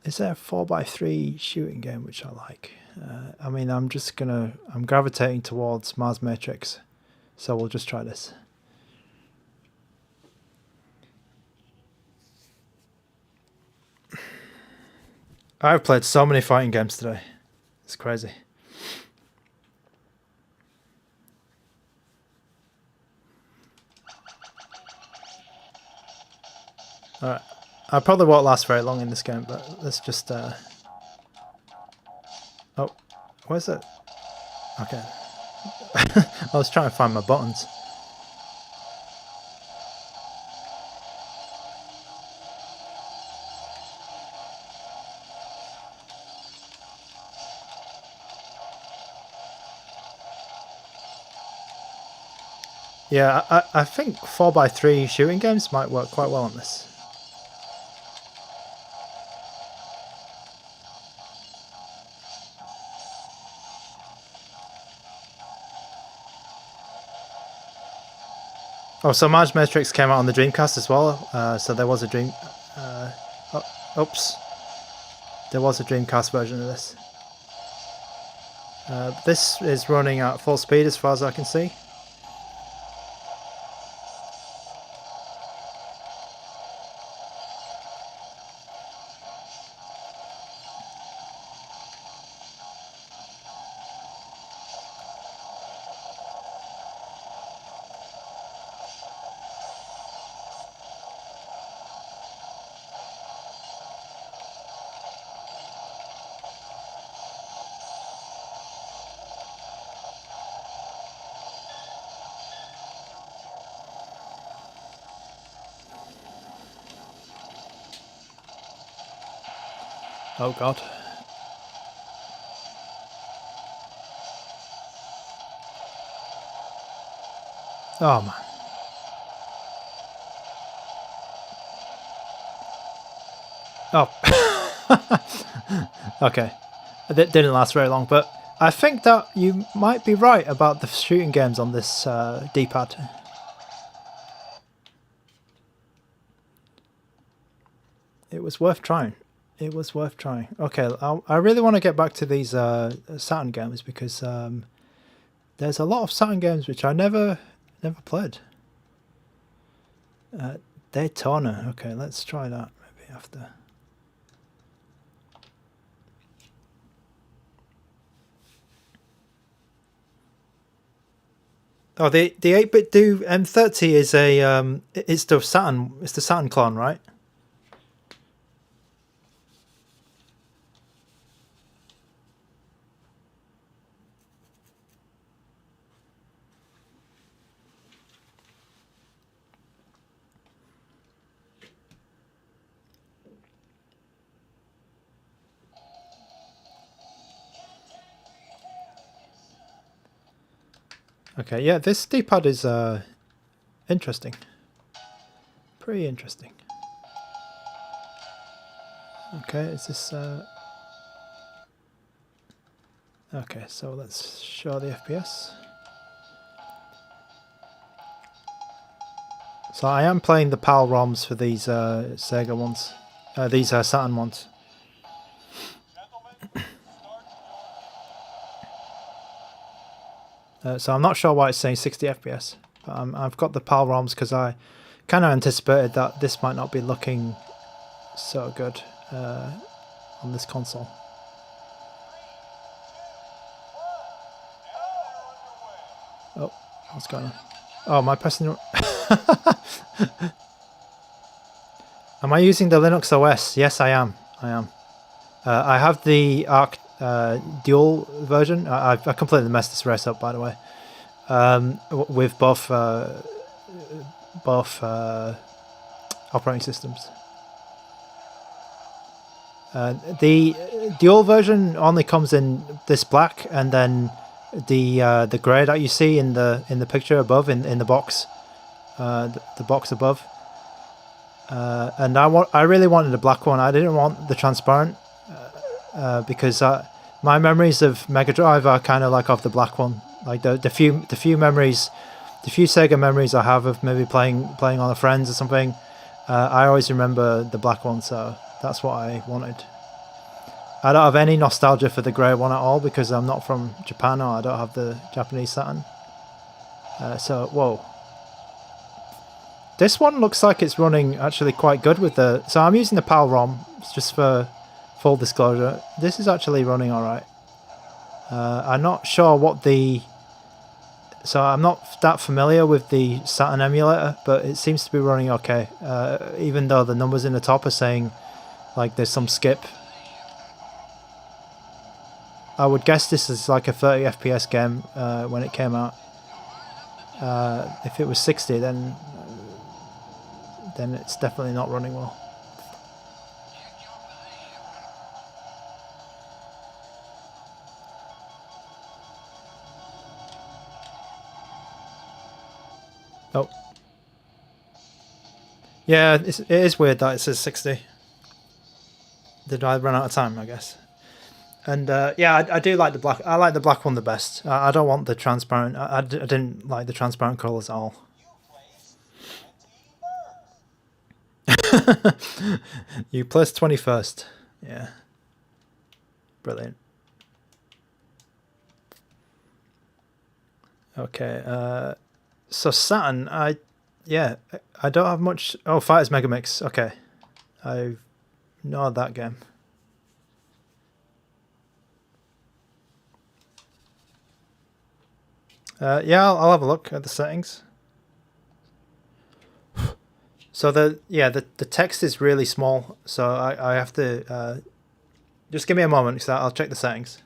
is there a 4x3 shooting game which I like? I mean, I'm gravitating towards Mars Matrix, so we'll just try this. I've played so many fighting games today. It's crazy. Alright. I probably won't last very long in this game, but let's just... Oh, where's it? Okay. I was trying to find my buttons. Yeah, I think 4x3 shooting games might work quite well on this. Oh, so Marge Matrix came out on the Dreamcast as well. So there was a oops. There was a Dreamcast version of this. This is running at full speed as far as I can see. Oh god. Oh man. Oh. Okay. It didn't last very long, but I think that you might be right about the shooting games on this D-pad. It was worth trying. It was worth trying. Okay, I really want to get back to these Saturn games because there's a lot of Saturn games which I never played. Daytona. Okay, let's try that maybe after. Oh, the 8-bit Do M30 is a it's the Saturn clone, right? Okay, yeah, this D-pad is interesting. Pretty interesting. Okay, is this... Okay, so let's show the FPS. So I am playing the PAL ROMs for these Sega ones. These Saturn ones. So I'm not sure why it's saying 60 FPS, but I've got the PAL ROMs because I kind of anticipated that this might not be looking so good on this console. Oh, what's going on? Oh, am I pressing... Am I using the Linux OS? Yes, I am. I have the ARC dual version. I completely messed this race up, by the way. With both operating systems. The dual version only comes in this black, and then the grey that you see in the picture above in the box, the box above. And I really wanted the black one. I didn't want the transparent because my memories of Mega Drive are kind of like of the black one. Like the few memories, the few Sega memories I have of maybe playing on a friends or something. I always remember the black one, so that's what I wanted. I don't have any nostalgia for the grey one at all because I'm not from Japan, or I don't have the Japanese Saturn. So whoa. This one looks like it's running actually quite good with the... So I'm using the PAL ROM, just for full disclosure. This is actually running alright. I'm not sure what the So I'm not that familiar with the Saturn emulator, but it seems to be running okay. Even though the numbers in the top are saying like there's some skip. I would guess this is like a 30 FPS game when it came out. If it was 60, then it's definitely not running well. Oh. Yeah, it is weird that it says 60. Did I run out of time, I guess? And yeah, I do like the black. I like the black one the best. I don't want the transparent. I didn't like the transparent colours at all. You placed 21st. Yeah. Brilliant. Okay. So Saturn, I don't have much. Oh, Fighters Megamix. Okay, I know that game. Yeah, I'll have a look at the settings. So the text is really small, so I have to just give me a moment because I'll check the settings.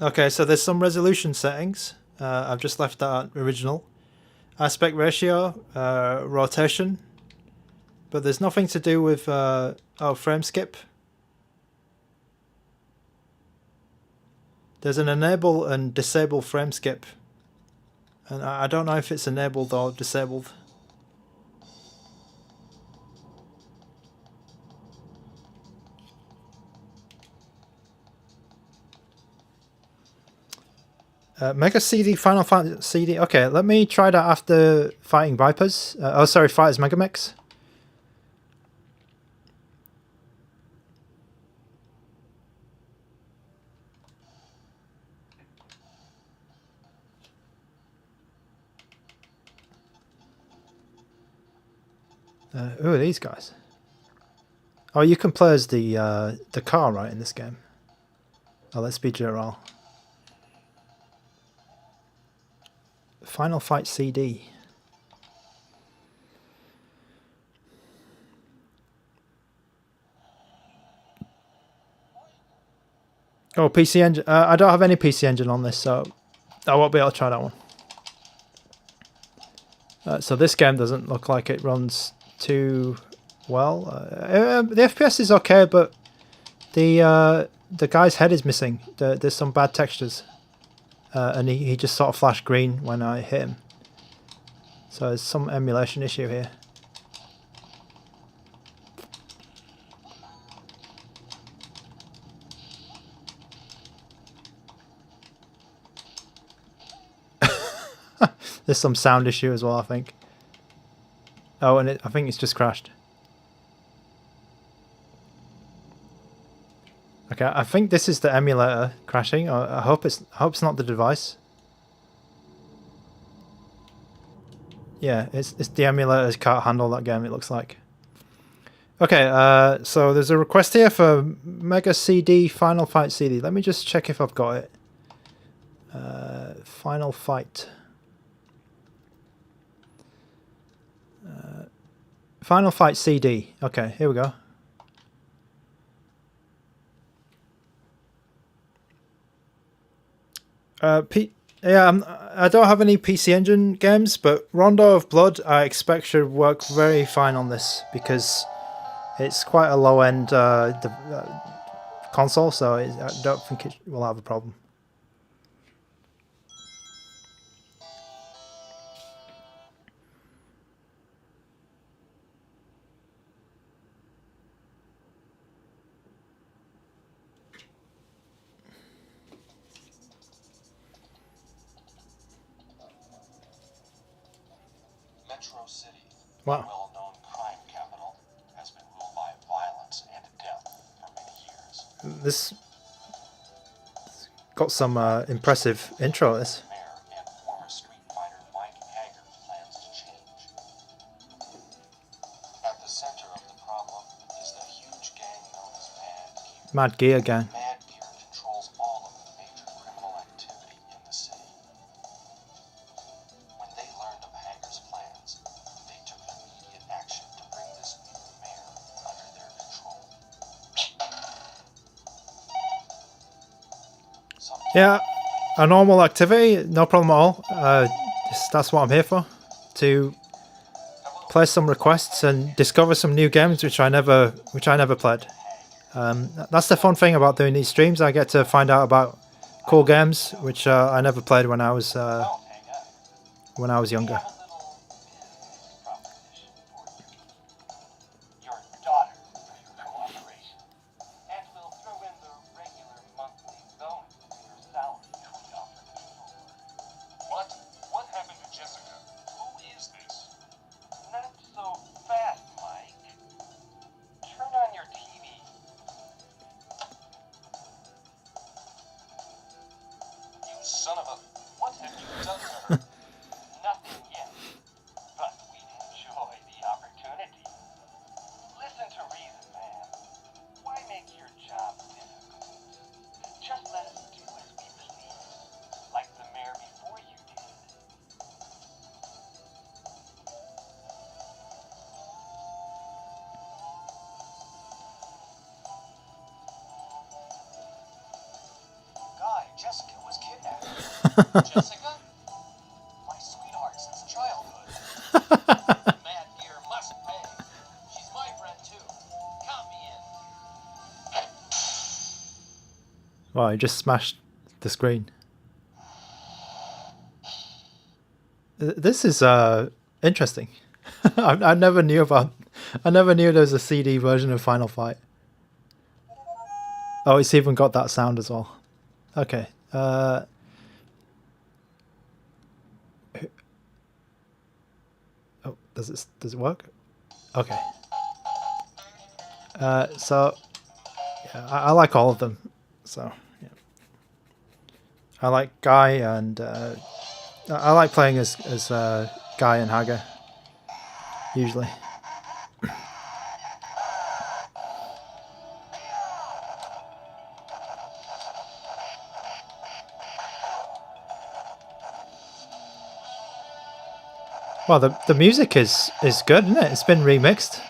Okay, so there's some resolution settings. I've just left that original. Aspect ratio, rotation, but there's nothing to do with frame skip. There's an enable and disable frame skip, and I don't know if it's enabled or disabled. Mega CD, Final Fantasy CD. Okay, let me try that after fighting Vipers. Oh, sorry, Fighters Megamix. Who are these guys? Oh, you can play as the car, right, in this game. Oh, let's be Gerald. Final Fight CD. Oh, PC Engine. I don't have any PC Engine on this, so I won't be able to try that one. So this game doesn't look like it runs too well. The FPS is okay, but the guy's head is missing. There's some bad textures. And he just sort of flashed green when I hit him. So there's some emulation issue here. There's some sound issue as well, I think. Oh, and I think it's just crashed. Okay, I think this is the emulator crashing. I hope it's not the device. Yeah, it's the emulator can't handle that game, it looks like. Okay, so there's a request here for Mega CD Final Fight CD. Let me just check if I've got it. Final Fight. Final Fight CD. Okay, here we go. Yeah, I don't have any PC Engine games, but Rondo of Blood I expect should work very fine on this because it's quite a low-end console, so I don't think it will have a problem. Metro City, Wow. a well-known crime capital, has been ruled by violence and death for many years. This got some impressive intro. This. Mayor and former street fighter Mike Hager plans to change. Mad Gear Gang. Mad Gear controls all of the major criminal activity in the city. When they learned of Hanger's plans, they took immediate action to bring this new mayor under their control. Yeah, a normal activity, no problem at all. That's what I'm here for, to play some requests and discover some new games which I never played. That's the fun thing about doing these streams. I get to find out about cool games which I never played when I was younger. Your daughter for your cooperation, and we'll throw in the regular monthly bonus to your salary we offered before. What? What happened to Jessica? Who is this? Not so fast, Mike. Turn on your TV. You son of a... What have you done to her? Nothing yet. But we'd enjoy the opportunity. Listen to reason, man. Why make your job difficult? Just let us do as we please, like the mayor before you did. Guy, Jessica was kidnapped. Jessica? My sweetheart since childhood. Mad Gear must pay. She's my friend too. Count me in. Wow, I just smashed the screen. This is interesting. I never knew there was a CD version of Final Fight. Oh, it's even got that sound as well. Okay. Oh, does it work? Okay. So yeah, I like all of them. So yeah, I like Guy, and I like playing as Guy and Hager usually. Well, the music is good, isn't it? It's been remixed.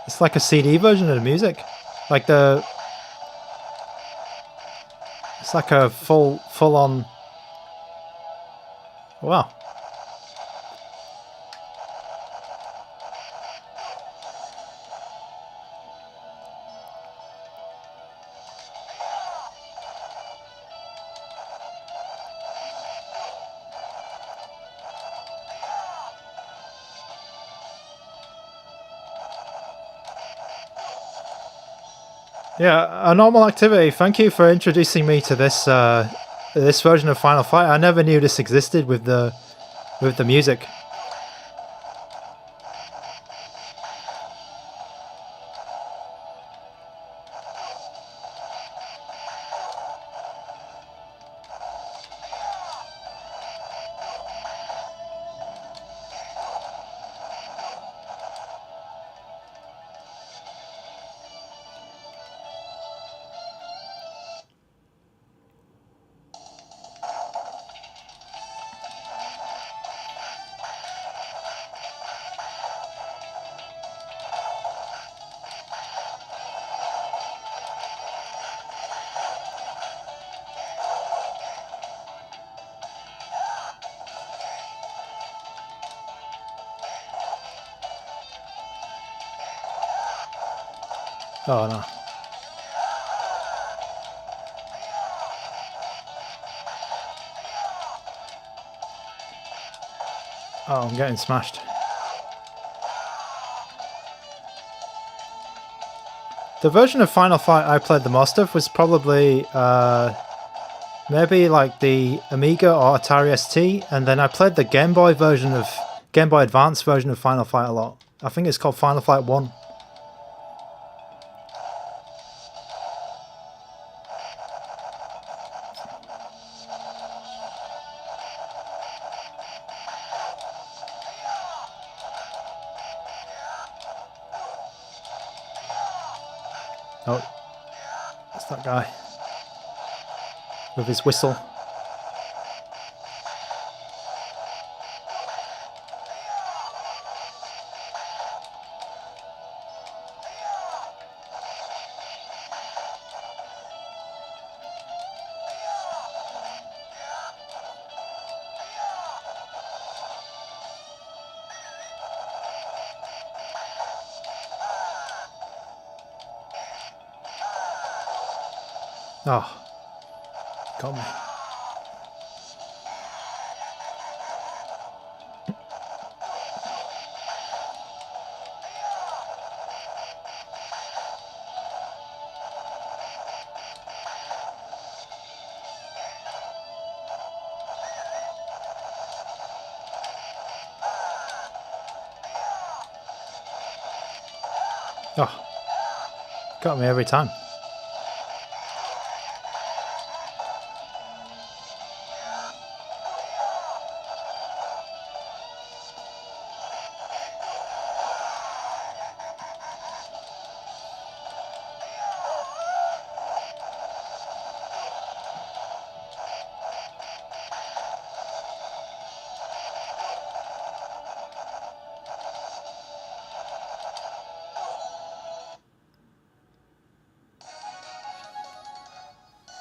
It's like a CD version of the music. Like it's like a full on. Wow. Yeah, a normal activity. Thank you for introducing me to this this version of Final Fight. I never knew this existed with the music. Oh no. Oh, I'm getting smashed. The version of Final Fight I played the most of was probably maybe like the Amiga or Atari ST, and then I played the Game Boy Advance version of Final Fight a lot. I think it's called Final Fight 1. Oh, That's that guy. With his whistle. Oh, got me. Oh, got me every time.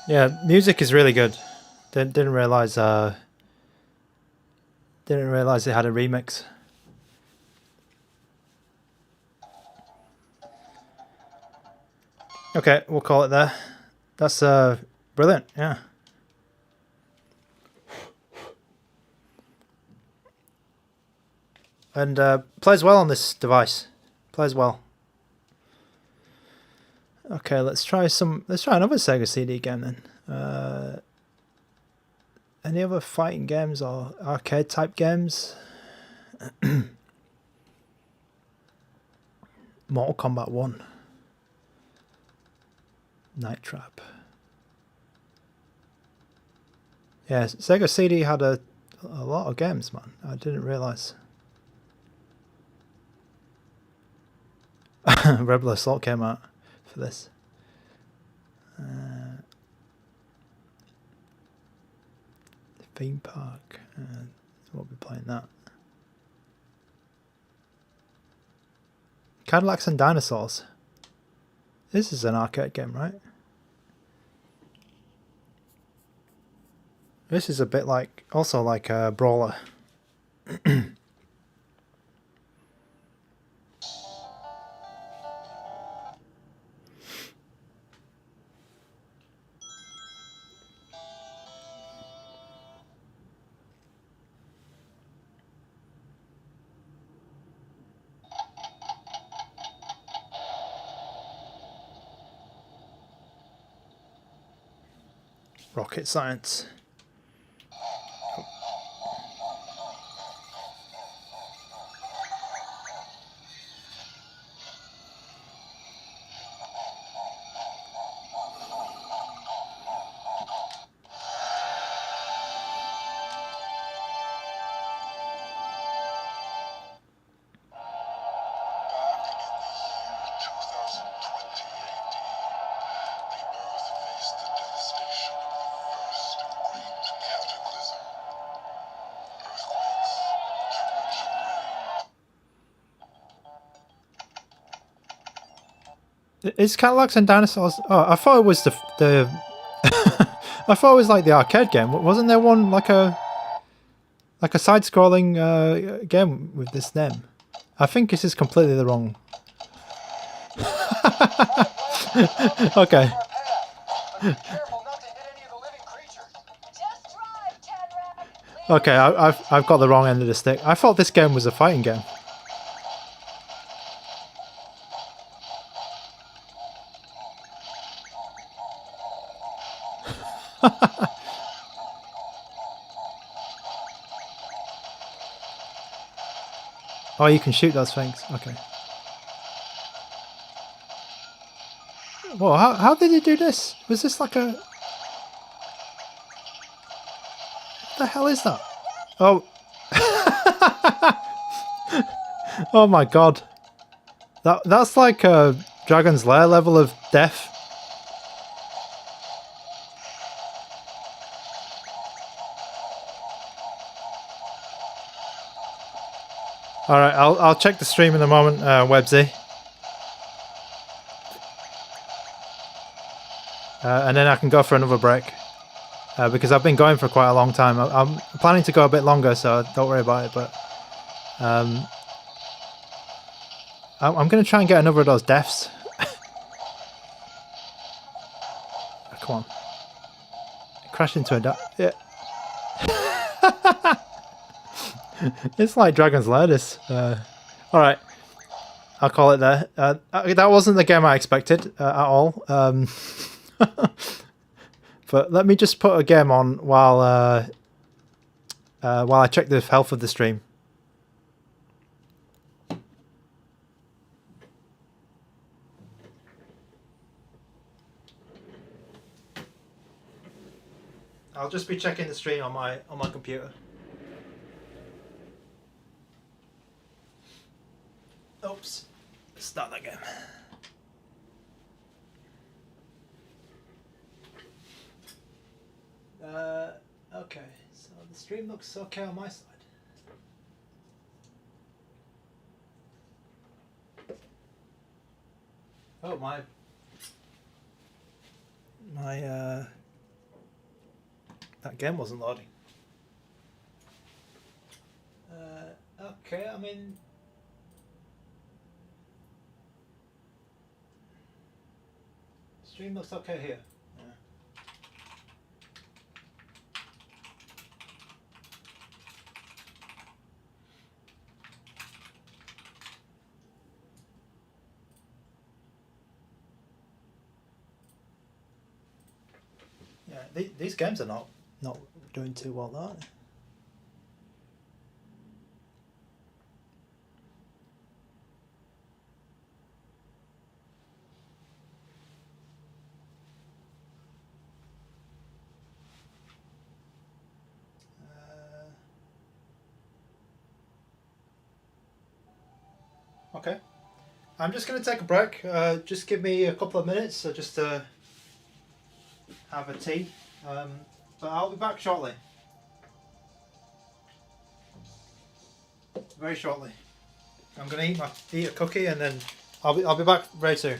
Yeah, music is really good. Didn't realize it had a remix. Okay, we'll call it there. That's brilliant. Yeah. And plays well on this device. Plays well. Okay, let's try another Sega CD game then. Any other fighting games or arcade type games? Mortal Kombat 1. Night Trap. Yeah, Sega CD had a lot of games, man. I didn't realise. Rebel Assault came out for this. Theme Park. We'll be playing that. Cadillacs and Dinosaurs. This is an arcade game, right? This is a bit like, also like a brawler. Rocket science. Is Cadillacs and Dinosaurs? Oh, I thought it was the I thought it was like the arcade game. Wasn't there one like a side-scrolling game with this name? I think this is completely the wrong. Okay. Okay, I've got the wrong end of the stick. I thought this game was a fighting game. Oh, you can shoot those things. Okay. Whoa, how did you do this? Was this like a... What the hell is that? Oh. Oh my god. That's like a Dragon's Lair level of death. All right, I'll check the stream in a moment, Websy. And then I can go for another break. Because I've been going for quite a long time. I'm planning to go a bit longer, so don't worry about it. But I'm going to try and get another of those deaths. Come on. Crash into a yeah. It's like Dragon's Lair, this. Alright. I'll call it there. That wasn't the game I expected at all. But let me just put a game on while I check the health of the stream. I'll just be checking the stream on my computer. Oops. Start that game. Okay, so the stream looks okay on my side. Oh, my that game wasn't loading. Okay, I mean, stream looks okay here. Yeah, these games are not doing too well, are they? Okay, I'm just going to take a break. Just give me a couple of minutes, so just to have a tea. But I'll be back shortly. Very shortly. I'm going to eat a cookie and then I'll be back very soon.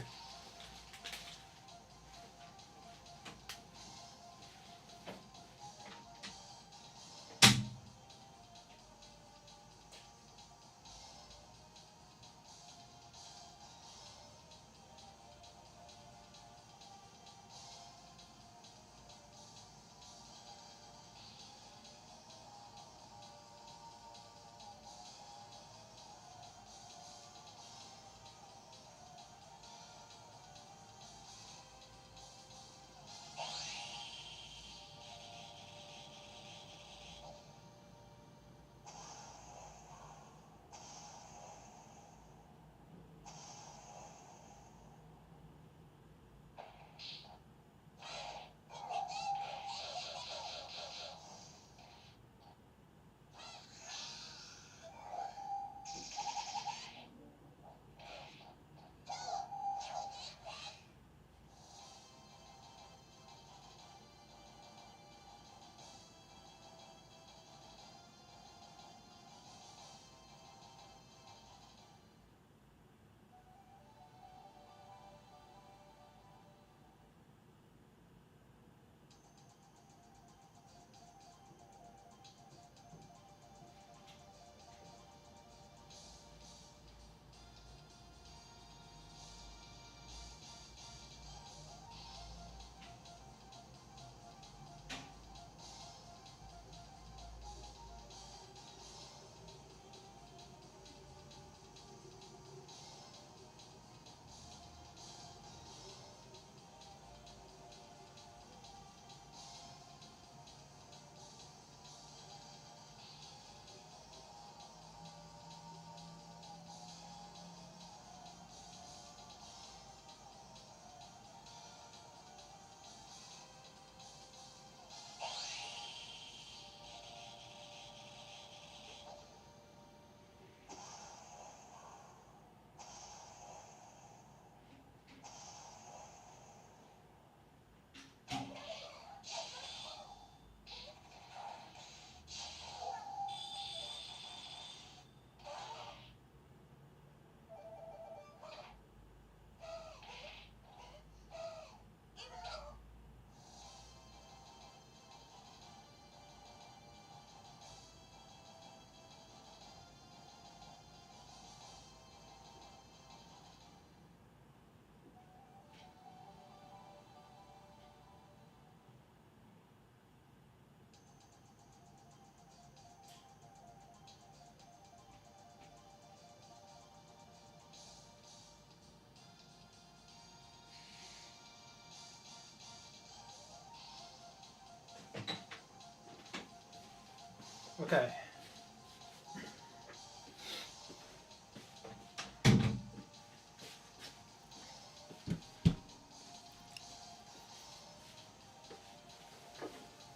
Okay.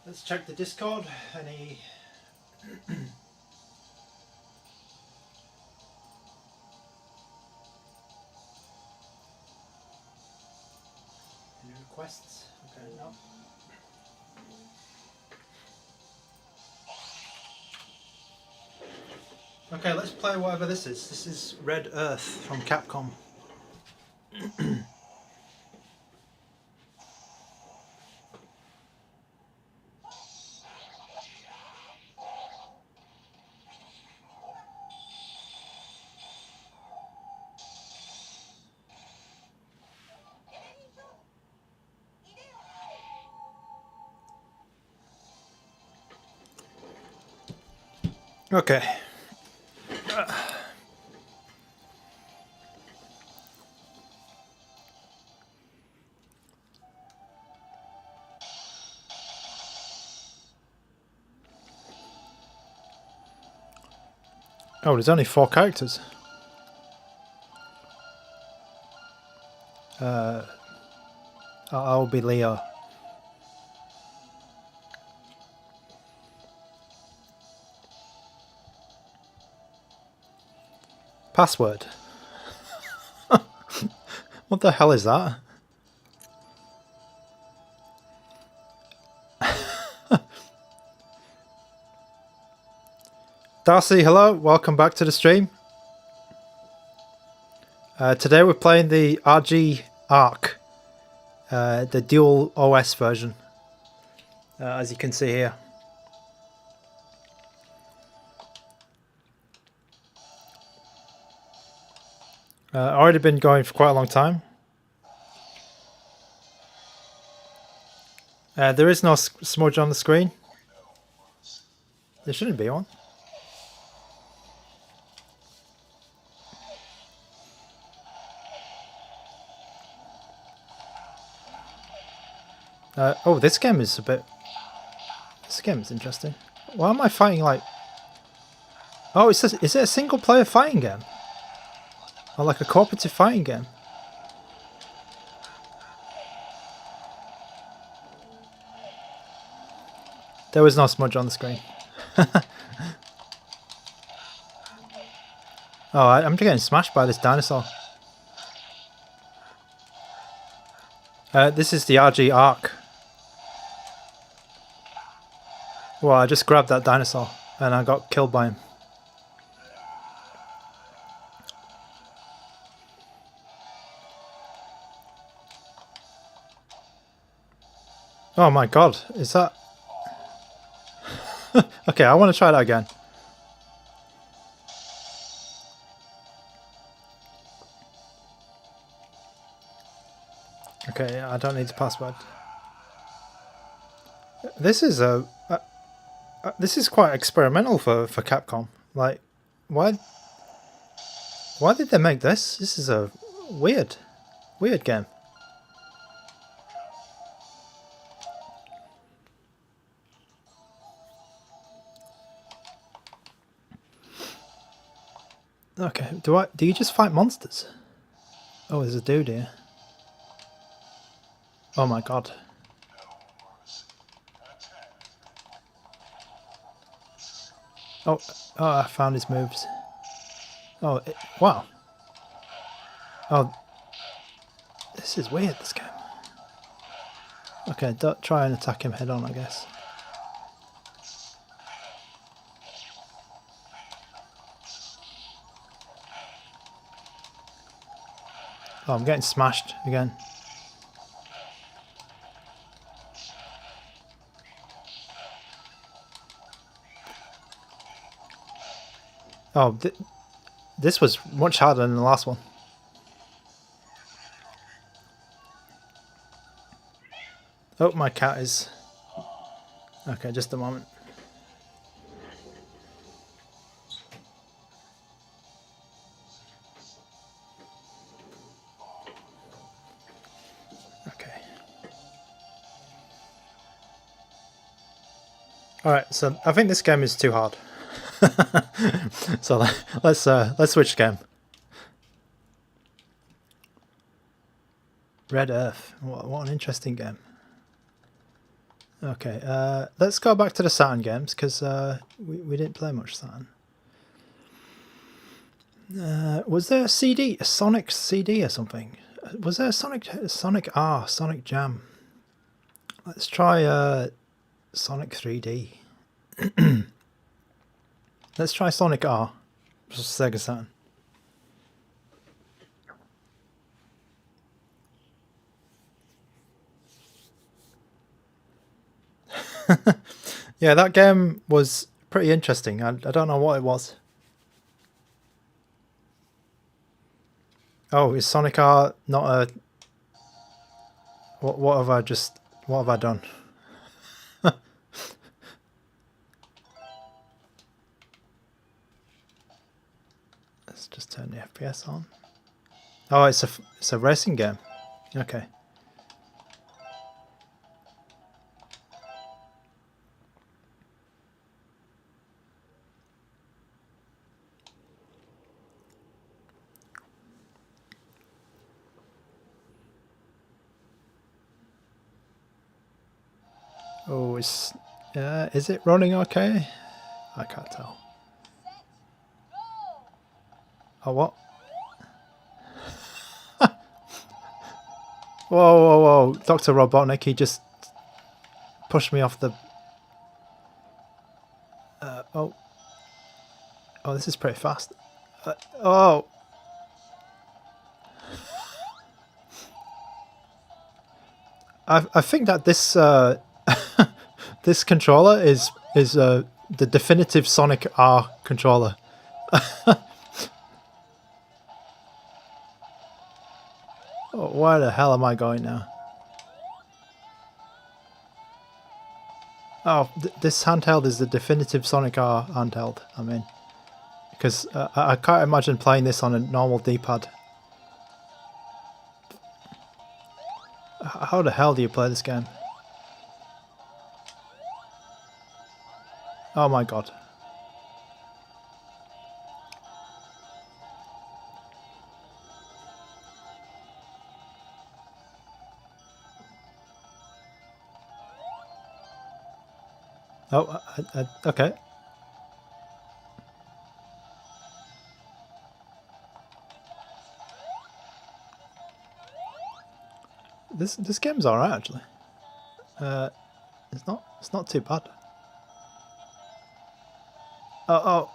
Let's check the Discord. Any requests? Okay, no. Okay, let's play whatever this is. This is Red Earth from Capcom. Okay. Oh, there's only 4 characters. I'll be Leo. Password. What the hell is that? Darcy, hello. Welcome back to the stream. Today we're playing the RG ARC, the dual OS version, as you can see here. Already been going for quite a long time. There is no smudge on the screen. There shouldn't be one. Oh, this game is a bit... This game is interesting. Why am I fighting like... Oh, it says, is it a single player fighting game? Or like a cooperative fighting game? There was no smudge on the screen. Oh, I'm getting smashed by this dinosaur. This is the RG ARC. Well, I just grabbed that dinosaur and I got killed by him. Oh my god, is that... Okay, I want to try that again. Okay, I don't need the password. This is this is quite experimental for Capcom. Like, why did they make this? This is a weird game. Okay, do you just fight monsters? Oh, there's a dude here. Oh my god. Oh, I found his moves. Oh, wow. Oh, this is weird, this game. Okay, don't try and attack him head on, I guess. Oh, I'm getting smashed again. Oh, this was much harder than the last one. Oh, my cat is... Okay, just a moment. Okay. All right, so I think this game is too hard. So let's switch game. Red Earth. What an interesting game. Okay, let's go back to the Saturn games because we didn't play much Saturn. Was there a CD, a Sonic CD or something? Was there a Sonic R, Sonic Jam? Let's try Sonic 3D. Let's try Sonic R for Sega Saturn. Yeah, that game was pretty interesting. I don't know what it was. Oh, is Sonic R not a... What have I done? Let's just turn the FPS on. Oh, it's a racing game. Okay. Oh, is it running okay? I can't tell. Oh, what? Whoa. Dr. Robotnik, he just pushed me off the... Oh, this is pretty fast. Oh! I think that this this controller is the definitive Sonic R controller. Oh, where the hell am I going now? Oh, this handheld is the definitive Sonic R handheld. I mean, because I can't imagine playing this on a normal D-pad. How the hell do you play this game? Oh my god. Oh, okay. This game's alright actually. It's not too bad. Oh.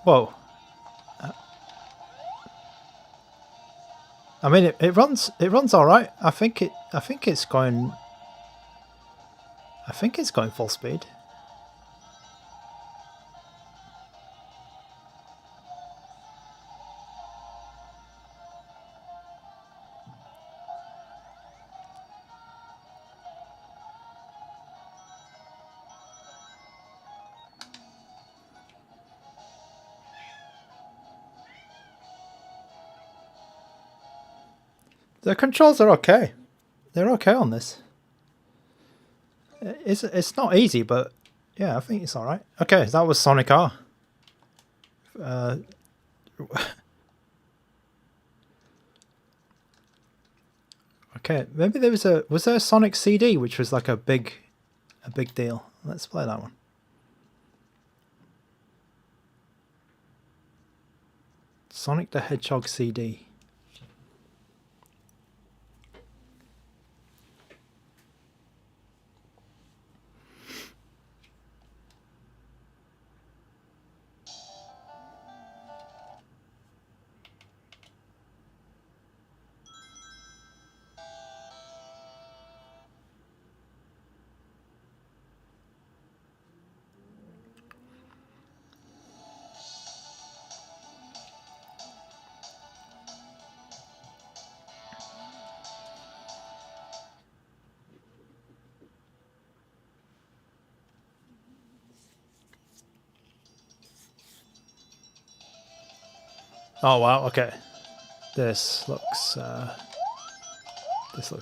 Whoa. I mean, it runs all right. I think it's going full speed. The controls are okay. They're okay on this. It's not easy, but yeah, I think it's all right. Okay, that was Sonic R. Okay, maybe was there a Sonic CD which was like a big deal. Let's play that one. Sonic the Hedgehog CD. Oh wow, okay. This looks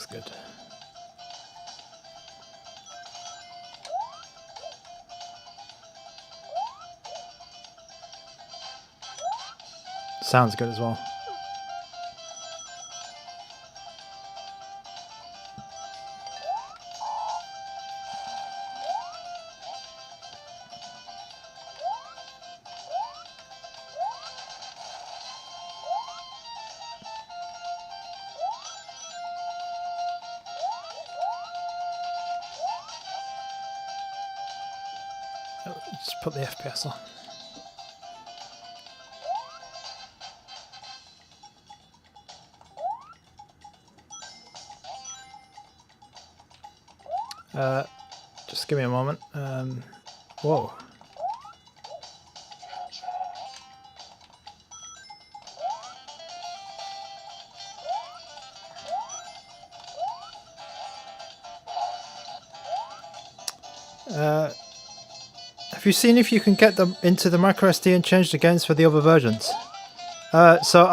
good. Sounds good as well. Just put the FPS on. Just give me a moment. Whoa. Have you seen if you can get them into the micro SD and change the games for the other versions? So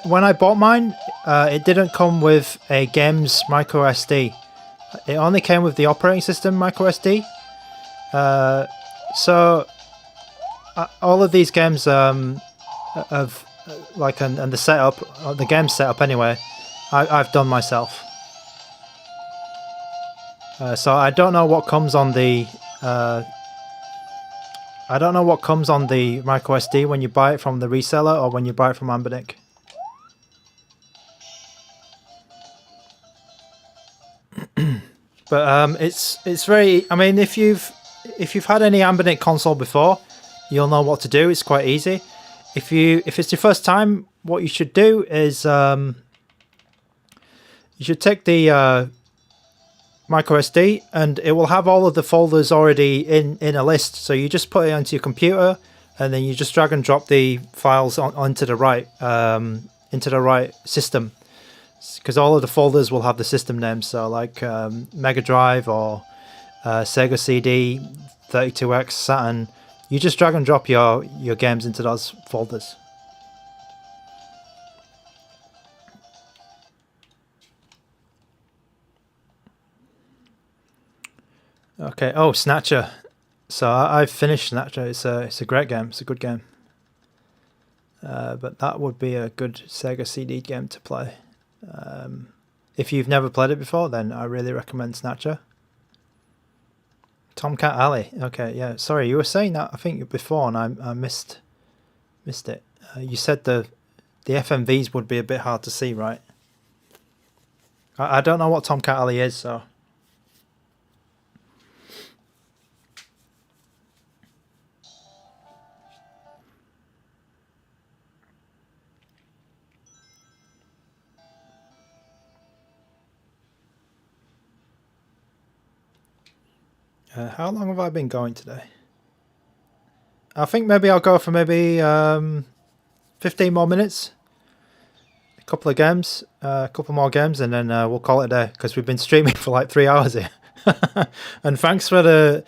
when I bought mine, it didn't come with a games micro SD. It only came with the operating system micro SD. So all of these games have like and the setup, the game setup anyway, I've done myself. So I don't know what comes on the micro SD when you buy it from the reseller or when you buy it from ANBERNIC. But it's very. I mean, if you've had any ANBERNIC console before, you'll know what to do. It's quite easy. If it's your first time, what you should do is you should take the micro SD, and it will have all of the folders already in a list. So you just put it onto your computer, and then you just drag and drop the files onto the right system, because all of the folders will have the system names. So like Mega Drive or Sega CD, 32X, Saturn. You just drag and drop your games into those folders. Okay. Oh, Snatcher. So I've finished Snatcher. It's a great game. It's a good game. But that would be a good Sega CD game to play. If you've never played it before, then I really recommend Snatcher. Tomcat Alley. Okay, yeah. Sorry, you were saying that I think before, and I missed it. You said the FMVs would be a bit hard to see, right? I don't know what Tomcat Alley is, so. How long have I been going today? I think maybe I'll go for maybe 15 more minutes. A couple of games, a couple more games, and then we'll call it a day, because we've been streaming for like 3 hours here. And thanks for the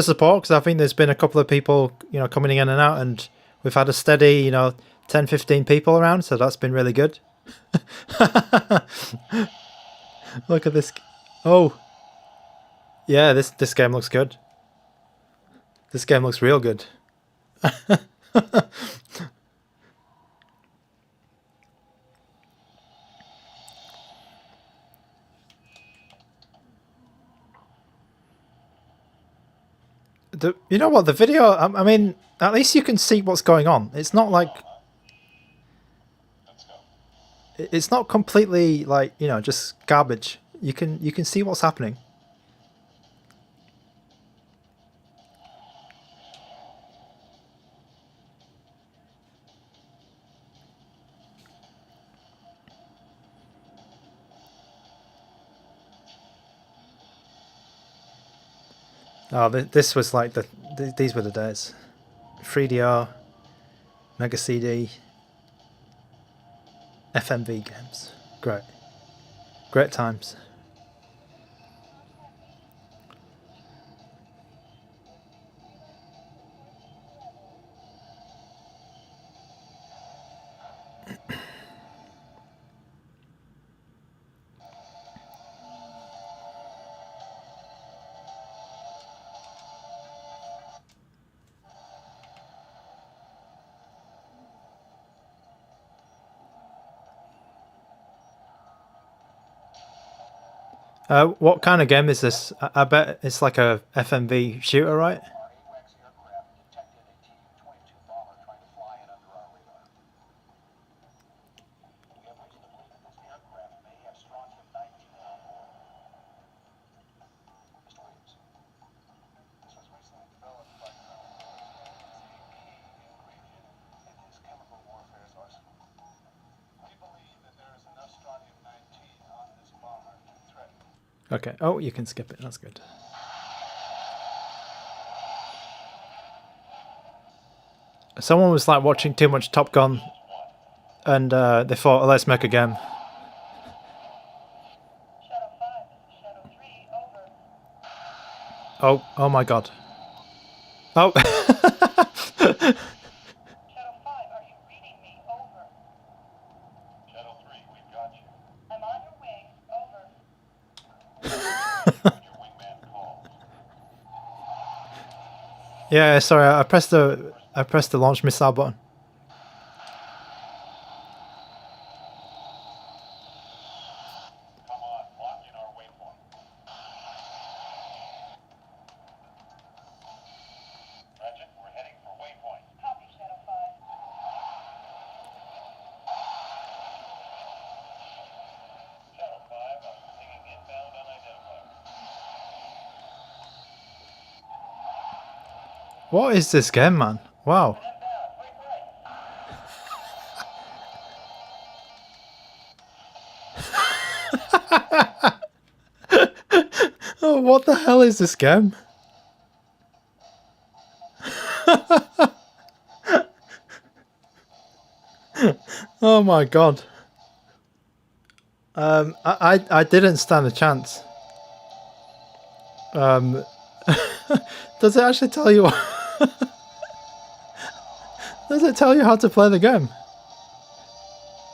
support, because I think there's been a couple of people, coming in and out, and we've had a steady, 10-15 people around, so that's been really good. Look at this. Oh. Yeah, this game looks good. This game looks real good. You know what? The video, I mean, at least you can see what's going on. It's not like... It's not completely like, just garbage. You can see what's happening. Oh, this was like these were the days. 3DR, Mega CD, FMV games. Great times. What kind of game is this? I bet it's like a FMV shooter, right? Okay. Oh, you can skip it. That's good. Someone was like watching too much Top Gun, and they thought, oh, let's make a game. Oh, oh my God. Oh. Yeah, sorry, I pressed the launch missile button. What is this game, man? Wow. Oh, what the hell is this game? Oh my God. I didn't stand a chance. Does it actually tell you what? Does it tell you how to play the game?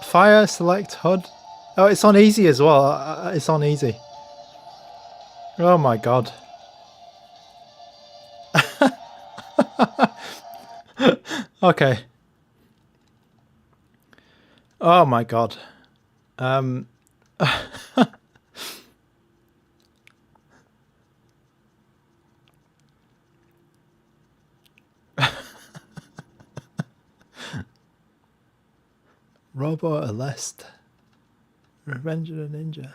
Fire, select, HUD. Oh, it's on easy as well. It's on easy. Oh my God. Okay. Oh my God. Robo Alest. Revenge of the Ninja.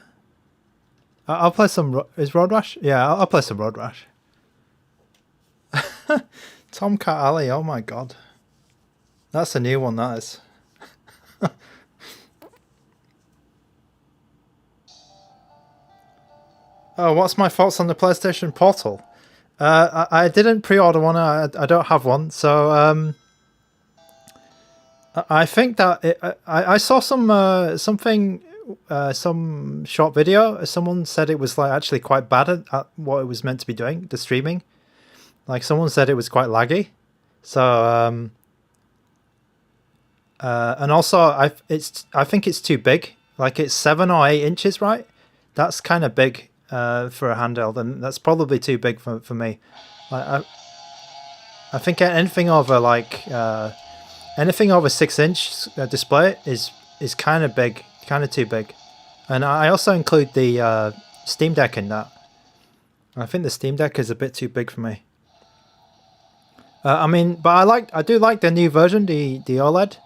I'll play some... Is Road Rash? Yeah, I'll play some Road Rash. Tomcat Alley, oh my God. That's a new one, that is. Oh, what's my thoughts on the PlayStation Portal? I didn't pre-order one, I don't have one, so... I think that I saw some some short video. Someone said it was like actually quite bad at what it was meant to be doing, the streaming. Like someone said it was quite laggy. So and also I think it's too big. Like it's 7 or 8 inches, right? That's kind of big for a handheld, and that's probably too big for me. Like I think anything over like anything over 6-inch display is kind of big, kind of too big. And I also include the Steam Deck in that. I think the Steam Deck is a bit too big for me. I mean, but I do like the new version, the OLED.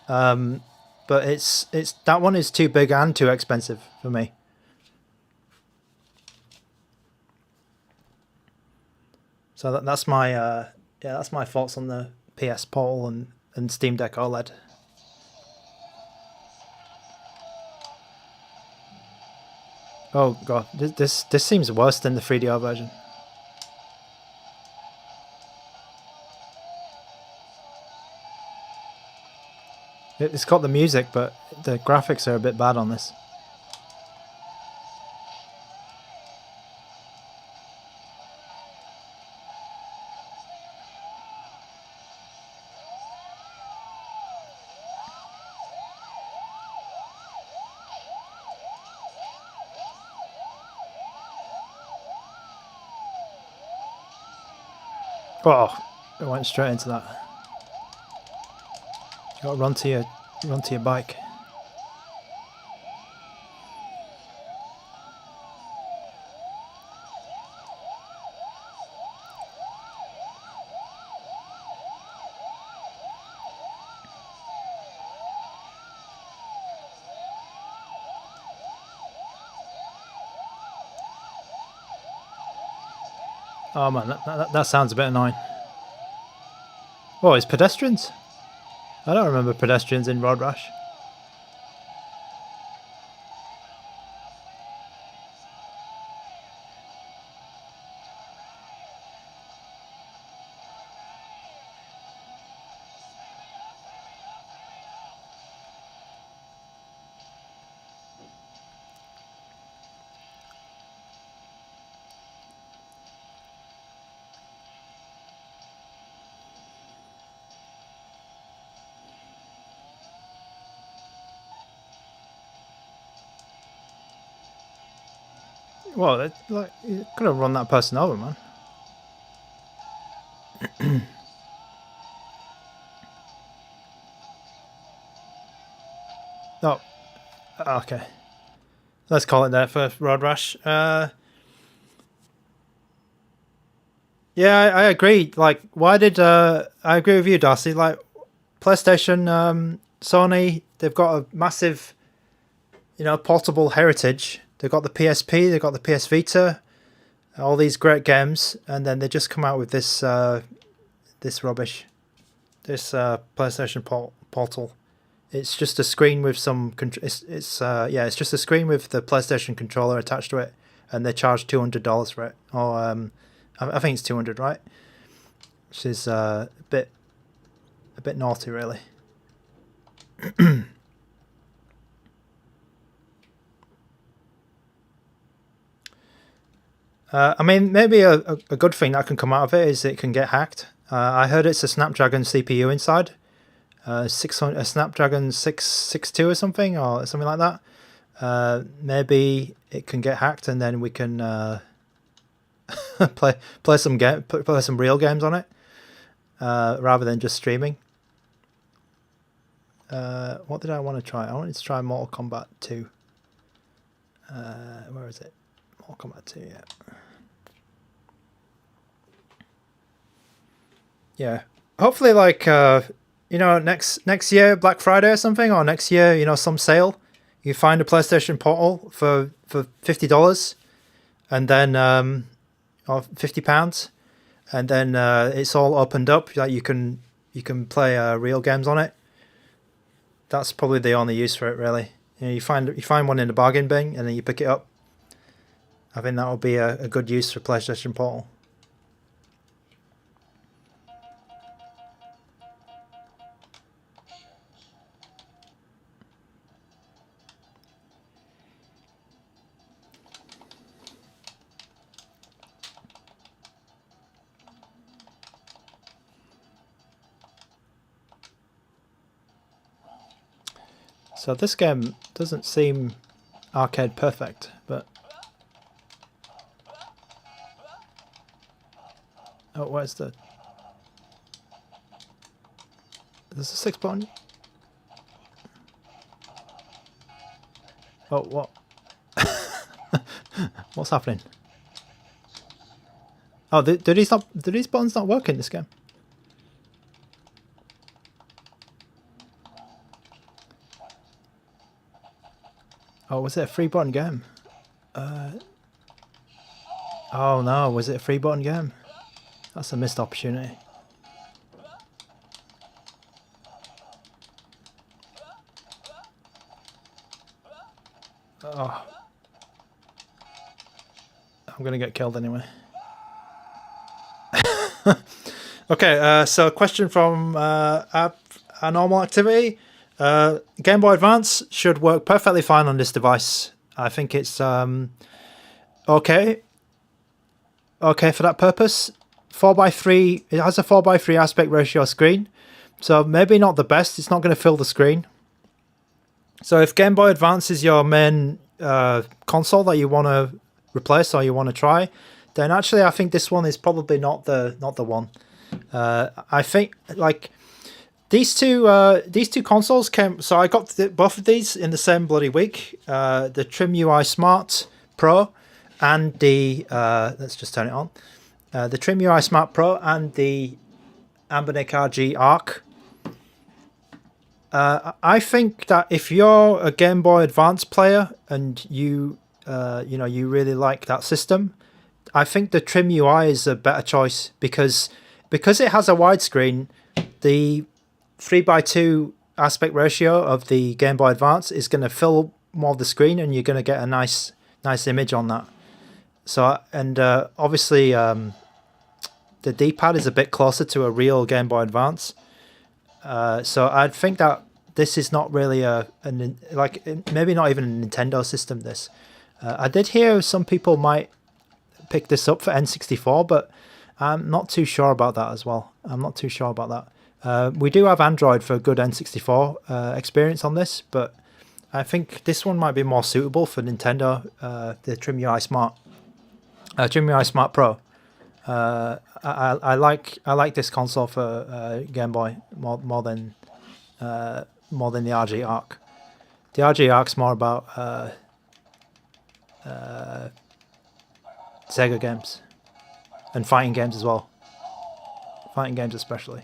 But it's that one is too big and too expensive for me. So that's my yeah, that's my thoughts on the PS Portal and Steam Deck OLED. Oh God, this seems worse than the 3DR version. It's got the music, but the graphics are a bit bad on this. Oh, it went straight into that. You got to run to your bike. Oh man, that sounds a bit annoying. Oh, it's pedestrians? I don't remember pedestrians in Road Rash. Well, like, you could have run that person over, man. Oh, okay. Let's call it there for Road Rash. Yeah, I agree. Like, why did I agree with you, Darcy? Like, PlayStation, Sony, they've got a massive, portable heritage. They've got the PSP, they've got the PS Vita, all these great games, and then they just come out with this this rubbish, this PlayStation Portal. It's just a screen with some. It's just a screen with the PlayStation controller attached to it, and they charge $200 for it. Or I think it's 200, right? Which is a bit naughty, really. I mean, maybe a good thing that can come out of it is it can get hacked. I heard it's a Snapdragon CPU inside, a Snapdragon 662 or something like that. Maybe it can get hacked, and then we can play some real games on it, rather than just streaming. What did I want to try? I wanted to try Mortal Kombat 2. Where is it? Mortal Kombat 2, yeah. Yeah. Hopefully, like, next year, Black Friday or something, or next year, some sale, you find a PlayStation Portal for $50, and then, or £50, and then it's all opened up, like you can play real games on it. That's probably the only use for it, really. You find one in the bargain bin, and then you pick it up. I think that would be a good use for PlayStation Portal. So this game doesn't seem arcade perfect, but... Oh, where's the... There's a 6 button? Oh, what? What's happening? Oh, do these buttons not work in this game? Oh, was it a 3-button game? Oh no, was it a 3-button game? That's a missed opportunity. Oh. I'm gonna get killed anyway. Okay, so a question from a normal activity. Game Boy Advance should work perfectly fine on this device. I think it's okay for that purpose. 4:3, it has a 4:3 aspect ratio screen, so maybe not the best. It's not going to fill the screen. So if Game Boy Advance is your main console that you want to replace or you want to try, then actually I think this one is probably not the one. I think like these two consoles came. So I got both of these in the same bloody week. The Trim UI Smart Pro and the let's just turn it on. The Trim UI Smart Pro and the ANBERNIC RG ARC. I think that if you're a Game Boy Advance player and you really like that system, I think the trim UI is a better choice because it has a widescreen. The 3:2 aspect ratio of the Game Boy Advance is going to fill more of the screen, and you're going to get a nice image on that. So and obviously the D-pad is a bit closer to a real Game Boy Advance. So I think that this is not really maybe not even a Nintendo system. This I did hear some people might pick this up for N64, but I'm not too sure about that as well. I'm not too sure about that. We do have Android for a good N64 experience on this, but I think this one might be more suitable for Nintendo. The Trim UI Smart Pro. I like this console for Game Boy more than the RG Arc. The RG Arc's more about Sega games and fighting games as well. Fighting games especially.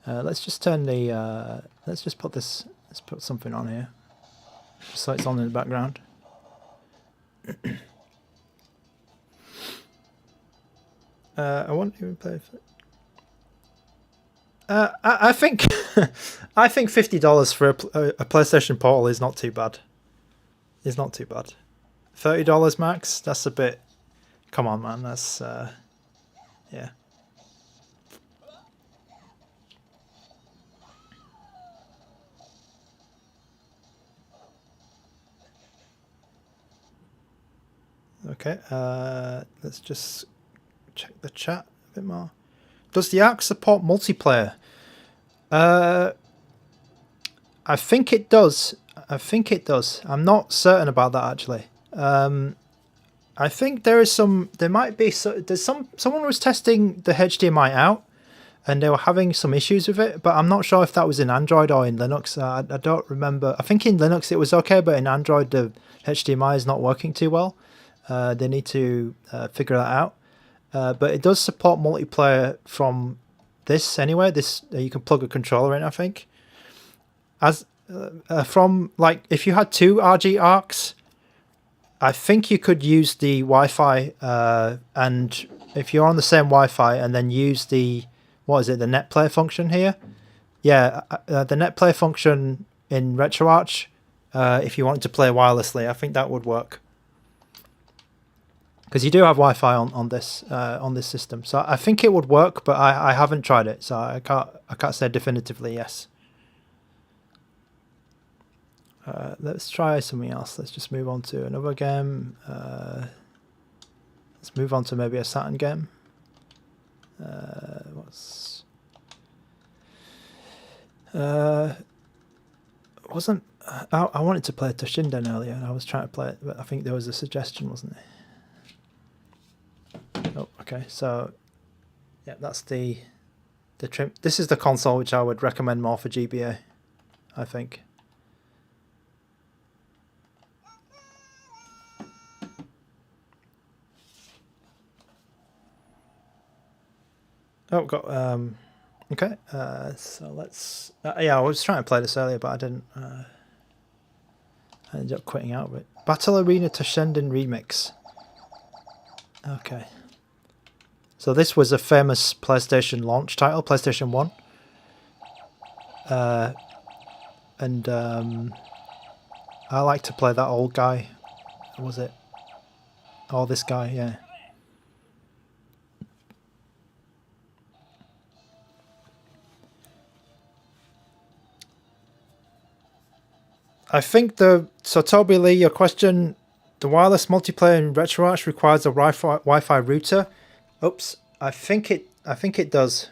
Let's just turn the let's just put this. Let's put something on here, so it's on in the background. I won't even play. I think I think $50 for a PlayStation Portal is not too bad. It's not too bad. $30 max. That's a bit. Come on, man. That's yeah. Okay. Let's just check the chat a bit more. Does the Arc support multiplayer? I think it does. I think it does. I'm not certain about that actually. I think there is some. There might be. There's some. Someone was testing the HDMI out, and they were having some issues with it. But I'm not sure if that was in Android or in Linux. I don't remember. I think in Linux it was okay, but in Android the HDMI is not working too well. They need to figure that out. But it does support multiplayer from this anyway. This you can plug a controller in, I think. As from like if you had two RG Arcs, I think you could use the Wi-Fi, and if you're on the same Wi-Fi and then use the the NetPlay function here. Yeah, the NetPlay function in RetroArch. If you wanted to play wirelessly, I think that would work. Because you do have Wi-Fi on this system, so I think it would work, but I haven't tried it, so I can't say definitively yes. Let's try something else. Let's just move on to another game. Let's move on to maybe a Saturn game. Wasn't I wanted to play Toshinden earlier, and I was trying to play it, but I think there was a suggestion, wasn't there? Oh, okay. So, yeah, that's the trim. This is the console which I would recommend more for GBA, I think. Oh, got okay. So let's. Yeah, I was trying to play this earlier, but I didn't. I ended up quitting out of it. Battle Arena Toshinden Remix. Okay. So this was a famous PlayStation launch title, PlayStation 1. And I like to play that old guy. What was it? Oh, this guy, yeah. I think so Toby Lee, your question, the wireless multiplayer in RetroArch requires a Wi-Fi router. Oops, I think it does.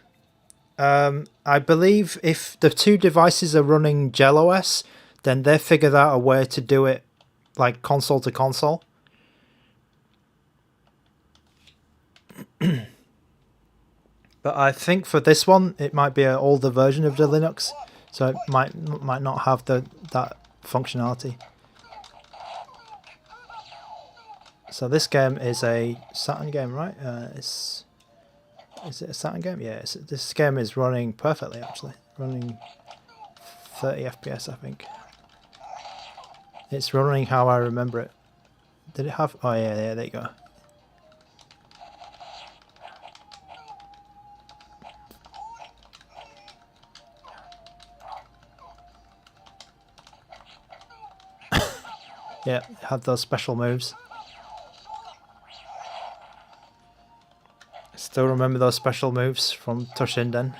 I believe if the two devices are running Gel OS, then they figured out a way to do it like console to console. But I think for this one, it might be an older version of the Linux, so it might not have that functionality. So this game is a Saturn game, right? Is it a Saturn game? Yeah, this game is running perfectly, actually. Running 30 FPS, I think. It's running how I remember it. Did it have... Oh, yeah, there you go. Yeah, have those special moves. Still remember those special moves from Toshinden.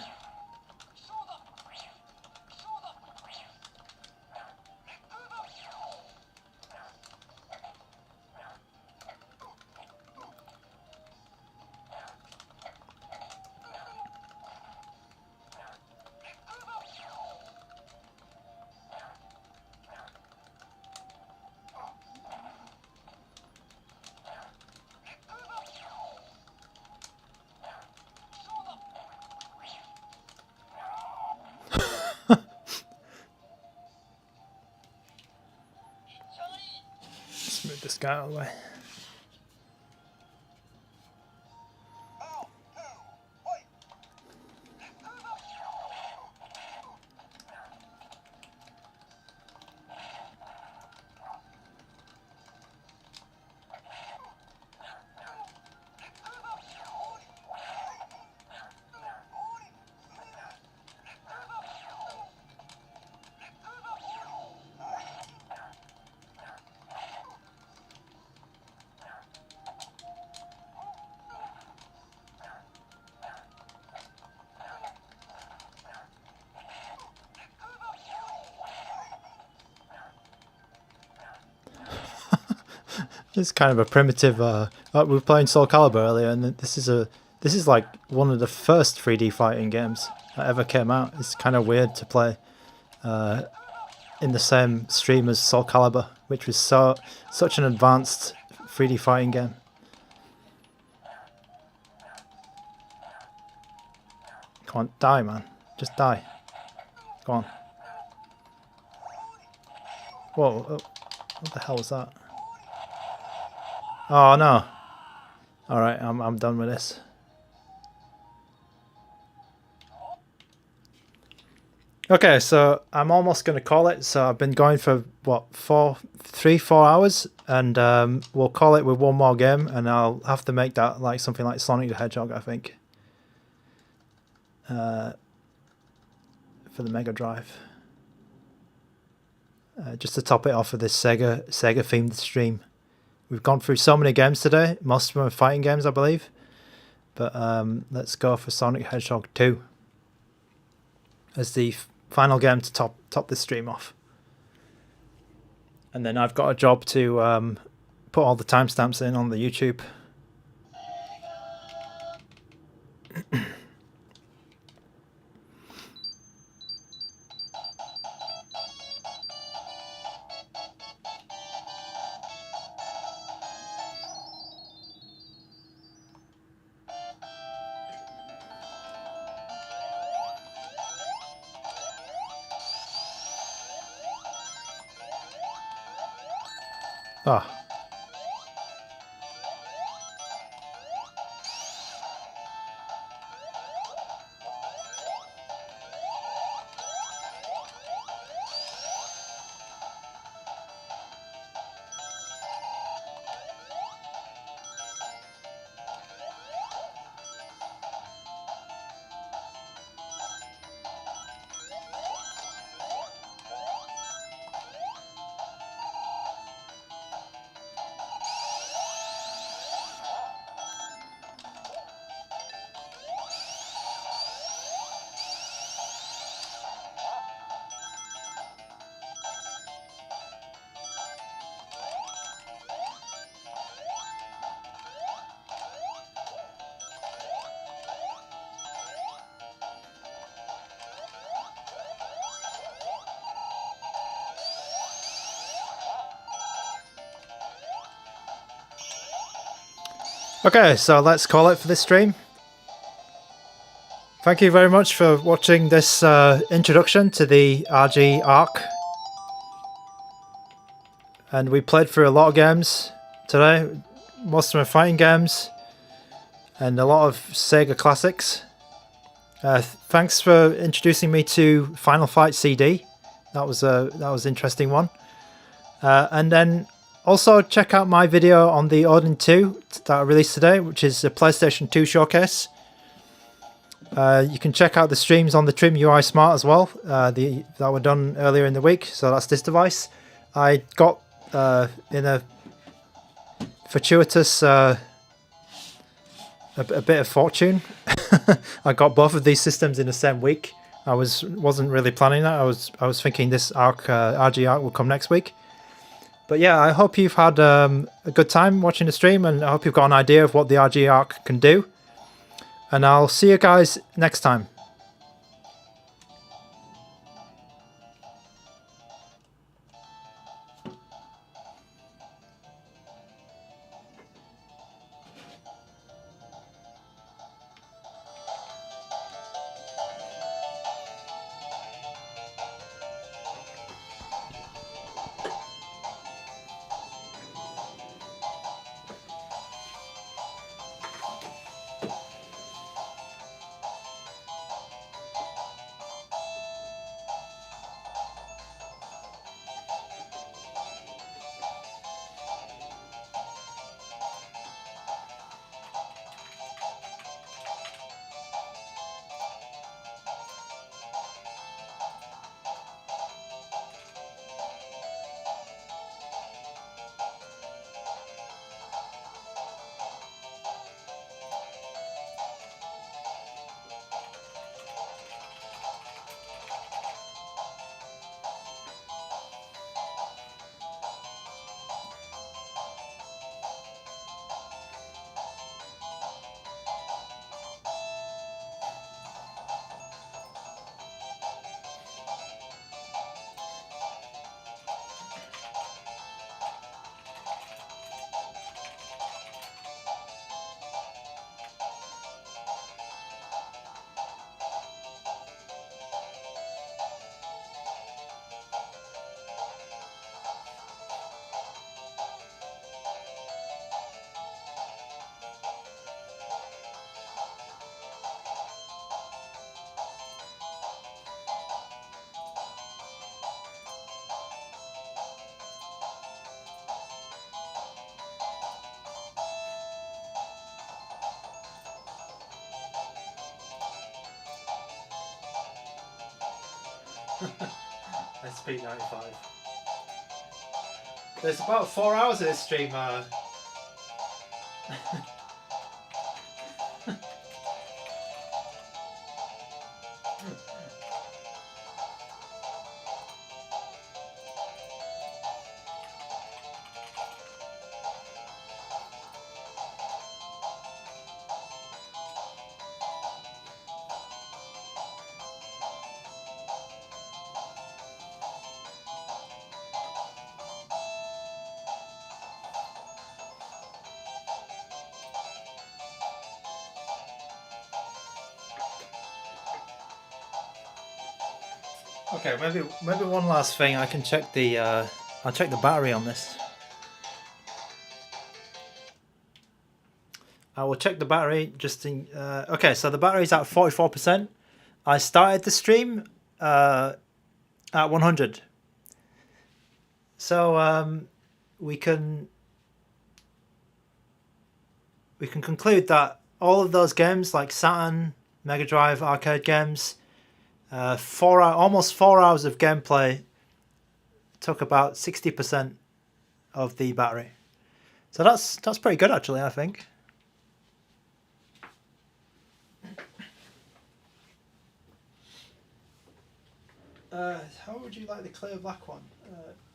Let's move this guy out of the way. It's kind of a primitive. We were playing Soul Calibur earlier, and this is like one of the first 3D fighting games that ever came out. It's kind of weird to play in the same stream as Soul Calibur, which was such an advanced 3D fighting game. Come on, die, man! Just die. Go on. Whoa! Oh, what the hell was that? Oh no! All right, I'm done with this. Okay, so I'm almost gonna call it. So I've been going for what 4 hours, and we'll call it with one more game, and I'll have to make that like something like Sonic the Hedgehog, I think, for the Mega Drive, just to top it off of this Sega themed stream. We've gone through so many games today. Most of them are fighting games, I believe. But let's go for Sonic Hedgehog 2 as the final game to top this stream off. And then I've got a job to put all the timestamps in on the YouTube. Ah. Okay, so let's call it for this stream. Thank you very much for watching this introduction to the RG ARC. And we played through a lot of games today. Most of them are fighting games and a lot of Sega classics. Thanks for introducing me to Final Fight CD. That was an interesting one. And then also check out my video on the Odin 2 that I released today, which is a PlayStation 2 showcase. You can check out the streams on the Trim UI Smart as well, that were done earlier in the week. So that's this device. I got in a fortuitous a bit of fortune, I got both of these systems in the same week. I wasn't really planning that. I was thinking this RG Arc will come next week. But yeah, I hope you've had a good time watching the stream, and I hope you've got an idea of what the RG Arc can do. And I'll see you guys next time. SP 95. There's about 4 hours of this stream. Okay, maybe one last thing. I can check the I'll check the battery on this. I will check the battery just in. Okay, so the battery's at 44%. I started the stream at 100. So we can conclude that all of those games like Saturn, Mega Drive, arcade games. Almost 4 hours of gameplay took about 60% of the battery, so that's pretty good actually, I think. How would you like the clear black one?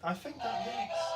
I think that works.